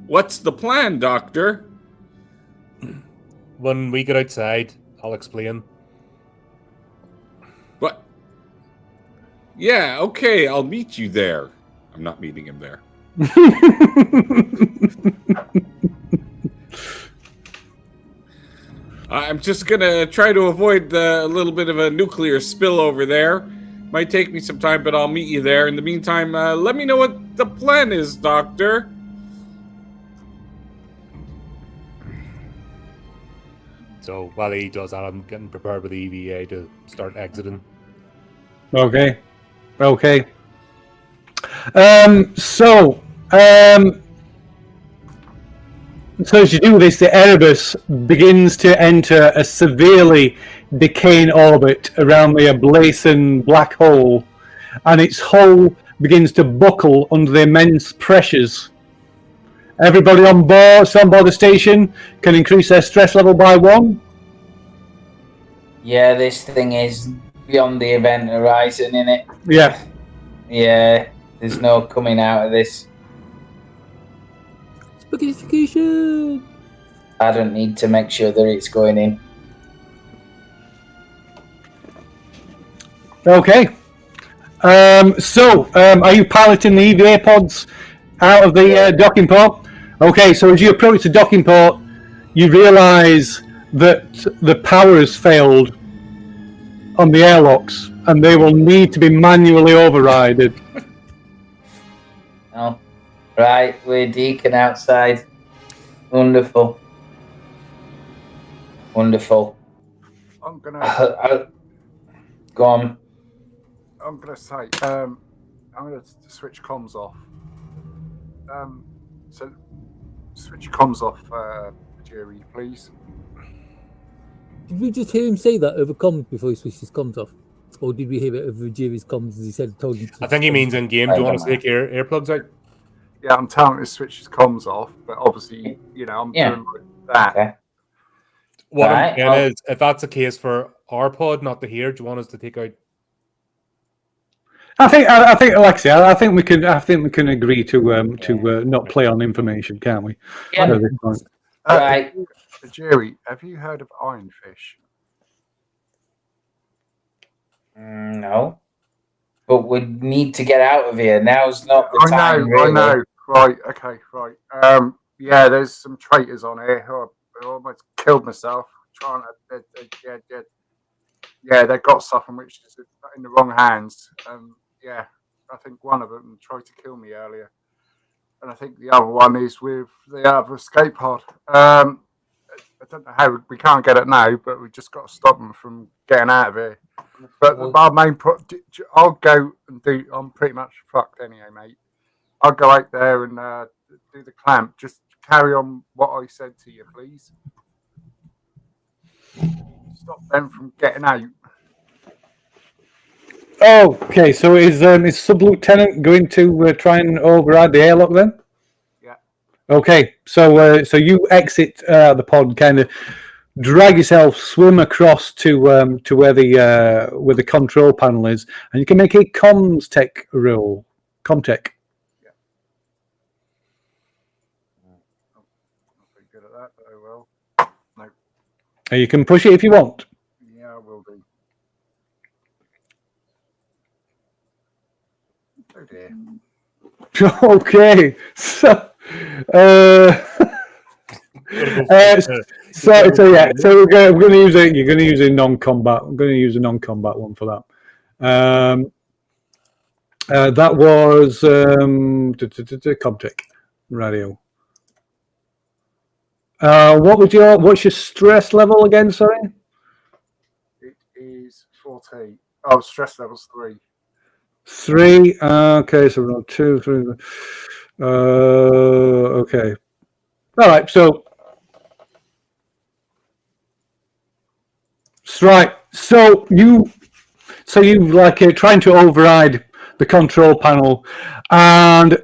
Speaker 8: What's the plan, Doctor?
Speaker 1: When we get outside, I'll explain.
Speaker 8: What? Yeah, okay, I'll meet you there. I'm not meeting him there. I'm just gonna try to avoid a little bit of a nuclear spill over there. Might take me some time, but I'll meet you there. In the meantime, let me know what the plan is, Doctor.
Speaker 1: So while he does that, I'm getting prepared with the EVA to start exiting.
Speaker 2: Okay. So as you do this, the Erebus begins to enter a severely decaying orbit around the ablation black hole, and its hull begins to buckle under the immense pressures. Everybody on board the station can increase their stress level by 1.
Speaker 6: Yeah, this thing is beyond the event horizon, innit?
Speaker 2: Yeah.
Speaker 6: Yeah, there's no coming out of this.
Speaker 3: Spaghettification!
Speaker 6: I don't need to make sure that it's going in.
Speaker 2: Okay. Are you piloting the EVA pods out of the docking port? Okay, so as you approach the docking port, you realise that the power has failed on the airlocks, and they will need to be manually overridden.
Speaker 6: Oh, right, we're Deacon outside. Wonderful.
Speaker 5: I'm gonna
Speaker 6: go on.
Speaker 5: I'm gonna say I'm gonna switch comms off. So switch your comms off, Jerry, please.
Speaker 3: Did we just hear him say that over comms before he switched his comms off? Or did we hear it over Jerry's comms as he told him to?
Speaker 1: I think he means in game. Do you want to take earplugs out?
Speaker 5: Yeah, I'm telling him to switch his comms off, but obviously, I'm
Speaker 6: Yeah.
Speaker 5: doing like that.
Speaker 6: Okay.
Speaker 1: What
Speaker 6: Right,
Speaker 1: I'm saying is, if that's the case for our pod not to hear, do you want us to take out?
Speaker 2: I think, Alexia, I think we can agree to not play on information, can't we?
Speaker 6: Yeah.
Speaker 2: At this point.
Speaker 6: Right.
Speaker 5: Jerry, have you heard of ironfish?
Speaker 6: No. But we need to get out of here. Now's not the time, really.
Speaker 5: I know. Right, okay, right. Yeah, there's some traitors on here who almost killed myself trying to. Yeah, they got something which is in the wrong hands. Yeah, I think one of them tried to kill me earlier, and I think the other one is with the other escape pod. I don't know how we can't get it now, but we just got to stop them from getting out of here. But our main I'll go and do. I'm pretty much fucked anyway, mate. I'll go out there and do the clamp. Just carry on what I said to you, please. Stop them from getting out.
Speaker 2: Okay, so is Sub-Lieutenant going to try and override the airlock then?
Speaker 5: Yeah.
Speaker 2: Okay, so you exit the pod, kind of drag yourself, swim across to where the control panel is, and you can make a comms tech roll. Comtech.
Speaker 5: Yeah. I'm not very good at that, but I will. No.
Speaker 2: And you can push it if you want.
Speaker 5: Yeah, I will do. Oh dear.
Speaker 2: Okay, so so we're going to use it. You're going to use a non-combat. I'm going to use a non-combat one for that. That was Comtech radio. What's your stress level again? Sorry.
Speaker 5: It is 14. Oh, stress level's 3.
Speaker 2: 3. Okay, so we're on 2, 3. Okay. All right. So, right. So you like trying to override the control panel and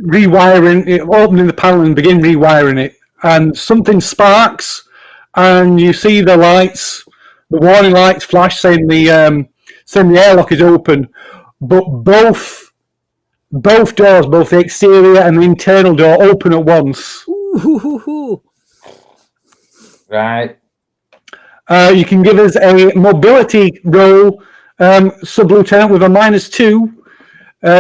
Speaker 2: rewiring it, opening the panel and begin rewiring it, and something sparks, and you see the lights, the warning lights flash saying the airlock is open, but both doors, both the exterior and the internal door, open at once.
Speaker 3: Ooh.
Speaker 6: Right.
Speaker 2: You can give us a mobility roll, Sub-Lieutenant, with a -2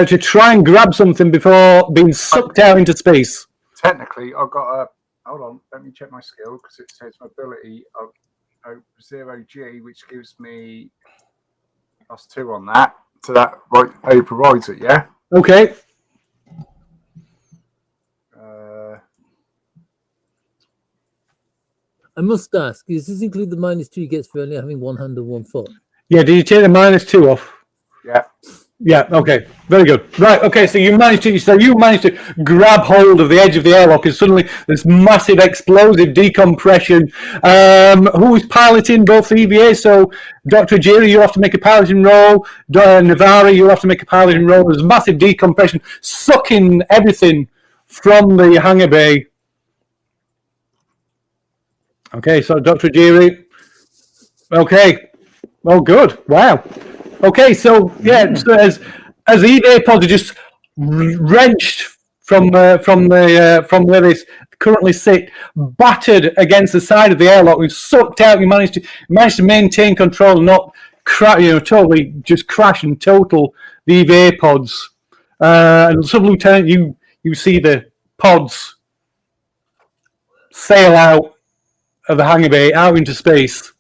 Speaker 2: to try and grab something before being sucked out into space.
Speaker 5: Technically, I've got a. Hold on, let me check my skill because it says mobility of 0G, which gives me +2 on that. So that overrides it, yeah?
Speaker 2: Okay.
Speaker 3: I must ask, does this include the -2 he gets for only having one hand and one foot?
Speaker 2: Yeah, did you take the -2 off?
Speaker 5: Yeah.
Speaker 2: Yeah, okay. Very good. Right, okay, so you managed to grab hold of the edge of the airlock, and suddenly this massive explosive decompression. Who is piloting both the EVA? So Dr. Jerry, you have to make a piloting roll. Navarra, you have to make a piloting roll. There's massive decompression, sucking everything from the hangar bay. Okay, so Dr. Jerry. Okay. Oh, good. Wow. Okay, so yeah, so as the EVA pods are just wrenched from where they currently sit, battered against the side of the airlock, and sucked out. You managed to maintain control, and not totally just crash and total the EVA pods. And Sub-Lieutenant, you see the pods sail out of the hangar bay, out into space.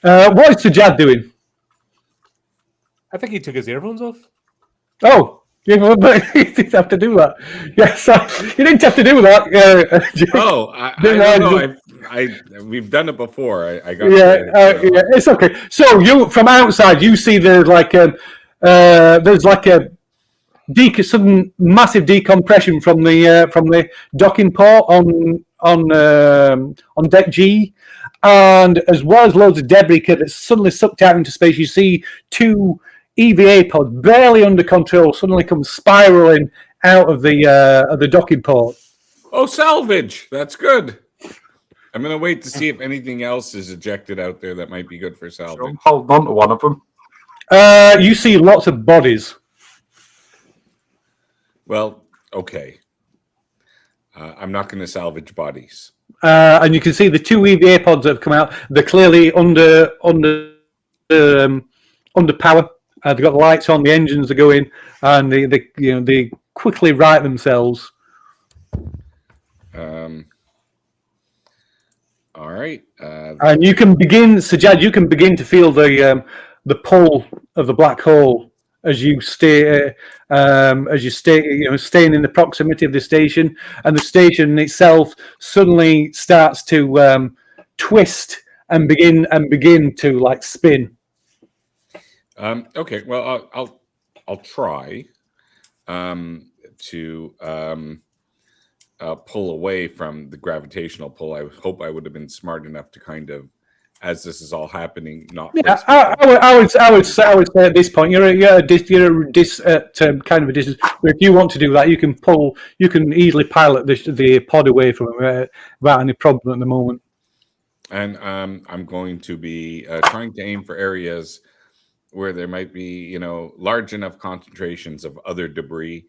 Speaker 2: What is Sajad doing?
Speaker 1: I think he took his earphones off.
Speaker 2: Oh, yeah, but he didn't have to do that. Yes, you didn't have to do that.
Speaker 8: I don't know. We've done it before. I got.
Speaker 2: Yeah, it's okay. So you, from outside, you see there's like a sudden massive decompression from the docking port on deck G, And as well as loads of debris that's suddenly sucked out into space, you see two EVA pods, barely under control, suddenly come spiraling out of the docking port.
Speaker 8: Oh, salvage. That's good. I'm going to wait to see if anything else is ejected out there that might be good for
Speaker 5: So
Speaker 8: salvage.
Speaker 5: I'm holding on to one of them.
Speaker 2: You see lots of bodies.
Speaker 8: Well, okay. I'm not going to salvage bodies.
Speaker 2: And you can see the two EVA pods that have come out. They're clearly under power. They've got lights on. The engines are going, and they quickly right themselves.
Speaker 8: All right.
Speaker 2: And you can begin, Sajad. You can begin to feel the pull of the black hole as you stay, staying in the proximity of the station, and the station itself suddenly starts to twist and begin to like spin.
Speaker 8: Okay. Well, I'll try to pull away from the gravitational pull. I hope I would have been smart enough to kind of, as this is all happening, not.
Speaker 2: Yeah, I would say at this point you're kind of a distance. But if you want to do that, you can easily pilot the pod away from it without any problem at the moment.
Speaker 8: And I'm going to be trying to aim for areas where there might be, large enough concentrations of other debris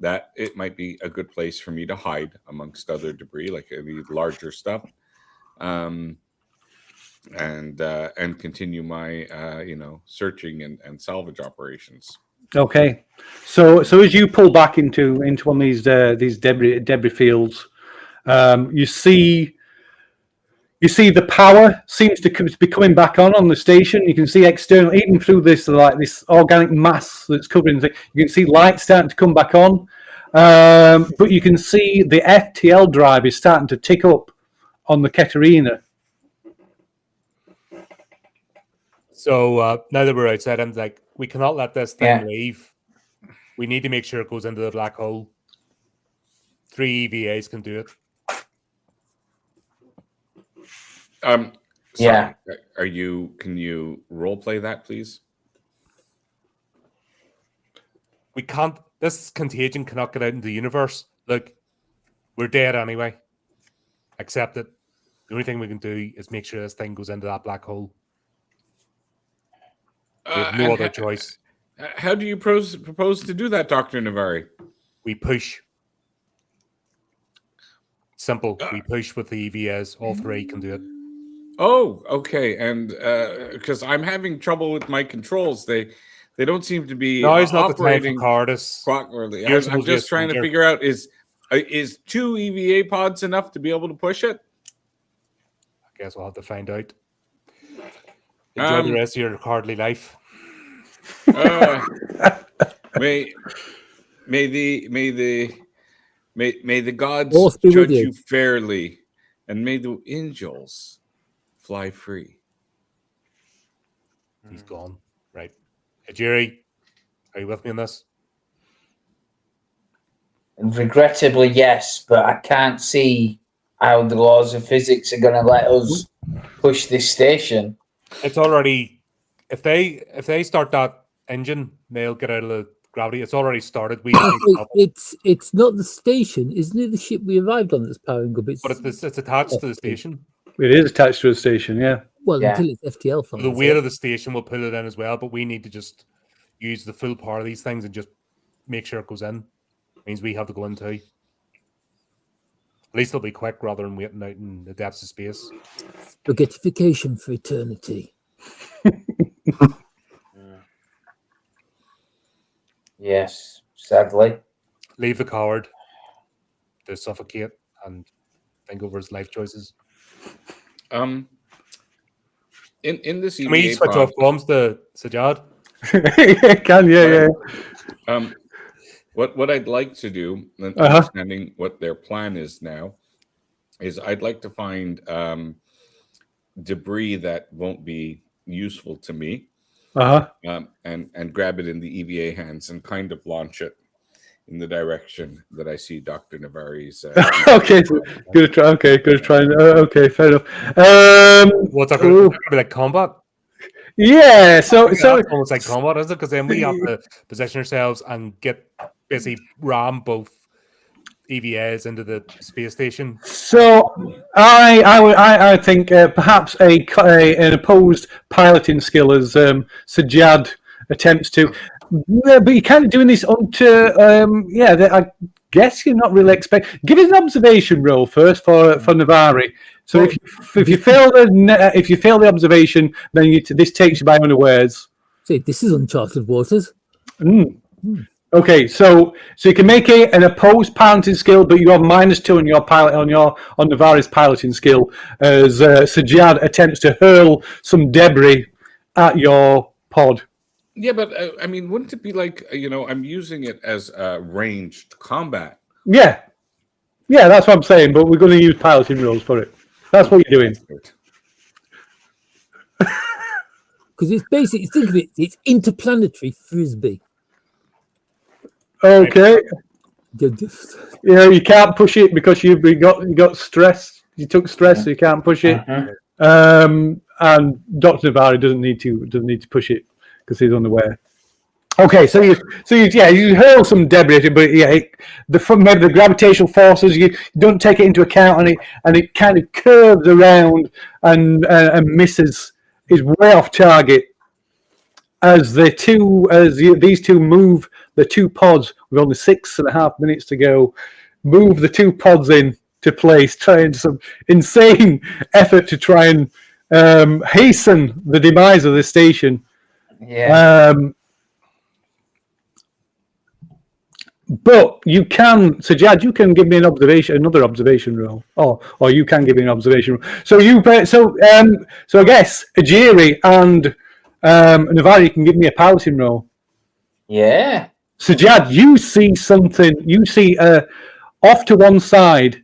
Speaker 8: that it might be a good place for me to hide amongst other debris, like any larger stuff. And continue my searching and salvage operations.
Speaker 2: Okay, so as you pull back into one of these debris fields, you see the power seems to be coming back on the station. You can see external, even through this organic mass that's covering things. You can see light starting to come back on, but you can see the FTL drive is starting to tick up on the Katerina.
Speaker 1: So now that we're outside, I'm like, we cannot let this thing leave. We need to make sure it goes into the black hole. 3 EVAs can do it.
Speaker 8: Sorry, can you role play that, please?
Speaker 1: We can't. This contagion cannot get out into the universe. Look, we're dead anyway. Accept it. The only thing we can do is make sure this thing goes into that black hole. We have no other choice.
Speaker 8: How do you propose to do that, Dr. Navari?
Speaker 1: We push. Simple. We push with the EVAs. All 3 can do it.
Speaker 8: Oh, okay. And because I'm having trouble with my controls, they don't seem to be
Speaker 1: no, it's not
Speaker 8: operating
Speaker 1: the time for Cardis.
Speaker 8: properly. I'm just trying to figure out is 2 EVA pods enough to be able to push it?
Speaker 1: I guess we'll have to find out. Enjoy the rest of your cardly life.
Speaker 8: May the gods judge you fairly, and may the angels fly free.
Speaker 1: He's gone. Right. Hey, Jerry, are you with me on this?
Speaker 6: Regrettably, yes, but I can't see how the laws of physics are going to let us push this station.
Speaker 1: It's already, if they start that engine, they'll get out of the gravity. It's already started.
Speaker 3: It's not the station, isn't it? The ship we arrived on that's powering up.
Speaker 1: But it's attached to the station.
Speaker 2: It is attached to a station, yeah.
Speaker 3: Well, until it's FTL fires.
Speaker 1: The weight of the station will pull it in as well, but we need to just use the full power of these things and just make sure it goes in. It means we have to go in too. At least it'll be quick rather than waiting out in the depths of space.
Speaker 3: Spaghettification for eternity.
Speaker 6: Yes, sadly.
Speaker 1: Leave the coward to suffocate and think over his life choices.
Speaker 8: In this,
Speaker 1: can we switch off bombs to Sajad?
Speaker 2: Can yeah.
Speaker 8: What I'd like to do, understanding what their plan is now, is I'd like to find debris that won't be useful to me, and grab it in the EVA hands and kind of launch it in the direction that I see Dr. Navari's.
Speaker 2: Okay, so good try. Okay, good try. Okay, fair enough.
Speaker 1: What's that going to be like combat?
Speaker 2: Yeah, so
Speaker 1: It's almost like combat, is it? Because then we have to position ourselves and get basically ram both EVAs into the space station.
Speaker 2: So I think perhaps an opposed piloting skill as Sajad attempts to, but you're kind of doing this onto I guess you're not really expect. Give us an observation roll first for Navari. So if you fail the observation, then this takes you by unawares.
Speaker 3: See, this is uncharted waters.
Speaker 2: Okay, so you can make it an opposed piloting skill, but you have -2 on your on Navari's piloting skill as Sajad attempts to hurl some debris at your pod.
Speaker 8: Yeah, but I mean, wouldn't it be like I'm using it as ranged combat?
Speaker 2: Yeah, that's what I'm saying. But we're going to use piloting rolls for it. That's what you're doing.
Speaker 3: Because it's basically, think of it, it's interplanetary frisbee.
Speaker 2: Okay. Yeah, you can't push it because you got stress. You took stress, so you can't push it. And Dr. Navari doesn't need to push it because he's unaware. Okay, so you hurl some debris, but maybe the gravitational forces you don't take it into account, and it kind of curves around and misses, is way off target. As these two move the two pods with only 6.5 minutes to go, move the two pods in to place, trying some insane effort to try and hasten the demise of the station.
Speaker 6: Yeah.
Speaker 2: But you can, Sajad, you can give me another observation roll, or you can give me an observation roll. So I guess Ajiri and Navari can give me a piloting roll.
Speaker 6: Yeah.
Speaker 2: Sajad, you see something. You see off to one side,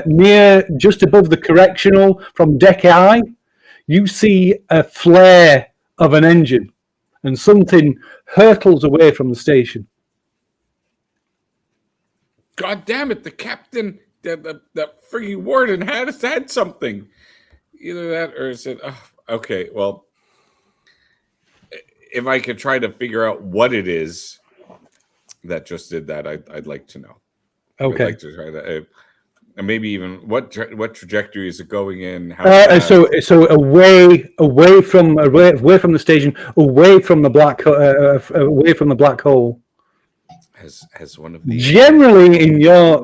Speaker 2: near just above the correctional from deck I. You see a flare of an engine, and something hurtles away from the station.
Speaker 8: God damn it! The captain, the freaking warden had something. Either that, or is it? Okay, well, if I could try to figure out what it is that just did that, I'd like to know.
Speaker 2: Okay.
Speaker 8: I'd like to try that, and maybe even what trajectory is it going in? How
Speaker 2: so away from the station, away from the black hole.
Speaker 8: Has one of these
Speaker 2: generally in your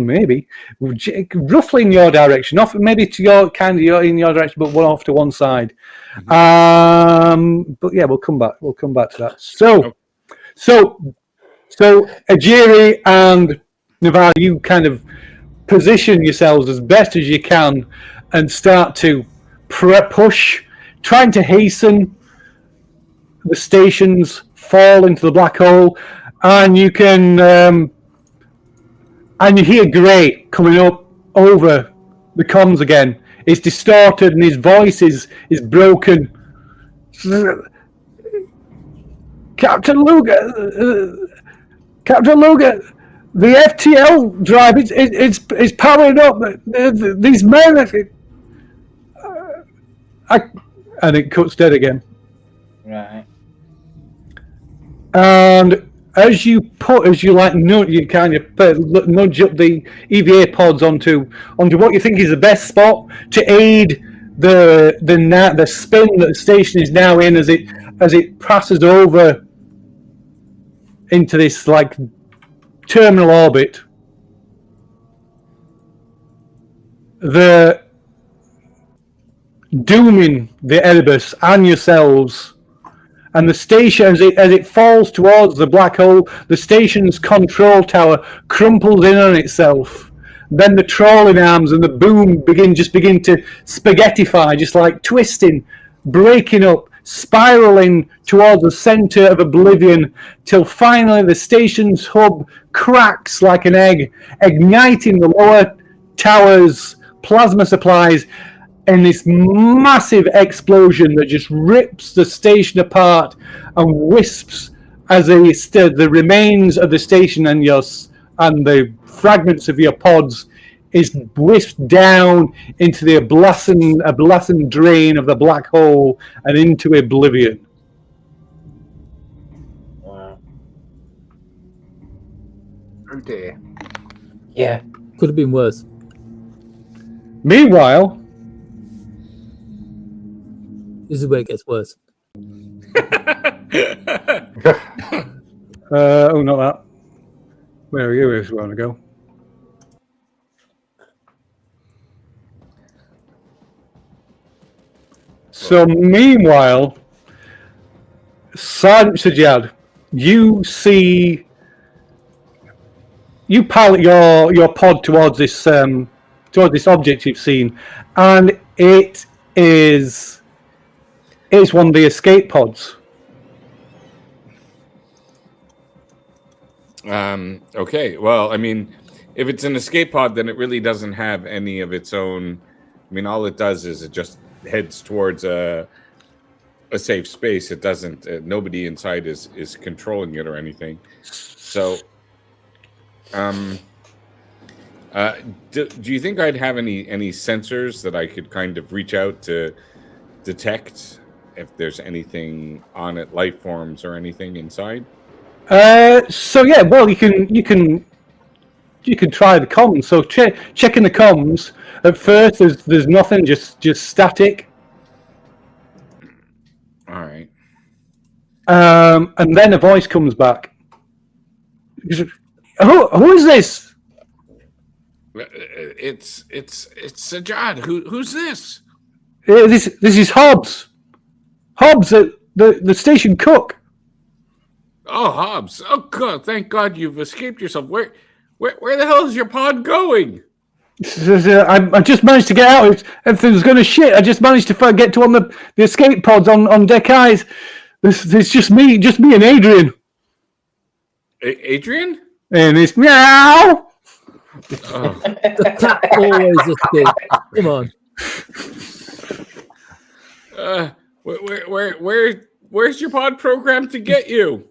Speaker 2: maybe roughly in your direction, not maybe to your in your direction, but one off to one side. But yeah, we'll come back to that. So Ajiri and Navarre, you kind of position yourselves as best as you can and start to push, trying to hasten the station's fall into the black hole. And you can, and you hear Gray coming up over the comms again. It's distorted, and his voice is broken. Captain Luger, the FTL drive it's powering up. These men, and it cuts dead again.
Speaker 6: Right.
Speaker 2: And as you nudge up the EVA pods onto what you think is the best spot to aid the spin that the station is now in as it passes over into this like terminal orbit. The dooming the Erebus and yourselves. And the station, as it falls towards the black hole, the station's control tower crumples in on itself. Then the trawling arms and the boom begin to spaghettify, just like twisting, breaking up, spiraling towards the center of oblivion, till finally the station's hub cracks like an egg, igniting the lower tower's plasma supplies in this massive explosion that just rips the station apart and wisps as the remains of the station and the fragments of your pods is whisked down into the ablation drain of the black hole and into oblivion.
Speaker 6: Wow.
Speaker 5: Oh dear.
Speaker 6: Yeah.
Speaker 3: Could have been worse.
Speaker 2: Meanwhile,
Speaker 3: This is where it gets worse.
Speaker 2: oh, not that. Where are you? Where's where I want to go? So, meanwhile, Sergeant Sajad, you pilot your pod towards this object you've seen, and it's one of the escape pods.
Speaker 8: Okay. Well, I mean, if it's an escape pod, then it really doesn't have any of its own. I mean, all it does is it just heads towards a safe space. It doesn't. Nobody inside is controlling it or anything. So, do you think I'd have any sensors that I could kind of reach out to detect if there's anything on it, life forms or anything inside?
Speaker 2: So yeah, well, you can try the comms. So checking the comms. At first, there's nothing, just static.
Speaker 8: All right.
Speaker 2: And then a voice comes back. Who is this?
Speaker 8: It's Sajad. Who's this?
Speaker 2: This is Hobbs. Hobbs, the station cook.
Speaker 8: Oh, Hobbs. Oh, God. Thank God you've escaped yourself. Where the hell is your pod going?
Speaker 2: I just managed to get out. If everything was going to shit, I just managed to get to one of the escape pods on deck eyes. It's just me and Adrian.
Speaker 8: Adrian?
Speaker 2: And it's meow.
Speaker 8: Oh.
Speaker 3: The cat always escapes. Come on.
Speaker 8: Where's your pod programmed to get you?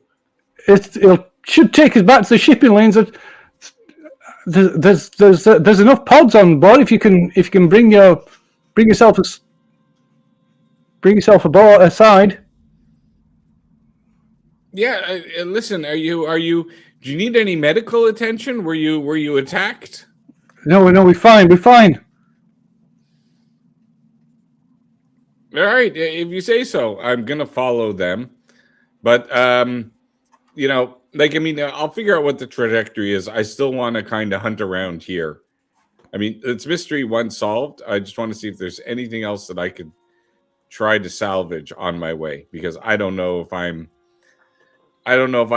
Speaker 2: It should take us back to the shipping lanes. There's enough pods on board if you can bring yourself aboard aside.
Speaker 8: Yeah, listen. Are you? Do you need any medical attention? Were you attacked?
Speaker 2: No, we're fine.
Speaker 8: All right, if you say so, I'm gonna follow them. But I'll figure out what the trajectory is. I still want to kind of hunt around here. I mean, it's mystery one solved. I just want to see if there's anything else that I could try to salvage on my way, because I don't know if I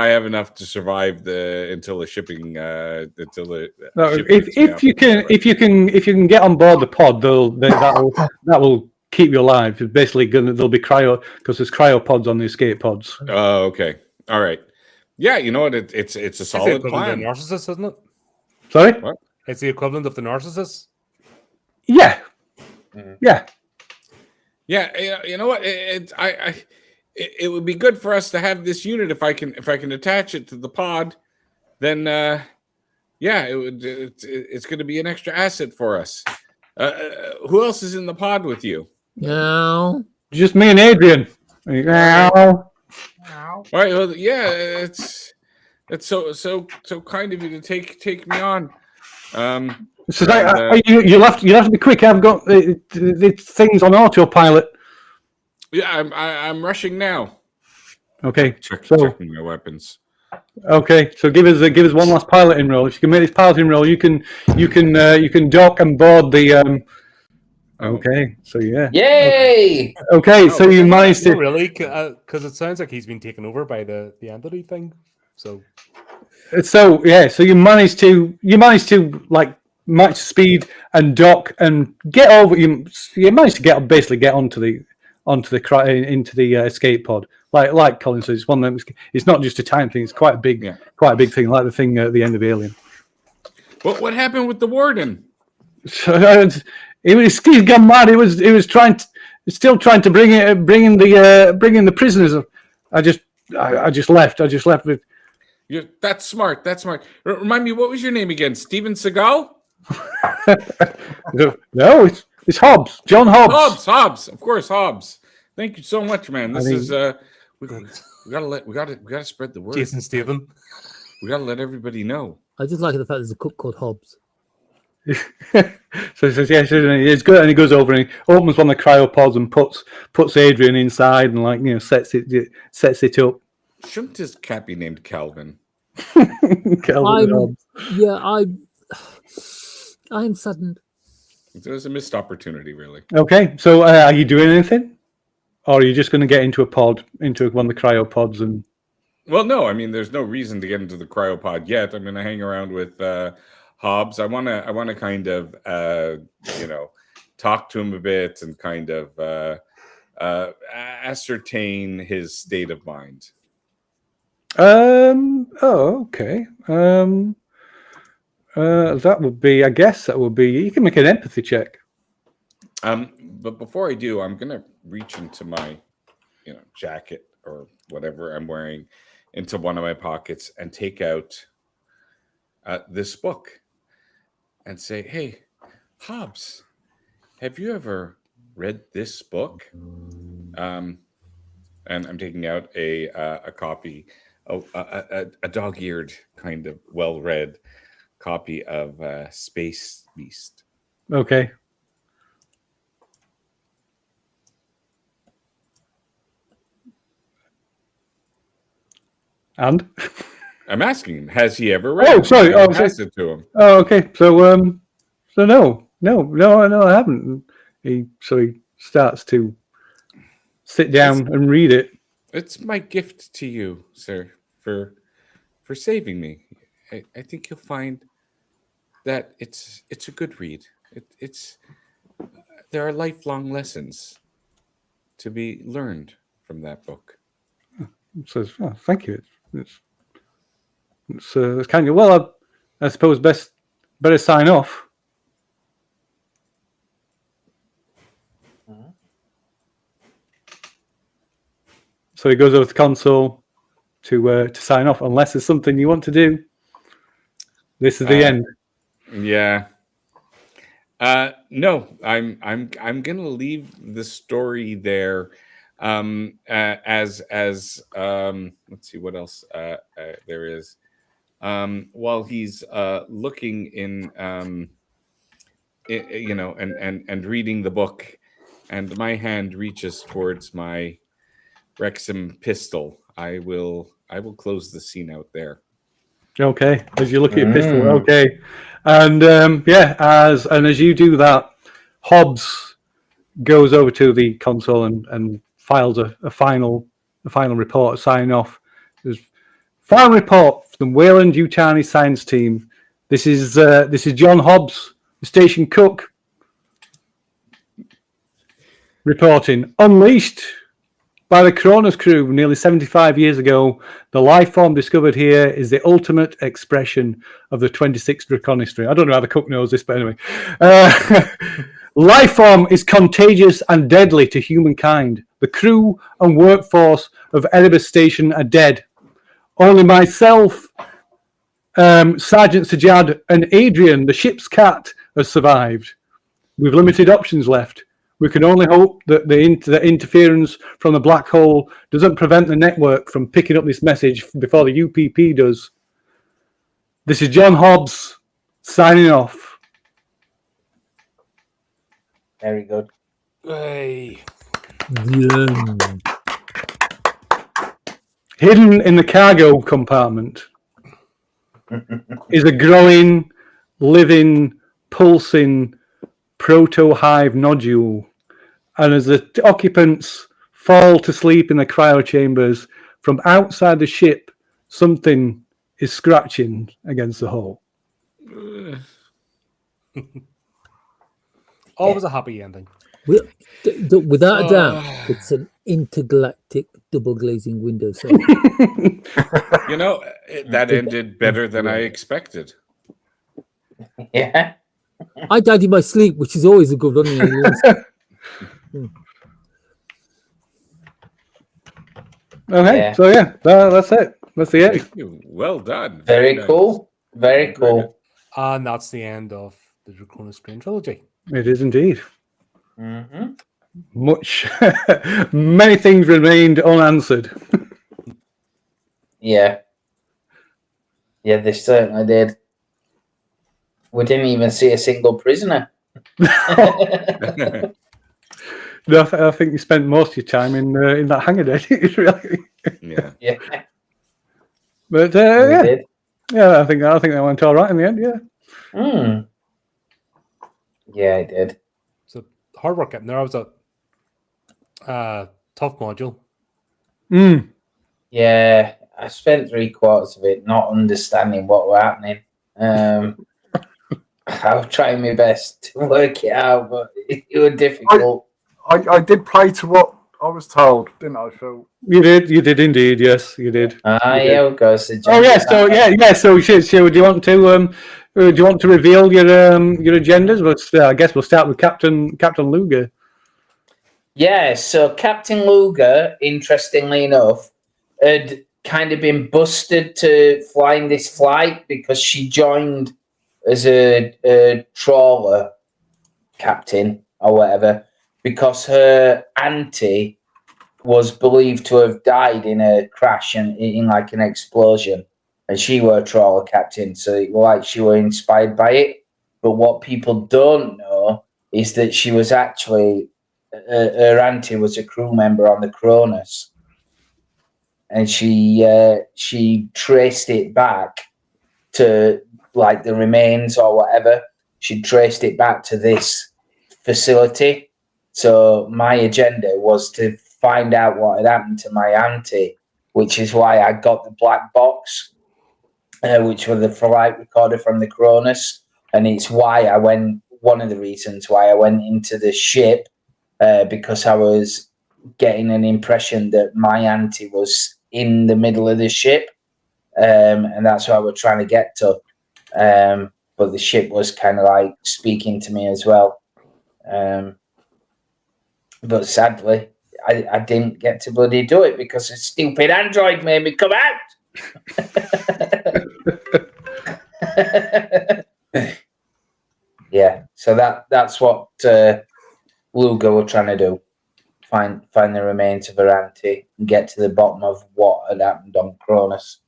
Speaker 8: have enough to survive until the shipping.
Speaker 2: If you can get on board the pod, that will keep you alive. It's basically there'll be cryo, because there's cryopods on the escape pods.
Speaker 8: Oh, okay, all right. Yeah, you know what? It's a solid plan.
Speaker 1: The narcissist, isn't it?
Speaker 2: Sorry,
Speaker 8: what?
Speaker 1: It's the equivalent of the narcissist.
Speaker 2: Yeah,
Speaker 8: yeah. You know what? It would be good for us to have this unit if I can attach it to the pod. Then it's going to be an extra asset for us. Who else is in the pod with you?
Speaker 3: No.
Speaker 2: Just me and Adrian. Meow.
Speaker 8: All right. Well, yeah, it's so kind of you to take me on.
Speaker 2: So you'll have to be quick. I've got the things on autopilot.
Speaker 8: Yeah, I'm rushing now.
Speaker 2: Okay,
Speaker 8: checking my weapons.
Speaker 2: Okay, so give us one last piloting roll. If you can make this piloting roll, you can dock and board the. Okay, so yeah.
Speaker 6: Yay!
Speaker 2: Okay, so you managed to
Speaker 1: really, because it sounds like he's been taken over by the entity thing. So
Speaker 2: you managed to like match speed and dock and get over. You managed to basically get into the escape pod. Like Colin says, it's one of them. It's not just a time thing. It's quite a big thing, like the thing at the end of Alien.
Speaker 8: What happened with the warden?
Speaker 2: He's gone mad. He was still trying to bring in the prisoners. I just I just left. With
Speaker 8: That's smart. That's smart. Remind me, what was your name again? Steven Seagal?
Speaker 2: no, it's Hobbs, John Hobbs.
Speaker 8: Hobbs. Of course, Hobbs. Thank you so much, man. This is we gotta spread the word.
Speaker 1: Jason Stephen.
Speaker 8: We gotta let everybody know.
Speaker 3: I just like the fact there's a cook called Hobbs.
Speaker 2: So he says, yes, it's good, and he goes over and he opens one of the cryopods and puts Adrian inside and sets it up.
Speaker 8: Shouldn't his cat be named Calvin?
Speaker 2: Calvin
Speaker 3: I'm saddened.
Speaker 8: It was a missed opportunity, really.
Speaker 2: Okay, so are you doing anything, or are you just going to get into one of the cryopods and?
Speaker 8: Well, no. I mean, there's no reason to get into the cryopod yet. I'm going to hang around with Hobbs. I want to kind of talk to him a bit and kind of ascertain his state of mind.
Speaker 2: Okay. That would be. I guess that would be. You can make an empathy check.
Speaker 8: But before I do, I'm gonna reach into my, jacket or whatever I'm wearing, into one of my pockets and take out this book, and say, "Hey, Hobbs, have you ever read this book?" And I'm taking out a copy, a dog-eared kind of well-read copy of Space Beast.
Speaker 2: Okay. And
Speaker 8: I'm asking him, has he ever read?
Speaker 2: Oh, sorry.
Speaker 8: I'll pass it to him.
Speaker 2: Oh, okay. So no, I haven't. He starts to sit down and read it.
Speaker 8: It's my gift to you, sir, for saving me. I think you'll find that it's a good read. There are lifelong lessons to be learned from that book.
Speaker 2: Says, oh, thank you. It's kind of well. I suppose better sign off. So he goes over to the console to sign off. Unless there's something you want to do. This is the end.
Speaker 8: Yeah. No, I'm gonna leave the story there. As let's see what else there is. While he's looking in, and reading the book, and my hand reaches towards my Wrexham pistol, I will close the scene out there.
Speaker 2: Okay, as you look at your pistol. Okay, and as you do that, Hobbs goes over to the console and files a final report, sign off. There's final report from Wayland Yutani science team. This is John Hobbs, the station cook, reporting. Unleashed by the Kronos crew nearly 75 years ago, the life form discovered here is the ultimate expression of the 26th Draconis string. I don't know how the cook knows this, but anyway. Life form is contagious and deadly to humankind. The crew and workforce of Erebus Station are dead. Only myself, Sergeant Sajad, and Adrian, the ship's cat, have survived. We've limited options left. We can only hope that the interference from the black hole doesn't prevent the network from picking up this message before the UPP does. This is John Hobbs signing off.
Speaker 6: Very good.
Speaker 1: Hey.
Speaker 2: Hidden in the cargo compartment is a growing, living, pulsing proto-hive nodule. And as the occupants fall to sleep in the cryo chambers, from outside the ship, something is scratching against the hull.
Speaker 1: Always a happy ending.
Speaker 3: Without a doubt, it's an intergalactic double glazing window. So.
Speaker 8: That ended better than I expected.
Speaker 6: Yeah.
Speaker 3: I died in my sleep, which is always a good one.
Speaker 2: Okay,
Speaker 6: Yeah.
Speaker 2: so yeah, that's it. That's the end.
Speaker 8: Thank you. Well done.
Speaker 6: Very
Speaker 8: nice.
Speaker 6: cool. Very cool.
Speaker 1: And that's the end of the Draconis Strain trilogy.
Speaker 2: It is indeed.
Speaker 6: Mm-hmm.
Speaker 2: Many things remained unanswered.
Speaker 6: Yeah. Yeah, they certainly did. We didn't even see a single prisoner.
Speaker 2: No, I think you spent most of your time in that hangar, did you? Really?
Speaker 8: Yeah.
Speaker 6: Yeah.
Speaker 2: But
Speaker 6: We
Speaker 2: yeah,
Speaker 6: did.
Speaker 2: yeah, I think that went all right in the end. Yeah.
Speaker 6: Mm. Yeah, I did.
Speaker 1: So hard work getting there. I was a tough module.
Speaker 2: Mm.
Speaker 6: Yeah, I spent 3/4 of it not understanding what were happening. I was trying my best to work it out, but it was difficult.
Speaker 5: I did play to what I was told, didn't I, Phil?
Speaker 2: You did indeed. Yes, you did.
Speaker 6: Yeah, of course.
Speaker 2: Oh yeah, so yeah. So do you want to reveal your agendas? But I guess we'll start with Captain Luger.
Speaker 6: Yeah, so Captain Luger, interestingly enough, had kind of been busted to flying this flight because she joined as a trawler captain or whatever, because her auntie was believed to have died in a crash and in like an explosion, and she were a trawler captain, so it was like she were inspired by it. But what people don't know is that she was actually her auntie was a crew member on the Cronus, and she traced it back to like the remains or whatever. She traced it back to this facility. So my agenda was to find out what had happened to my auntie, which is why I got the black box, which was the flight recorder from the Cronus, and it's why I went. One of the reasons why I went into the ship, because I was getting an impression that my auntie was in the middle of the ship, and that's what I was trying to get to. But the ship was kind of like speaking to me as well. But sadly, I didn't get to bloody do it because a stupid android made me come out. Yeah, so that's what Luger were trying to do. Find the remains of her auntie and get to the bottom of what had happened on Cronus.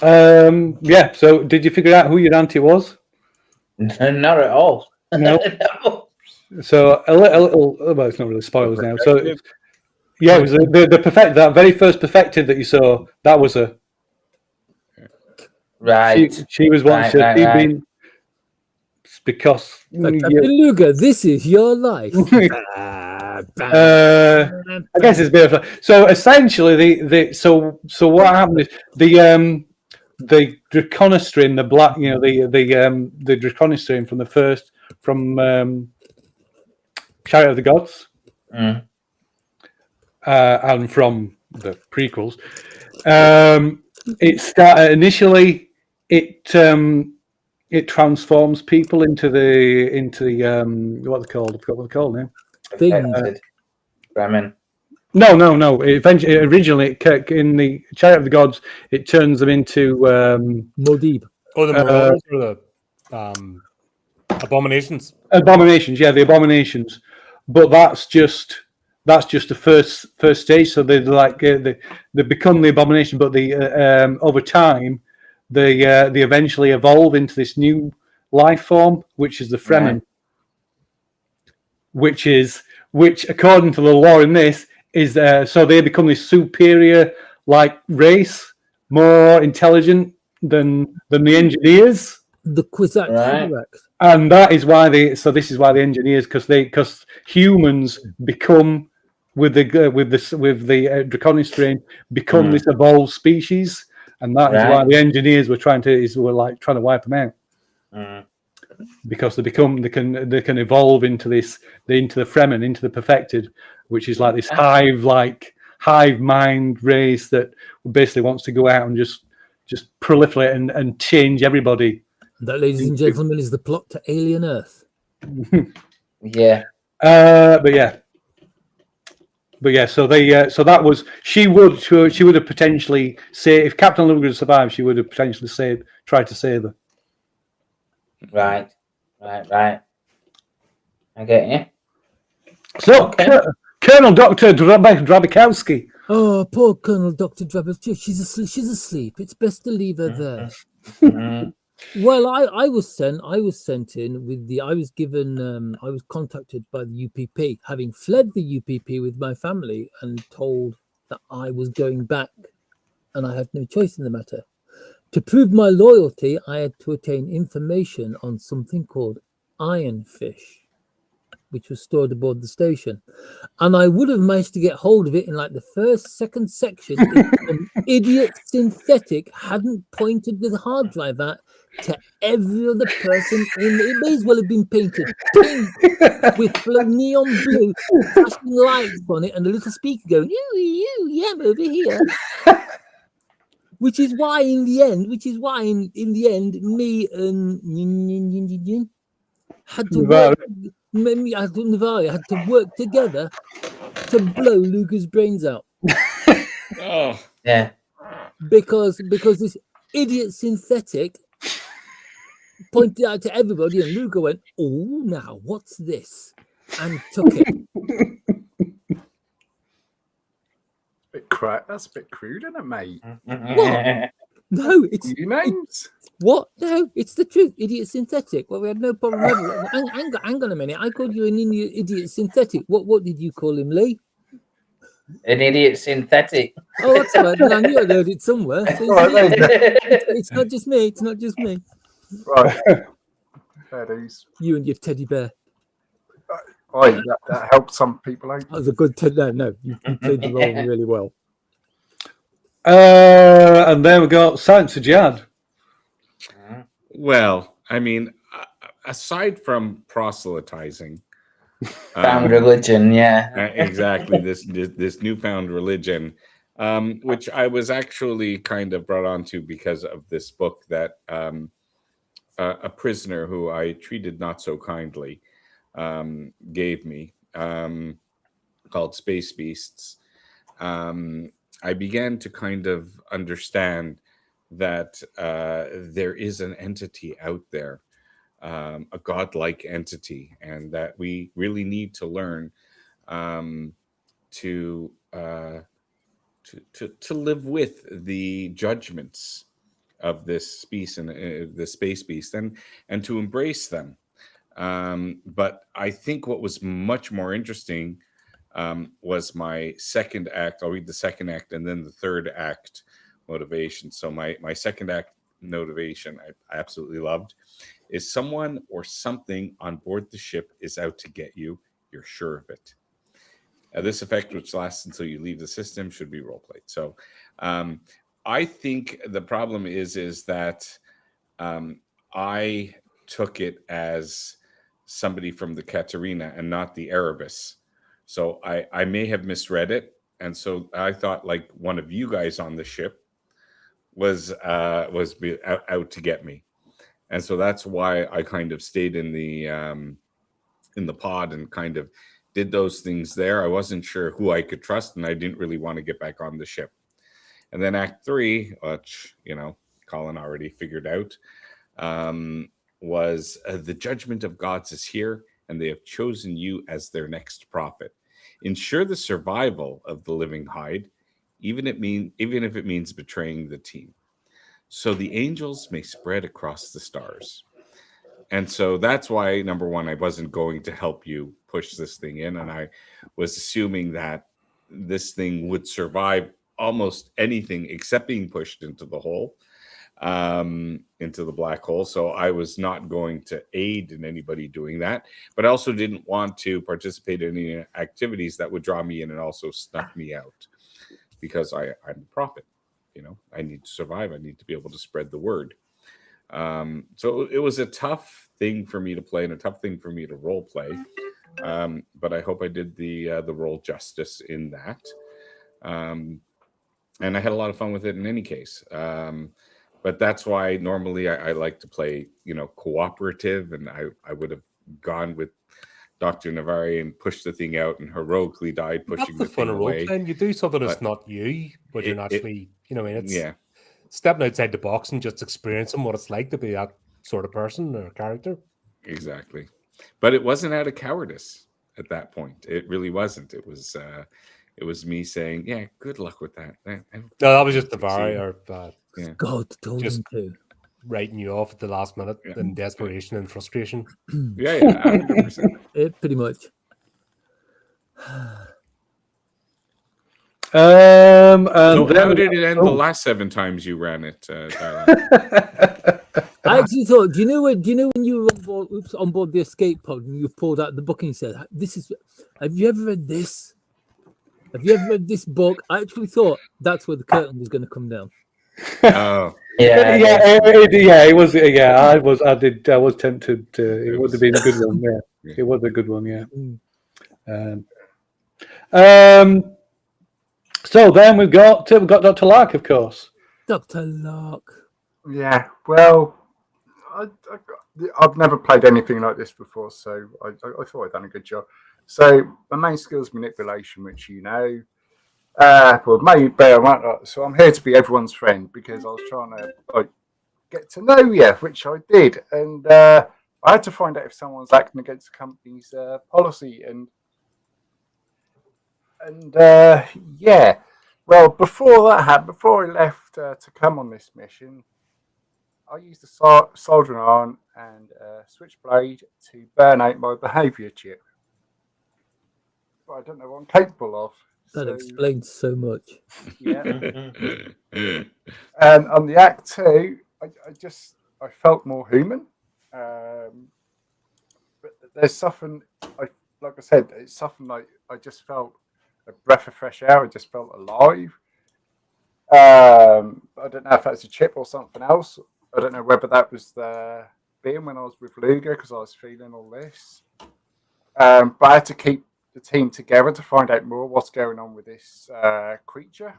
Speaker 2: Yeah. So, did you figure out who your auntie was?
Speaker 6: Not at all.
Speaker 2: No.
Speaker 6: No.
Speaker 2: So a little. Well, it's not really spoilers now. So, yeah, it was the that very first perfected that you saw. That was her.
Speaker 6: Right.
Speaker 2: She was one.
Speaker 6: Right,
Speaker 2: She'd
Speaker 6: right.
Speaker 2: been because
Speaker 3: Captain Luger, this is your life.
Speaker 2: I guess it's a bit of so essentially so what happened is the Draconis strain, the black, the Draconis strain from Chariot of the Gods, and from the prequels. It started initially. It transforms people into the what they're called. I forgot what they're called now.
Speaker 6: Affected. Bremen.
Speaker 2: No. Eventually, originally, in the Chariot of the Gods, it turns them into
Speaker 3: Modib.
Speaker 1: Oh, the Marauders or the Abominations.
Speaker 2: Abominations. Yeah, the Abominations. But that's just the first stage. So they they become the Abomination, but over time they eventually evolve into this new life form, which is the Fremen.
Speaker 6: Right.
Speaker 2: Which according to the lore in this is so they become this superior like race, more intelligent than the engineers.
Speaker 3: The Kwisatz
Speaker 6: Right.
Speaker 3: Haderach.
Speaker 2: And that is why this is why the engineers, because humans become with the Draconis strain become this evolved species, and that is why the engineers were trying to wipe them out. Because they can evolve into the Fremen, into the perfected, which is like this hive mind race that basically wants to go out and just proliferate and change everybody.
Speaker 3: That, ladies and gentlemen, is the plot to Alien Earth.
Speaker 6: Yeah.
Speaker 2: But yeah. But yeah, so they so that was she would have potentially say if Captain Luger had survived, she would have potentially tried to save her.
Speaker 6: Right. I get you.
Speaker 2: So
Speaker 6: Okay.
Speaker 2: Colonel Dr. Drabikowski.
Speaker 3: Oh, poor Colonel Dr. Drabikowski. She's asleep. It's best to leave her there.
Speaker 6: Mhm.
Speaker 3: Well, I was sent in with I was contacted by the UPP, having fled the UPP with my family and told that I was going back and I had no choice in the matter. To prove my loyalty, I had to attain information on something called ironfish, which was stored aboard the station. And I would have managed to get hold of it in like the second section if some idiot synthetic hadn't pointed the hard drive at to every other person in it. May as well have been painted pink with neon blue, flashing lights on it, and a little speaker going, "You, I'm over here." Which is why in the end, me and had to work. Navarre had to work together to blow Luger's brains out.
Speaker 8: Oh,
Speaker 6: Yeah.
Speaker 3: Because this idiot synthetic pointed out to everybody, and Luger went, "Oh, now what's this?" and took it.
Speaker 5: That's a bit crude, isn't it, mate?
Speaker 3: What? No, it's
Speaker 5: You names.
Speaker 3: what? No, it's the truth. Idiot synthetic. Well, we had no problem ever. Hang on a minute. I called you an idiot synthetic. What did you call him, Lee?
Speaker 6: An idiot synthetic.
Speaker 3: Oh, that's right. Then I knew I heard it somewhere. So it's not just me. It's not just me.
Speaker 5: Right. Fair dues.
Speaker 3: You and your teddy bear.
Speaker 5: Oh, that helped some people out.
Speaker 3: That was a good No, you played the role really well.
Speaker 2: And there we go. Science Jad.
Speaker 8: well, I mean, aside from proselytizing,
Speaker 6: Found religion, yeah.
Speaker 8: exactly this newfound religion, which I was actually kind of brought onto because of this book that a prisoner who I treated not so kindly gave me, called Space Beasts. I began to kind of understand that there is an entity out there, a godlike entity, and that we really need to learn to live with the judgments of this beast and the space beast, and to embrace them. But I think what was much more interesting was my second act. I'll read the second act and then the third act motivation. So my second act motivation I absolutely loved is someone or something on board the ship is out to get you. You're sure of it. This effect, which lasts until you leave the system, should be role played. So I think the problem is that I took it as somebody from the Katerina and not the Erebus. So I may have misread it. And so I thought like one of you guys on the ship was out to get me. And so that's why I kind of stayed in the pod and kind of did those things there. I wasn't sure who I could trust, and I didn't really want to get back on the ship. And then Act 3, which, Colin already figured out, was the judgment of gods is here, and they have chosen you as their next prophet. Ensure the survival of the living hide, even if it means betraying the team. So the angels may spread across the stars. And so that's why, number one, I wasn't going to help you push this thing in. And I was assuming that this thing would survive almost anything except being pushed into the hole, into the black hole. So I was not going to aid in anybody doing that. But I also didn't want to participate in any activities that would draw me in and also snuff me out, because I'm a prophet. I need to survive. I need to be able to spread the word. So it was a tough thing for me to play and a tough thing for me to role play. But I hope I did the role justice in that. And I had a lot of fun with it in any case. But that's why normally I like to play, cooperative, and I would have gone with Dr. Navarian pushed the thing out and heroically died, pushing
Speaker 1: That's
Speaker 8: the
Speaker 1: the fun
Speaker 8: thing
Speaker 1: of role
Speaker 8: away.
Speaker 1: playing. You do something that's
Speaker 8: But
Speaker 1: not you, but you're actually, you know, it's
Speaker 8: Yeah,
Speaker 1: stepping outside the box and just experiencing what it's like to be that sort of person or character.
Speaker 8: exactly. But it wasn't out of cowardice at that point. It really wasn't. It was me saying, "Yeah, good luck with that."
Speaker 1: No, that was just the
Speaker 8: Succeed.
Speaker 1: or
Speaker 8: Yeah.
Speaker 3: God told
Speaker 1: Just-
Speaker 3: him to.
Speaker 1: writing you off at the last minute
Speaker 8: Yeah.
Speaker 1: in desperation and frustration.
Speaker 8: Yeah, 100%.
Speaker 3: Pretty much.
Speaker 2: And
Speaker 8: So
Speaker 2: then
Speaker 8: how did it end the last 7 times you ran it, Tyler?
Speaker 3: I actually thought, do you know when you were on board the escape pod and you pulled out the book and you said, have you ever read this? Have you ever read this book? I actually thought that's where the curtain was going to come down.
Speaker 8: Oh,
Speaker 6: Yeah.
Speaker 2: it was. Yeah, I was tempted to. It would have been a good one. Yeah, it was a good one. Yeah. So then we've got Dr. Lark, of course.
Speaker 3: Dr. Lark.
Speaker 5: Yeah, well, I've never played anything like this before, so I thought I'd done a good job. So my main skill is manipulation, which you know. Well, so I'm here to be everyone's friend because I was trying to get to know you, which I did, and I had to find out if someone's acting against the company's policy, and yeah. Well, before that happened, before I left to come on this mission, I used a soldering iron and a switchblade to burn out my behaviour chip. But I don't know what I'm capable of.
Speaker 3: That explains so much.
Speaker 5: Yeah. And on the Act 2, I felt more human. But there's something, like I said, it's something like I just felt a breath of fresh air. I just felt alive. I don't know if that's a chip or something else. I don't know whether that was the being when I was with Luger because I was feeling all this. But I had to keep the team together to find out more what's going on with this creature.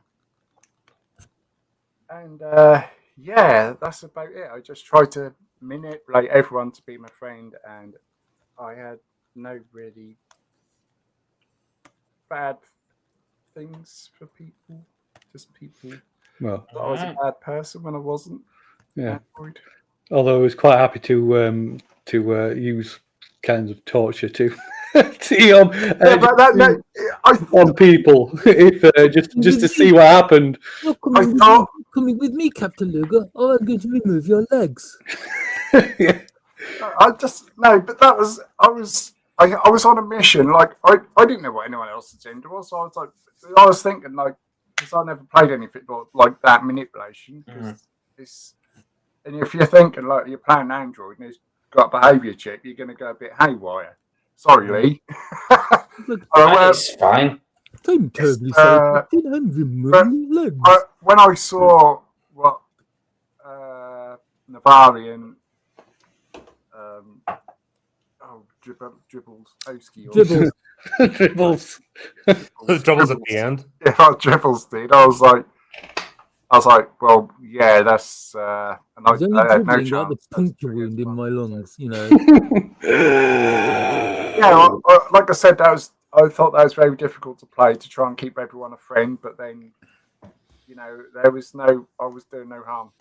Speaker 5: And yeah, that's about it. I just tried to manipulate everyone to be my friend, and I had no really bad things for people. Just people.
Speaker 2: Well,
Speaker 5: I was a bad person when I wasn't.
Speaker 2: yeah.
Speaker 5: Android.
Speaker 2: Although I was quite happy to use kinds of torture to on people, if just to see what happened.
Speaker 3: You're
Speaker 5: thought-
Speaker 3: coming with me, Captain Luger, or I'm going to remove your legs.
Speaker 2: Yeah.
Speaker 5: But I was on a mission. Like I didn't know what anyone else's agenda was. So I was thinking like, because I never played anything like that manipulation. And if you're thinking like you're playing Android and it's got a behaviour chip, you're going to go a bit haywire. Sorry, Lee.
Speaker 6: It's fine.
Speaker 3: I'm terribly sorry, Captain. I'm removing your legs.
Speaker 5: When I saw what Navarian, Dribbles, Oski,
Speaker 3: Dribbles.
Speaker 2: Dribbles.
Speaker 1: The trouble's at the end.
Speaker 5: Yeah, Dribbles did. I was like, well, yeah, that's. And
Speaker 3: There's only
Speaker 5: I had no
Speaker 3: dribbling out the
Speaker 5: chance.
Speaker 3: puncture wound in my lungs, you know.
Speaker 5: Yeah, like I said, I thought that was very difficult to play to try and keep everyone a friend, but then, you know, I was doing no harm.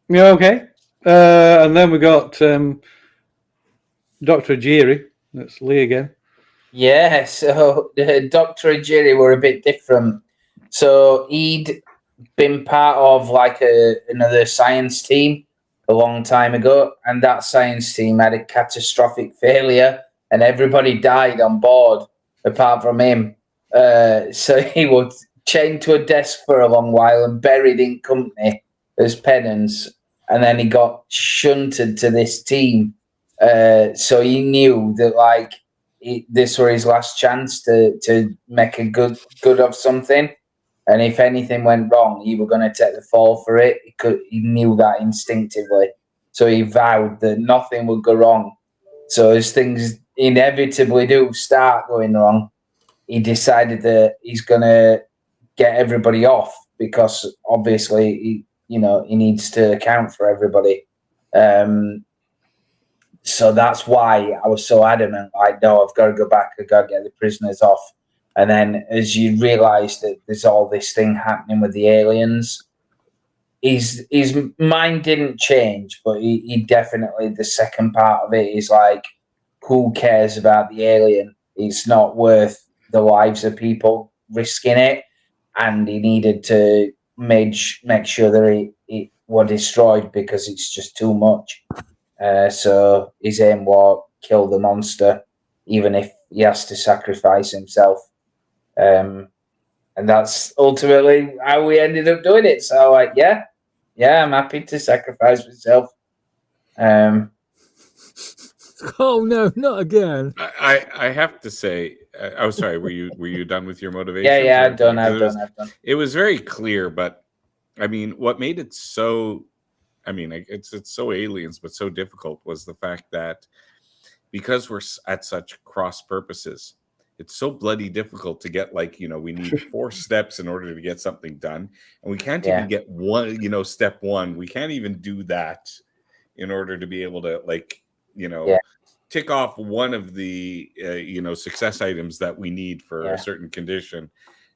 Speaker 2: Yeah, okay. And then we got Dr. Ajiri. That's Lee again.
Speaker 6: Yeah, so Dr. Ajiri were a bit different. So he'd been part of like another science team a long time ago, and that science team had a catastrophic failure, and everybody died on board apart from him. So he was chained to a desk for a long while and buried in company as penance, and then he got shunted to this team. So he knew that like this was his last chance to make a good of something. And if anything went wrong, he was going to take the fall for it. He knew that instinctively. So he vowed that nothing would go wrong. So as things inevitably do start going wrong, he decided that he's going to get everybody off because obviously, he needs to account for everybody. So that's why I was so adamant, like, no, I've got to go back, I've got to get the prisoners off. And then as you realise that there's all this thing happening with the aliens, his mind didn't change, but he definitely, the second part of it is like, who cares about the alien? It's not worth the lives of people risking it. And he needed to make sure that it were destroyed because it's just too much. So his aim was kill the monster, even if he has to sacrifice himself. And that's ultimately how we ended up doing it. So, like, yeah, I'm happy to sacrifice myself.
Speaker 3: Oh no, not again!
Speaker 8: I have to say, oh, sorry. Were you done with your motivation?
Speaker 6: Yeah, I've done.
Speaker 8: It was very clear, but I mean, what made it so, I mean, it's so aliens, but so difficult was the fact that because we're at such cross purposes, it's so bloody difficult to get, like, you know, we need 4 steps in order to get something done, and we can't even get one, you know, step 1. We can't even do that in order to be able to, like, you know, tick off one of the you know, success items that we need for a certain condition.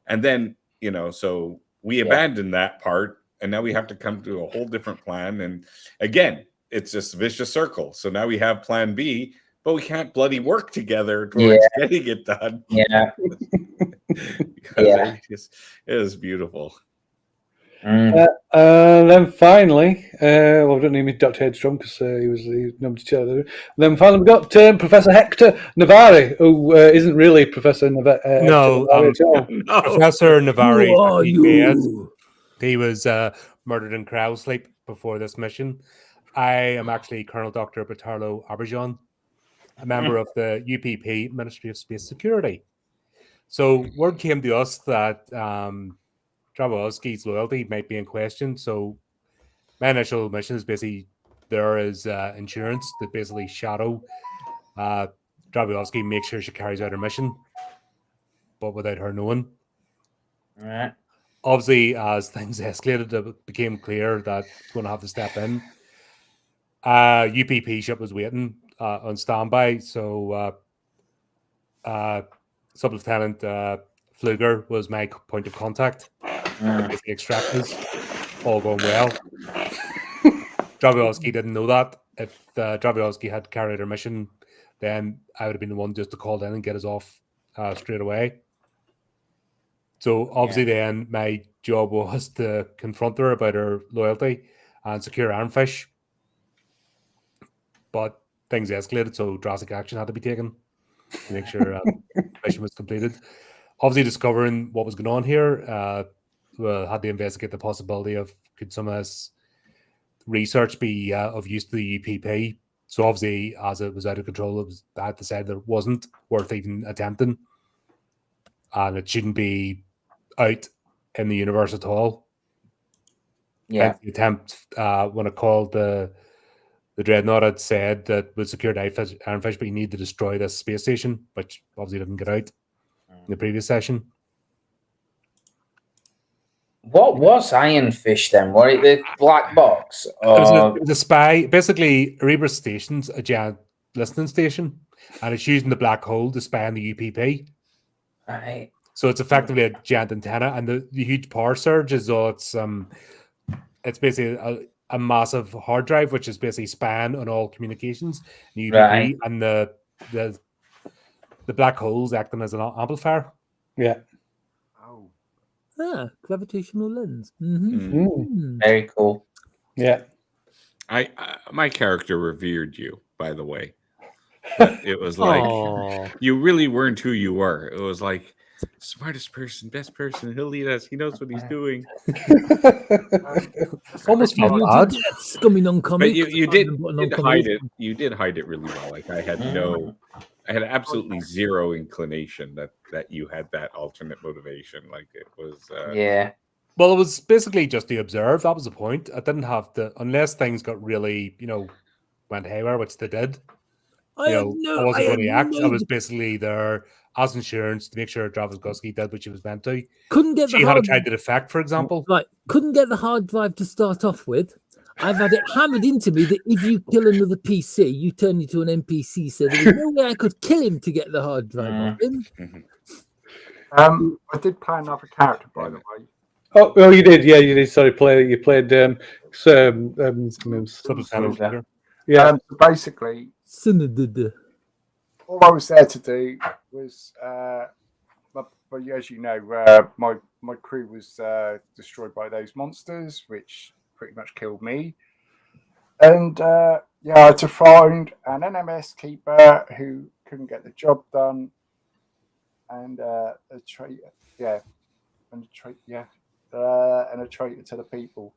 Speaker 8: And then, you know, so we abandoned that part, and now we have to come to a whole different plan. And again, it's just a vicious circle. So now we have plan B, but we can't bloody work together towards getting it done. Because it was beautiful.
Speaker 2: Then finally, well, I don't need Dr. Headstrong because he was number 2. Then finally, we got Professor Hector Navari, who isn't really Professor Navari.
Speaker 1: No, Professor Navari. He was murdered in cryo sleep before this mission. I am actually Colonel Dr. Batarlo Aberjon, a member of the UPP, Ministry of Space Security. So word came to us that Draconis' loyalty might be in question. So my initial mission is basically there is insurance to basically shadow Draconis, make sure she carries out her mission, but without her knowing.
Speaker 6: Right.
Speaker 1: Obviously, as things escalated, it became clear that it's going to have to step in. UPP ship was waiting on standby, so Sub-Lieutenant Fluger was my point of contact. Basically extractors, all going well. Draconis didn't know that. If Draconis had carried out her mission, then I would have been the one just to call in and get us off straight away. So obviously then my job was to confront her about her loyalty and secure Ironfish. But things escalated, so drastic action had to be taken to make sure the mission was completed. Obviously discovering what was going on here, we had to investigate the possibility of could some of this research be of use to the UPP. So obviously, as it was out of control, I had decided that it wasn't worth even attempting. And it shouldn't be out in the universe at all.
Speaker 6: Yeah.
Speaker 1: And the attempt, when I called the Dreadnought, had said that we secured Ironfish, but you need to destroy this space station, which obviously didn't get out in the previous session.
Speaker 6: What was Ironfish then? Were it the black box? Or...
Speaker 1: It was a spy. Basically, Erebus Station's a giant listening station, and it's using the black hole to spy on the UPP.
Speaker 6: Right.
Speaker 1: So it's effectively a giant antenna, and the huge power surge is it's basically a massive hard drive, which is basically spying on all communications in the UPP, and the black holes acting as an amplifier.
Speaker 2: Yeah.
Speaker 3: Gravitational lens.
Speaker 6: Very cool.
Speaker 2: Yeah.
Speaker 8: My character revered you, by the way. But it was like you really weren't who you were. It was like smartest person, best person. He'll lead us. He knows what he's doing.
Speaker 1: Almost felt odd.
Speaker 3: Scummy non-comic.
Speaker 8: But you did hide it. You did hide it really well. Like I had absolutely zero inclination that you had that alternate motivation. Like it was.
Speaker 1: Well, it was basically just to observe. That was the point. I didn't have to, unless things got really, went haywire, which they did. I wasn't going to act. I was basically there as insurance to make sure Draconis did what she was meant to.
Speaker 3: Couldn't get
Speaker 1: she had to try the defect, for example.
Speaker 3: Right. Couldn't get the hard drive to start off with. I've had it hammered into me that if you kill another PC, you turn into an NPC. So there was no way I could kill him to get the hard drive off him.
Speaker 5: I did play another character, by the way.
Speaker 2: Oh, you did. Yeah, you did. Sorry, you played
Speaker 1: Subtitle.
Speaker 2: yeah.
Speaker 5: So basically, all I was there to do was, as you know, my crew was destroyed by those monsters, which pretty much killed me. And I had to find an NMS keeper who couldn't get the job done, and a traitor, and a traitor to the people.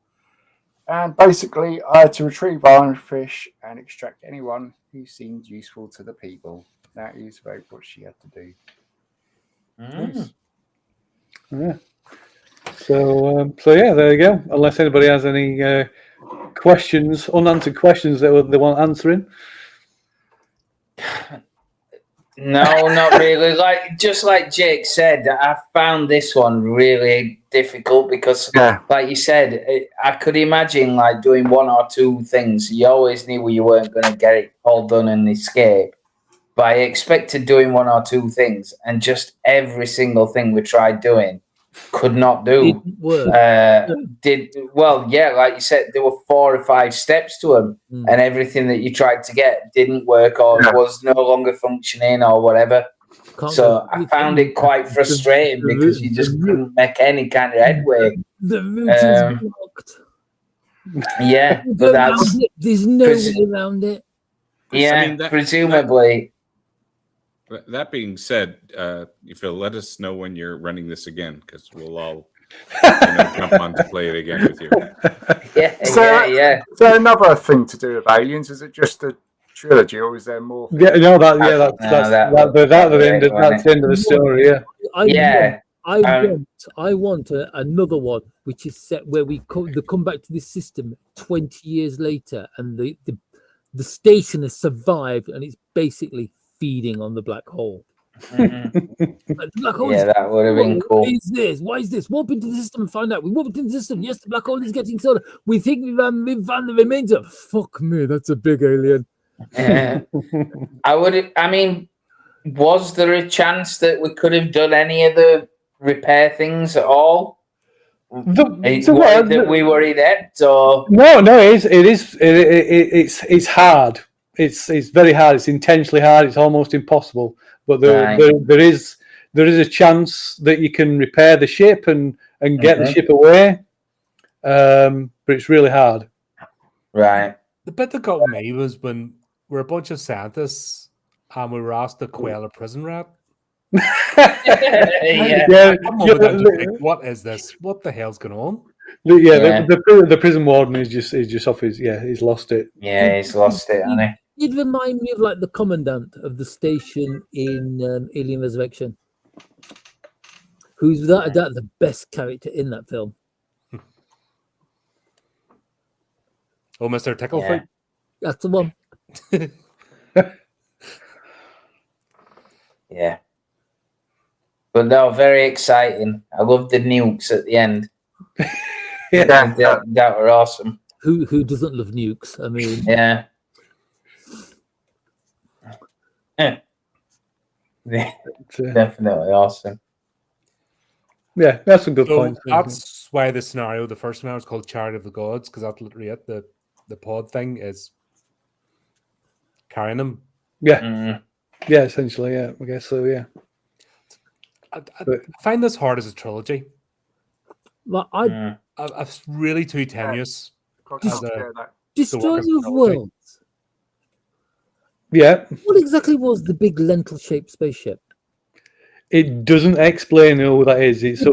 Speaker 5: And basically, I had to retrieve iron fish and extract anyone who seemed useful to the people. That is about what she had to do.
Speaker 2: Nice. Yeah. So yeah, there you go. Unless anybody has any questions, unanswered questions that they want answering.
Speaker 6: No, not really. Just like Jake said, I found this one really difficult because, like you said, I could imagine like doing one or two things. You always knew you weren't going to get it all done and escape. But I expected doing one or two things, and just every single thing we tried doing could not do. Like you said, there were 4 or 5 steps to them, and everything that you tried to get didn't work or was no longer functioning or whatever. So I found it quite frustrating because you just couldn't make any kind of headway.
Speaker 3: The route is blocked.
Speaker 6: Yeah, but
Speaker 3: there's no way around it.
Speaker 6: Yeah, presumably.
Speaker 8: That being said, Phil, let us know when you're running this again, because we'll all jump on to play it again with you.
Speaker 6: Yeah.
Speaker 5: Is there another thing to do with aliens? Is it just a trilogy, or is there more?
Speaker 2: Yeah, no, that's the end of the story. Yeah.
Speaker 3: I want another one which is set where they come back to this system 20 years later, and the station has survived, and it's basically feeding on the black hole.
Speaker 6: The black hole that would have been cool.
Speaker 3: Why is this? Warp into the system and find out. We warp into the system. Yes, the black hole is getting sort of. We think we've found the remains of. Fuck me, that's a big alien.
Speaker 6: I mean, was there a chance that we could have done any of the repair things at all? That we were inept, or
Speaker 2: no, it's hard. It's very hard. It's intentionally hard. It's almost impossible. But there is a chance that you can repair the ship and get the ship away. But it's really hard.
Speaker 6: Right.
Speaker 1: The bit that got me was when we're a bunch of scientists and we were asked to quell a prison rat. What is this? What the hell's going on?
Speaker 2: The prison warden is just off his. Yeah, he's lost it.
Speaker 6: Yeah, he's lost it, hasn't he?
Speaker 3: It remind me of like the commandant of the station in Alien Resurrection, who's without a doubt the best character in that film.
Speaker 1: Oh, Mr. Ticklefeet.
Speaker 3: That's the one.
Speaker 6: Yeah. But no, very exciting. I love the nukes at the end. That were awesome.
Speaker 3: Who doesn't love nukes? I mean,
Speaker 6: yeah. Definitely awesome.
Speaker 2: Yeah, that's a good point.
Speaker 1: That's why the first scenario is called Chariot of the Gods, because that's literally it. The pod thing is carrying them.
Speaker 2: Yeah. Yeah, essentially, yeah. I guess so, yeah.
Speaker 1: I find this hard as a trilogy.
Speaker 3: Well,
Speaker 1: I've really too tenuous.
Speaker 3: Destroyer of Worlds.
Speaker 2: Yeah.
Speaker 3: What exactly was the big lentil-shaped spaceship?
Speaker 2: It doesn't explain who that is. It's
Speaker 3: I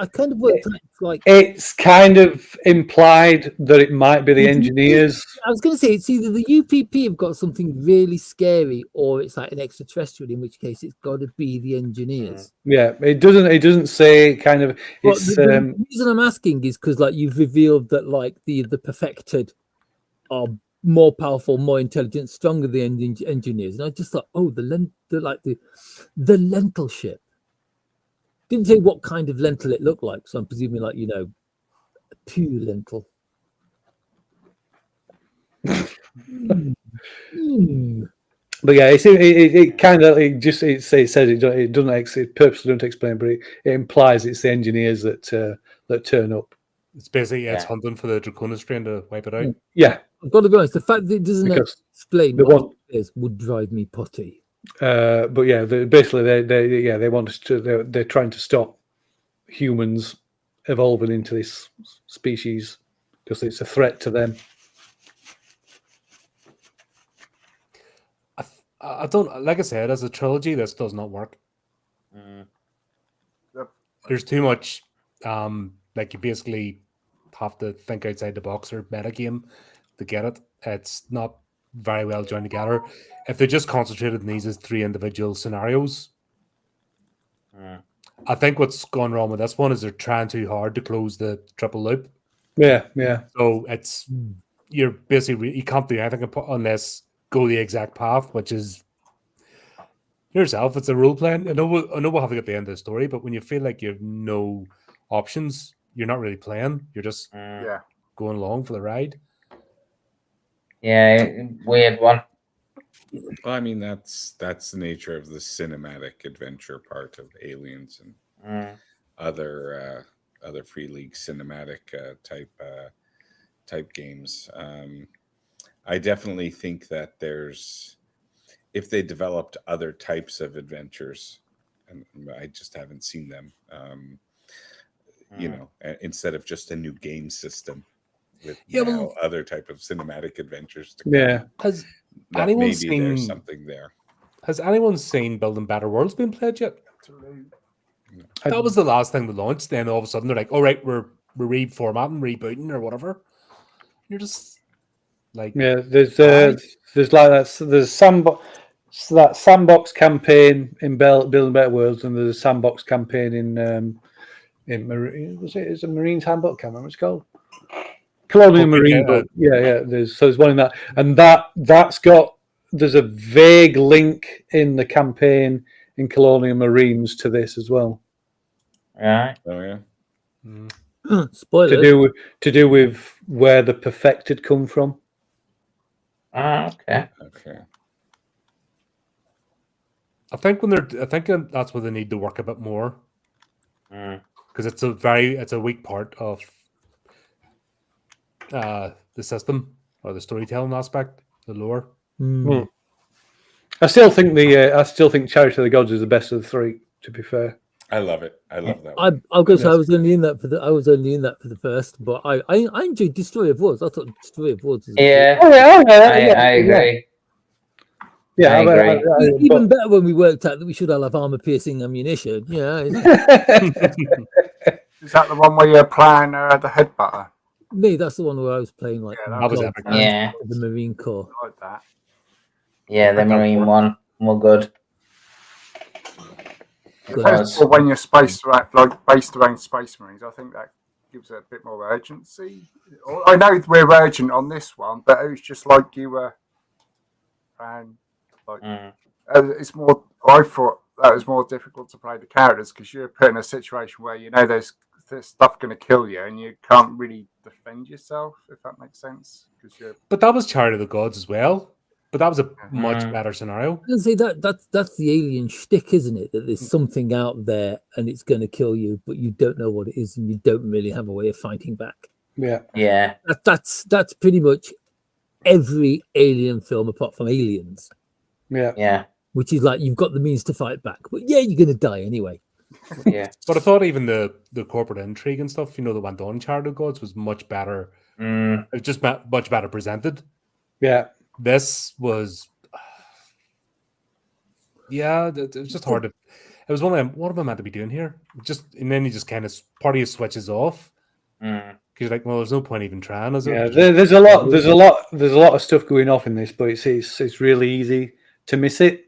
Speaker 3: kind of worked out like
Speaker 2: it's kind of implied that it might be the engineers.
Speaker 3: I was going to say it's either the UPP have got something really scary, or it's like an extraterrestrial. In which case, it's got to be the engineers.
Speaker 2: Yeah, it doesn't say kind of. It's
Speaker 3: the reason I'm asking is because like you've revealed that like the perfected are more powerful, more intelligent, stronger than the engineers, and I just thought, oh, the lentil ship. Didn't say what kind of lentil it looked like, so I'm presuming like Lentil. Mm.
Speaker 2: But yeah, it kind of it says it doesn't it purposely doesn't explain, but it implies it's the engineers that turn up.
Speaker 1: It's basically it's hunting for the Draconis strain to wipe it out.
Speaker 2: Yeah,
Speaker 3: I've got to be honest. The fact that it doesn't
Speaker 2: Because
Speaker 3: explain
Speaker 2: they
Speaker 3: what
Speaker 2: want-
Speaker 3: it is would drive me potty.
Speaker 2: but yeah, they want us to. They're trying to stop humans evolving into this species because it's a threat to them.
Speaker 1: I don't like I said, as a trilogy, this does not work. There's too much. Like you basically have to think outside the box or metagame to get it. It's not very well joined together. If they just concentrated on these as 3 individual scenarios, I think what's gone wrong with this one is they're trying too hard to close the triple loop.
Speaker 2: Yeah.
Speaker 1: So it's you're basically you can't do anything unless go the exact path, which is yourself. It's a role playing. I know we'll have to get the end of the story, but when you feel like you have no options, you're not really playing. You're just going along for the ride.
Speaker 6: Yeah, weird one.
Speaker 8: Well, I mean, that's the nature of the cinematic adventure part of Aliens and other Free League cinematic type games. I definitely think that if they developed other types of adventures, and I just haven't seen them, instead of just a new game system with other type of cinematic adventures to come.
Speaker 2: Yeah.
Speaker 1: Has anyone
Speaker 8: maybe there's something there.
Speaker 1: Has anyone seen Building Better Worlds being played yet? That was the last thing we launched. Then all of a sudden they're like, "All right, we're reformatting, rebooting, or whatever." You're just like,
Speaker 2: there's like that sandbox campaign in Building Better Worlds, and there's a sandbox campaign in is it Marine's Handbook? I can't remember what it's called. Colonial Marine book. Yeah. There's one in that, and there's a vague link in the campaign in Colonial Marines to this as well.
Speaker 6: Right.
Speaker 8: Oh yeah.
Speaker 3: Spoilers.
Speaker 2: To do with where the Perfected come from.
Speaker 6: Okay.
Speaker 1: I think that's where they need to work a bit more because it's a weak part of the system or the storytelling aspect, the lore.
Speaker 2: I still think Charity of the Gods is the best of the 3. To be fair,
Speaker 8: I love it. I love that one.
Speaker 3: I was only in that for the first, but I enjoyed Destroy of Worlds. I thought Destroy of Worlds was
Speaker 6: I agree.
Speaker 2: Yeah,
Speaker 6: I agree.
Speaker 3: Even better when we worked out that we should all have armor piercing ammunition. Yeah.
Speaker 5: Is that the one where you're playing the headbutter?
Speaker 3: Me, that's the one where I was playing like
Speaker 1: that was epic.
Speaker 6: Yeah.
Speaker 3: The Marine Corps.
Speaker 5: I like that.
Speaker 6: Yeah, the Marine one. More good.
Speaker 5: First of all, when you're based around Space Marines, I think that gives it a bit more urgency. I know we're urgent on this one, but it was just like you were, it's more. I thought that was more difficult to play the characters because you're put in a situation where you know there's stuff going to kill you and you can't really defend yourself, if that makes sense.
Speaker 1: But that was Charity of the Gods as well. But that was a much better scenario.
Speaker 3: I say that's the alien shtick, isn't it? That there's something out there and it's going to kill you, but you don't know what it is and you don't really have a way of fighting back.
Speaker 2: Yeah.
Speaker 3: That's pretty much every alien film apart from Aliens.
Speaker 2: Yeah.
Speaker 3: Which is like you've got the means to fight back, but you're going to die anyway.
Speaker 6: Yeah.
Speaker 1: But I thought even the corporate intrigue and stuff, that went on in Charity of the Gods was much better. It was just much better presented.
Speaker 2: Yeah.
Speaker 1: This was, it was just hard to. It was what am I meant to be doing here? And then you just kind of part of you switches off because you're like, well, there's no point even trying, is there?
Speaker 2: Yeah, there's a lot of stuff going off in this, but it's really easy to miss it.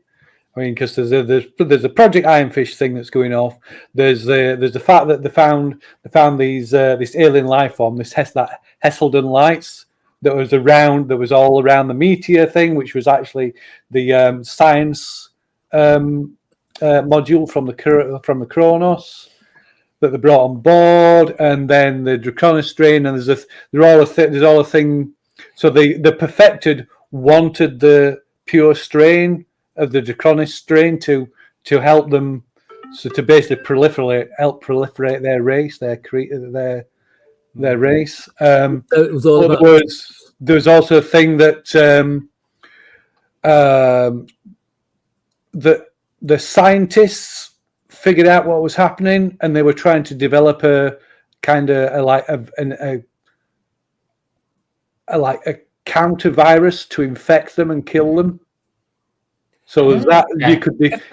Speaker 2: I mean, because there's a Project Ironfish thing that's going off. There's the fact that they found these this alien life form, this Hesselden lights. That was all around the Meteor thing, which was actually the science module from the Kronos. that they brought on board, and then the Draconis strain, and there's all a thing. So the perfected wanted the pure strain of the Draconis strain to help them, so to basically help proliferate their race, their race.
Speaker 3: So it was all about.
Speaker 2: There was also a thing that the scientists figured out what was happening, and they were trying to develop a kind of a counter virus to infect them and kill them. So as that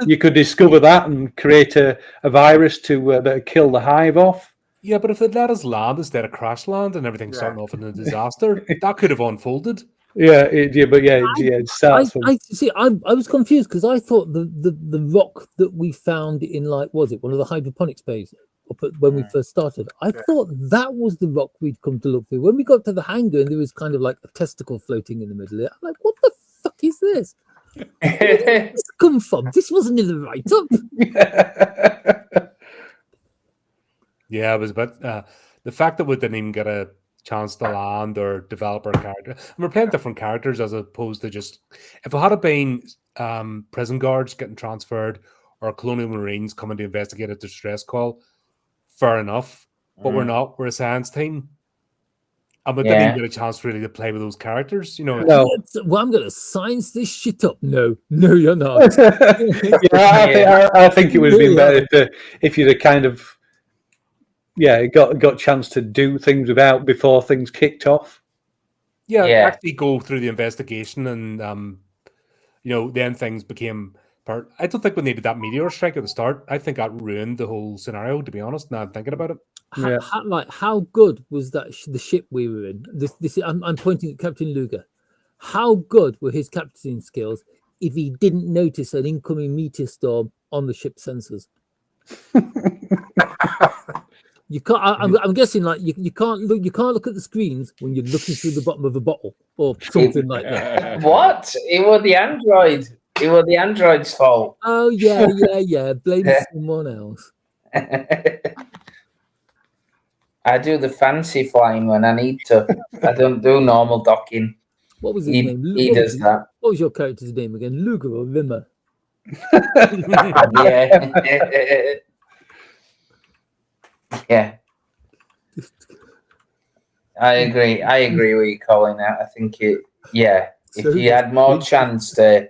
Speaker 2: you could discover that and create a virus to that kill the hive off.
Speaker 1: Yeah, but if they'd let us land instead of crash land and everything starting off in a disaster, that could have unfolded.
Speaker 2: It starts.
Speaker 3: I was confused because I thought the rock that we found in was it one of the hydroponics bays when we first started? I thought that was the rock we'd come to look for. When we got to the hangar and there was kind of like a testicle floating in the middle of it, I'm like, what the fuck is this? Where did this come from? This wasn't in the write-up.
Speaker 1: Yeah, it was, but the fact that we didn't even get a chance to land or develop our character, and we're playing different characters as opposed to just, if it had been prison guards getting transferred or colonial marines coming to investigate a distress call, fair enough. But we're not. We're a science team, and we didn't even get a chance really to play with those characters. You know.
Speaker 2: No.
Speaker 3: Well, I'm going to science this shit up. No, you're not.
Speaker 2: I think it would have been better if you'd have kind of got chance to do things before things kicked off.
Speaker 1: Actually go through the investigation, and then things became part. I don't think we needed that meteor strike at the start. I think that ruined the whole scenario, to be honest. Now I'm thinking about it.
Speaker 3: How good was that the ship we were in? I'm pointing at Captain Luger. How good were his captaining skills if he didn't notice an incoming meteor storm on the ship sensors? You can't. I'm guessing you can't look. You can't look at the screens when you're looking through the bottom of a bottle or something like that.
Speaker 6: What? It was the android. It was the android's fault.
Speaker 3: Oh yeah. Blame someone else.
Speaker 6: I do the fancy flying when I need to. I don't do normal docking.
Speaker 3: What was his name?
Speaker 6: He does that.
Speaker 3: What was your character's name again? Luger or Rimmer?
Speaker 6: Yeah. I agree with you, Colin. I think if you had more chance to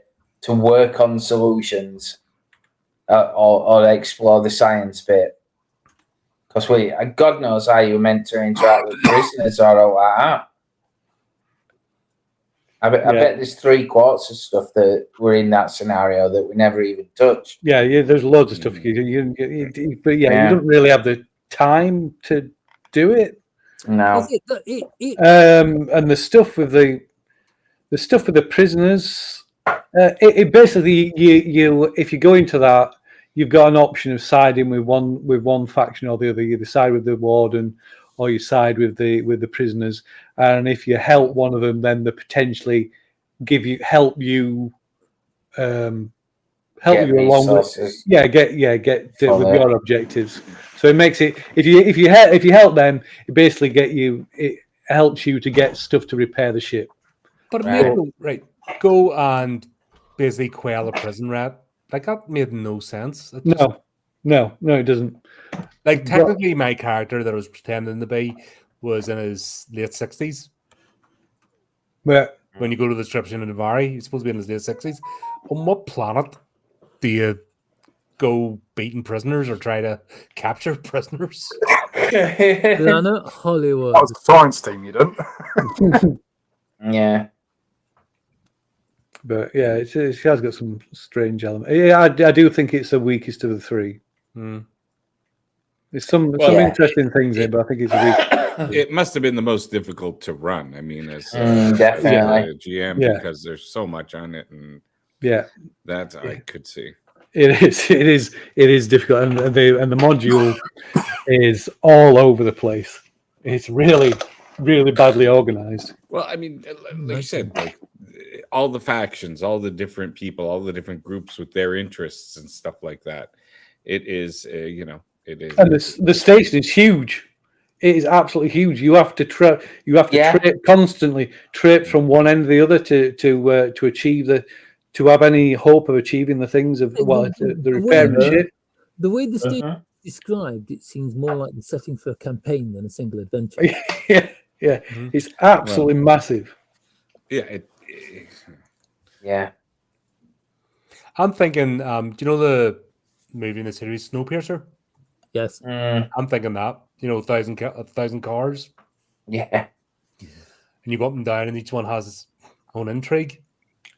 Speaker 6: work on solutions or explore the science bit, because God knows how you meant to interact with prisoners or all that. I bet there's 3/4 of stuff that were in that scenario that we never even touched.
Speaker 2: Yeah, there's loads of stuff you don't really have the time to do it.
Speaker 6: No.
Speaker 2: And the stuff with the prisoners, it basically you if you go into that, you've got an option of siding with one faction or the other. You either side with the warden or you side with the prisoners. And if you help one of them, then they potentially help you along with get with your objectives. So it makes it if you help them, it helps you to get stuff to repair the ship.
Speaker 1: But it made go and basically quell a prison rat. Like that made no sense.
Speaker 2: No, it doesn't.
Speaker 1: Like technically, my character that I was pretending to be was in his late 60s.
Speaker 2: Yeah.
Speaker 1: When you go to the description in Navari, he's supposed to be in his late 60s. On what planet do you go beating prisoners or try to capture prisoners?
Speaker 3: Planet Hollywood.
Speaker 5: That was a science team, you didn't.
Speaker 6: Yeah.
Speaker 2: But yeah, it has got some strange elements. Yeah, I do think it's the weakest of the three. There's some interesting things in, but I think it's weak.
Speaker 8: It must have been the most difficult to run. I mean, as
Speaker 6: definitely
Speaker 8: a GM, because there's so much on it, and that I could see.
Speaker 2: It is difficult, and the module is all over the place. It's really, really badly organized.
Speaker 8: Well, I mean, like you said, like all the factions, all the different people, all the different groups with their interests and stuff like that. It is, It is.
Speaker 2: And the station is huge. It is absolutely huge. You have to constantly trip from one end to the other to achieve to have any hope of achieving the things of the repair and ship.
Speaker 3: The way the station is described, it seems more like the setting for a campaign than a single adventure.
Speaker 2: Yeah. It's absolutely massive.
Speaker 8: Yeah.
Speaker 6: Yeah.
Speaker 1: I'm thinking, do you know the movie in the series Snowpiercer?
Speaker 3: Yes.
Speaker 1: I'm thinking that, 1,000 cars.
Speaker 6: Yeah.
Speaker 1: And you go up and down, and each one has its own intrigue.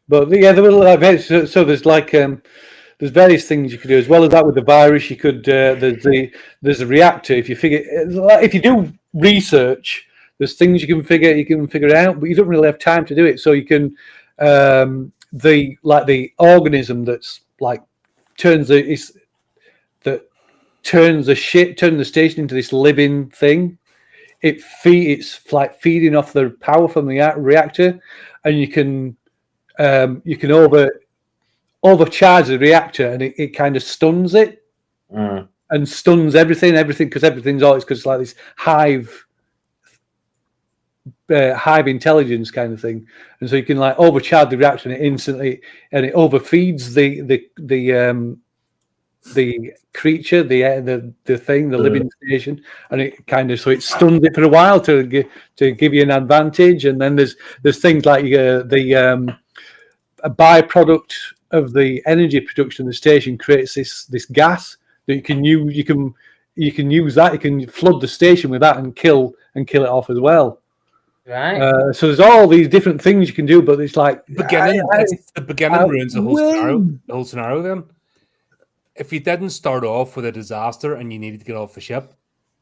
Speaker 2: But there were like so there's like there's various things you could do as well as that with the virus. You could there's a reactor. If you do research, there's things you can figure out, but you don't really have time to do it. So you can the organism that's like turns the station into this living thing. It's like feeding off the power from the reactor, and you can overcharge the reactor, and it kind of stuns it and stuns everything because everything's always because it's like this hive intelligence kind of thing, and so you can like overcharge the reactor and it overfeeds the creature, the thing, the living station, and it kind of it stuns it for a while to give you an advantage. And then there's things like a byproduct of the energy production of the station creates this gas that you can use. You can use that. You can flood the station with that and kill it off as well.
Speaker 6: Right.
Speaker 2: So there's all these different things you can do, but it's like
Speaker 1: the beginning ruins the whole scenario. Then, if you didn't start off with a disaster and you needed to get off the ship,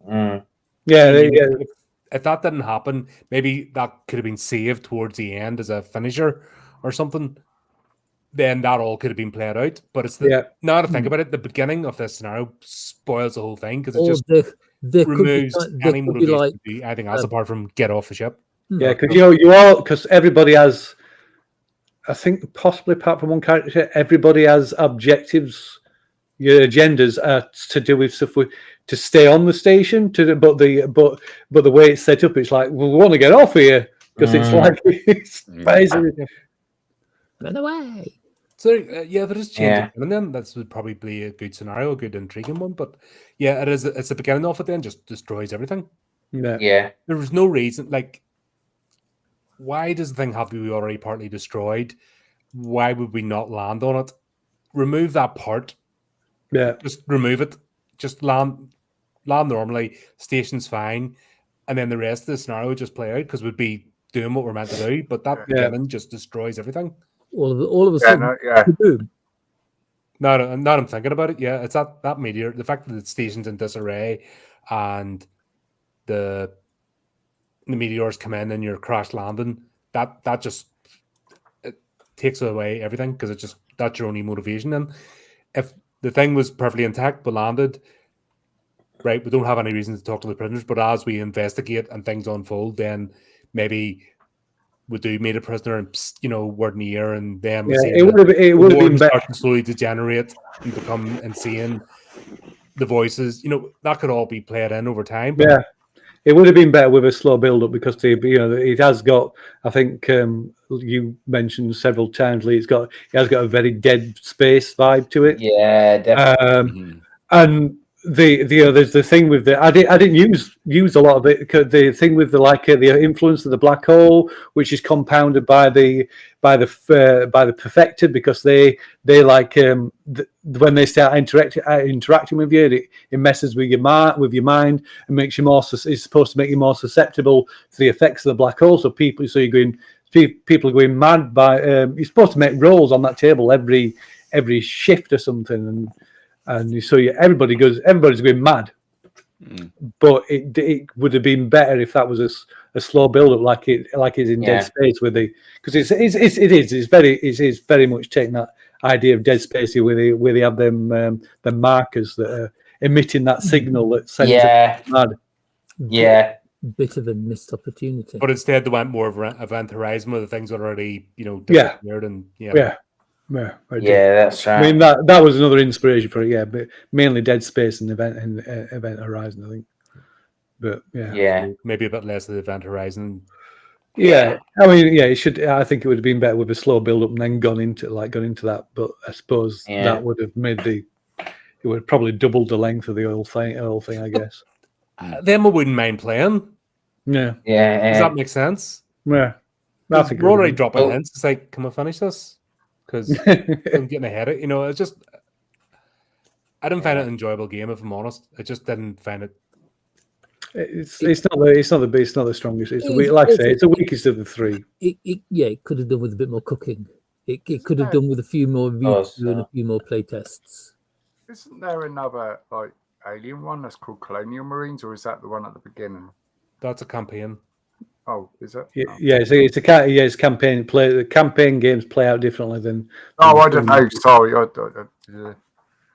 Speaker 1: if that didn't happen, maybe that could have been saved towards the end as a finisher or something. Then that all could have been played out. But it's now to think about it, the beginning of this scenario spoils the whole thing because it just removes any motivation to do anything else apart from get off the ship.
Speaker 2: Yeah, because because everybody has, I think possibly apart from one character, everybody has objectives, agendas to do with stuff to stay on the station. But the way it's set up, it's like we want to get off here because it's like it's basically
Speaker 3: run away.
Speaker 1: So there is change, and then that's would probably be a good scenario, a good intriguing one. But yeah, it is. It's the beginning of it. Then just destroys everything.
Speaker 6: Yeah.
Speaker 1: There was no reason. Like, why does the thing have to be already partly destroyed? Why would we not land on it? Remove that part.
Speaker 2: Yeah.
Speaker 1: Just remove it. Just land normally. Station's fine, and then the rest of the scenario would just play out because we'd be doing what we're meant to do. But that beginning just destroys everything.
Speaker 3: All of a sudden, boom.
Speaker 1: Now I'm thinking about it. Yeah, it's that meteor. The fact that the station's in disarray, and the meteors come in and you're crash landing. That just it takes away everything because that's your only motivation. And if the thing was perfectly intact but landed, right, we don't have any reason to talk to the prisoners. But as we investigate and things unfold, then maybe we do meet a prisoner and word in the ear, and then
Speaker 2: it would have been better
Speaker 1: to slowly degenerate and become insane. The voices, that could all be played in over time. But
Speaker 2: it would have been better with a slow build up because it has got. I think you mentioned several times, Lee. It has got a very Dead Space vibe to it.
Speaker 6: Yeah, definitely.
Speaker 2: And there's the thing with I didn't use a lot of it. The thing with the influence of the black hole, which is compounded by the perfected, because they like when they start interacting with you, it messes with your mind and makes you it's supposed to make you more susceptible to the effects of the black hole. So people are going mad by you're supposed to make rolls on that table every shift or something, and so everybody's going mad. But it would have been better if that was a slow build up like it is in Dead Space because it is very much taking that idea of Dead Space where they have them the markers that are emitting that signal that sends it mad.
Speaker 6: Yeah.
Speaker 3: Bit of a missed opportunity.
Speaker 1: But instead they went more of Event Horizon, where the things already disappeared and
Speaker 2: Yeah, I do.
Speaker 6: Yeah, that's right.
Speaker 2: I mean that was another inspiration for it. Yeah, but mainly Dead Space and Event Horizon, I think. But
Speaker 6: Yeah.
Speaker 1: Maybe a bit less of the Event Horizon.
Speaker 2: yeah. I mean, yeah, it should. I think it would have been better with a slow build up and then gone into that. But I suppose
Speaker 6: Yeah.
Speaker 2: that would have made it would have probably doubled the length of the whole thing. I guess.
Speaker 1: Them I wouldn't mind playing.
Speaker 2: Yeah.
Speaker 1: Does
Speaker 6: Yeah.
Speaker 1: that make sense?
Speaker 2: Yeah. I think
Speaker 1: We're already dropping
Speaker 6: Oh.
Speaker 1: hints. It's like, can we finish this? Because I'm getting ahead of it. It's just I didn't find it an enjoyable game, if I'm honest. I just didn't find it.
Speaker 2: It's not the strongest. It's like I say, it's the weakest of the three.
Speaker 3: It could have done with a bit more cooking. It could have done with a few more reads and a few more play tests.
Speaker 5: Isn't there another like alien one that's called Colonial Marines, or is that the one at the beginning?
Speaker 1: That's a campaign.
Speaker 5: Oh, is it?
Speaker 2: Yeah, it's campaign play. The campaign games play out differently than.
Speaker 5: Oh, I don't know. Sorry.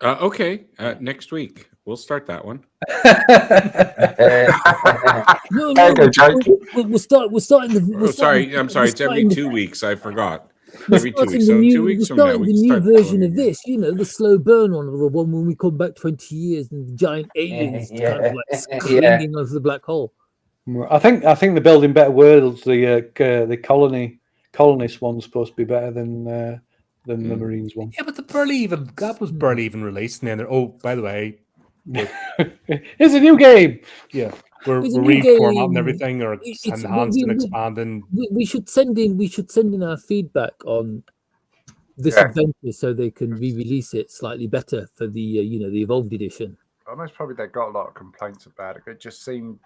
Speaker 8: Okay, next week we'll start that one.
Speaker 3: No,
Speaker 5: There you go, Jake.
Speaker 3: We're starting the.
Speaker 8: Oh, sorry, I'm sorry. It's every 2 weeks. I forgot.
Speaker 3: We're
Speaker 8: Every 2
Speaker 3: starting
Speaker 8: weeks.
Speaker 3: the
Speaker 8: So
Speaker 3: new,
Speaker 8: 2 weeks
Speaker 3: we're
Speaker 8: from now,
Speaker 3: starting
Speaker 8: we
Speaker 3: the
Speaker 8: can
Speaker 3: new
Speaker 8: start
Speaker 3: version
Speaker 8: going
Speaker 3: of this. The slow burn one, or the one when we come back 20 years and the giant aliens kind of like clinging onto the black hole.
Speaker 2: I think they're building better worlds. The colonist one's supposed to be better than the Marines one.
Speaker 1: Yeah, but that was barely even released. And then by the way,
Speaker 2: It's a new game.
Speaker 1: Yeah, we're
Speaker 3: It's a new
Speaker 1: reformatting
Speaker 3: game.
Speaker 1: everything or enhancing, expanding.
Speaker 3: We should send in our feedback on this adventure so they can re-release it slightly better for the the evolved edition.
Speaker 5: Almost probably they got a lot of complaints about it. It just seemed,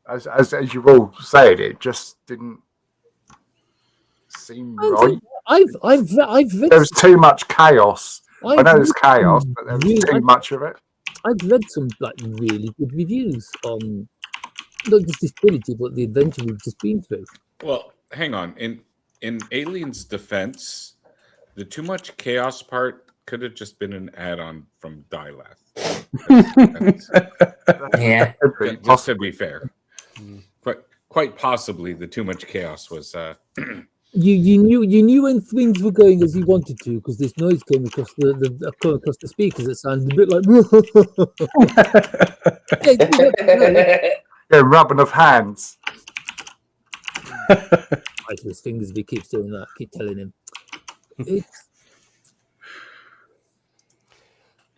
Speaker 5: as you've all said, it just didn't seem right.
Speaker 3: I've read.
Speaker 5: There was too much chaos. I know there's chaos,
Speaker 3: some
Speaker 5: but there was too much of it.
Speaker 3: I've read some really good reviews on not just this trilogy, but the adventure we've just been through.
Speaker 8: Well, hang on. In Alien's defense, the too much chaos part could have just been an add-on from Dilath.
Speaker 6: Yeah,
Speaker 8: just to be fair, quite possibly the too much chaos was.
Speaker 3: You knew when things were going as you wanted to because this noise came across the speakers. It sounded a bit like
Speaker 5: yeah, rubbing of hands.
Speaker 3: Right to his fingers if he keeps doing that. Keep telling him.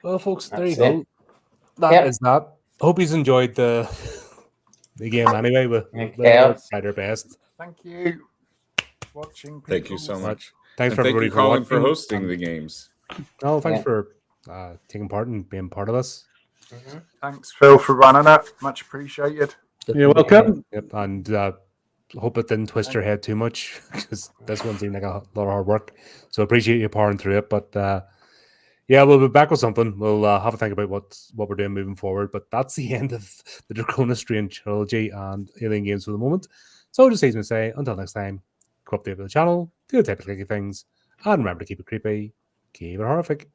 Speaker 1: Well, folks, there you
Speaker 6: That's
Speaker 1: go. That is that. Hope he's enjoyed the game anyway. We'll try our best.
Speaker 5: Thank you. Watching.
Speaker 8: Thank you so much.
Speaker 1: Thanks for everybody
Speaker 8: Colin,
Speaker 1: for
Speaker 8: hosting the games.
Speaker 1: No, thanks for taking part and being part of this.
Speaker 5: Thanks, Phil, for running it. Much appreciated.
Speaker 2: You're welcome.
Speaker 1: Yep, and hope it didn't twist your head too much because this one seemed like a lot of hard work. So appreciate you powering through it. But yeah, we'll be back with something. We'll have a think about what we're doing moving forward. But that's the end of the Draconis trilogy and Alien games for the moment. So just leaves me to say, until next time, go update with the channel, do the typical things, and remember to keep it creepy, keep it horrific.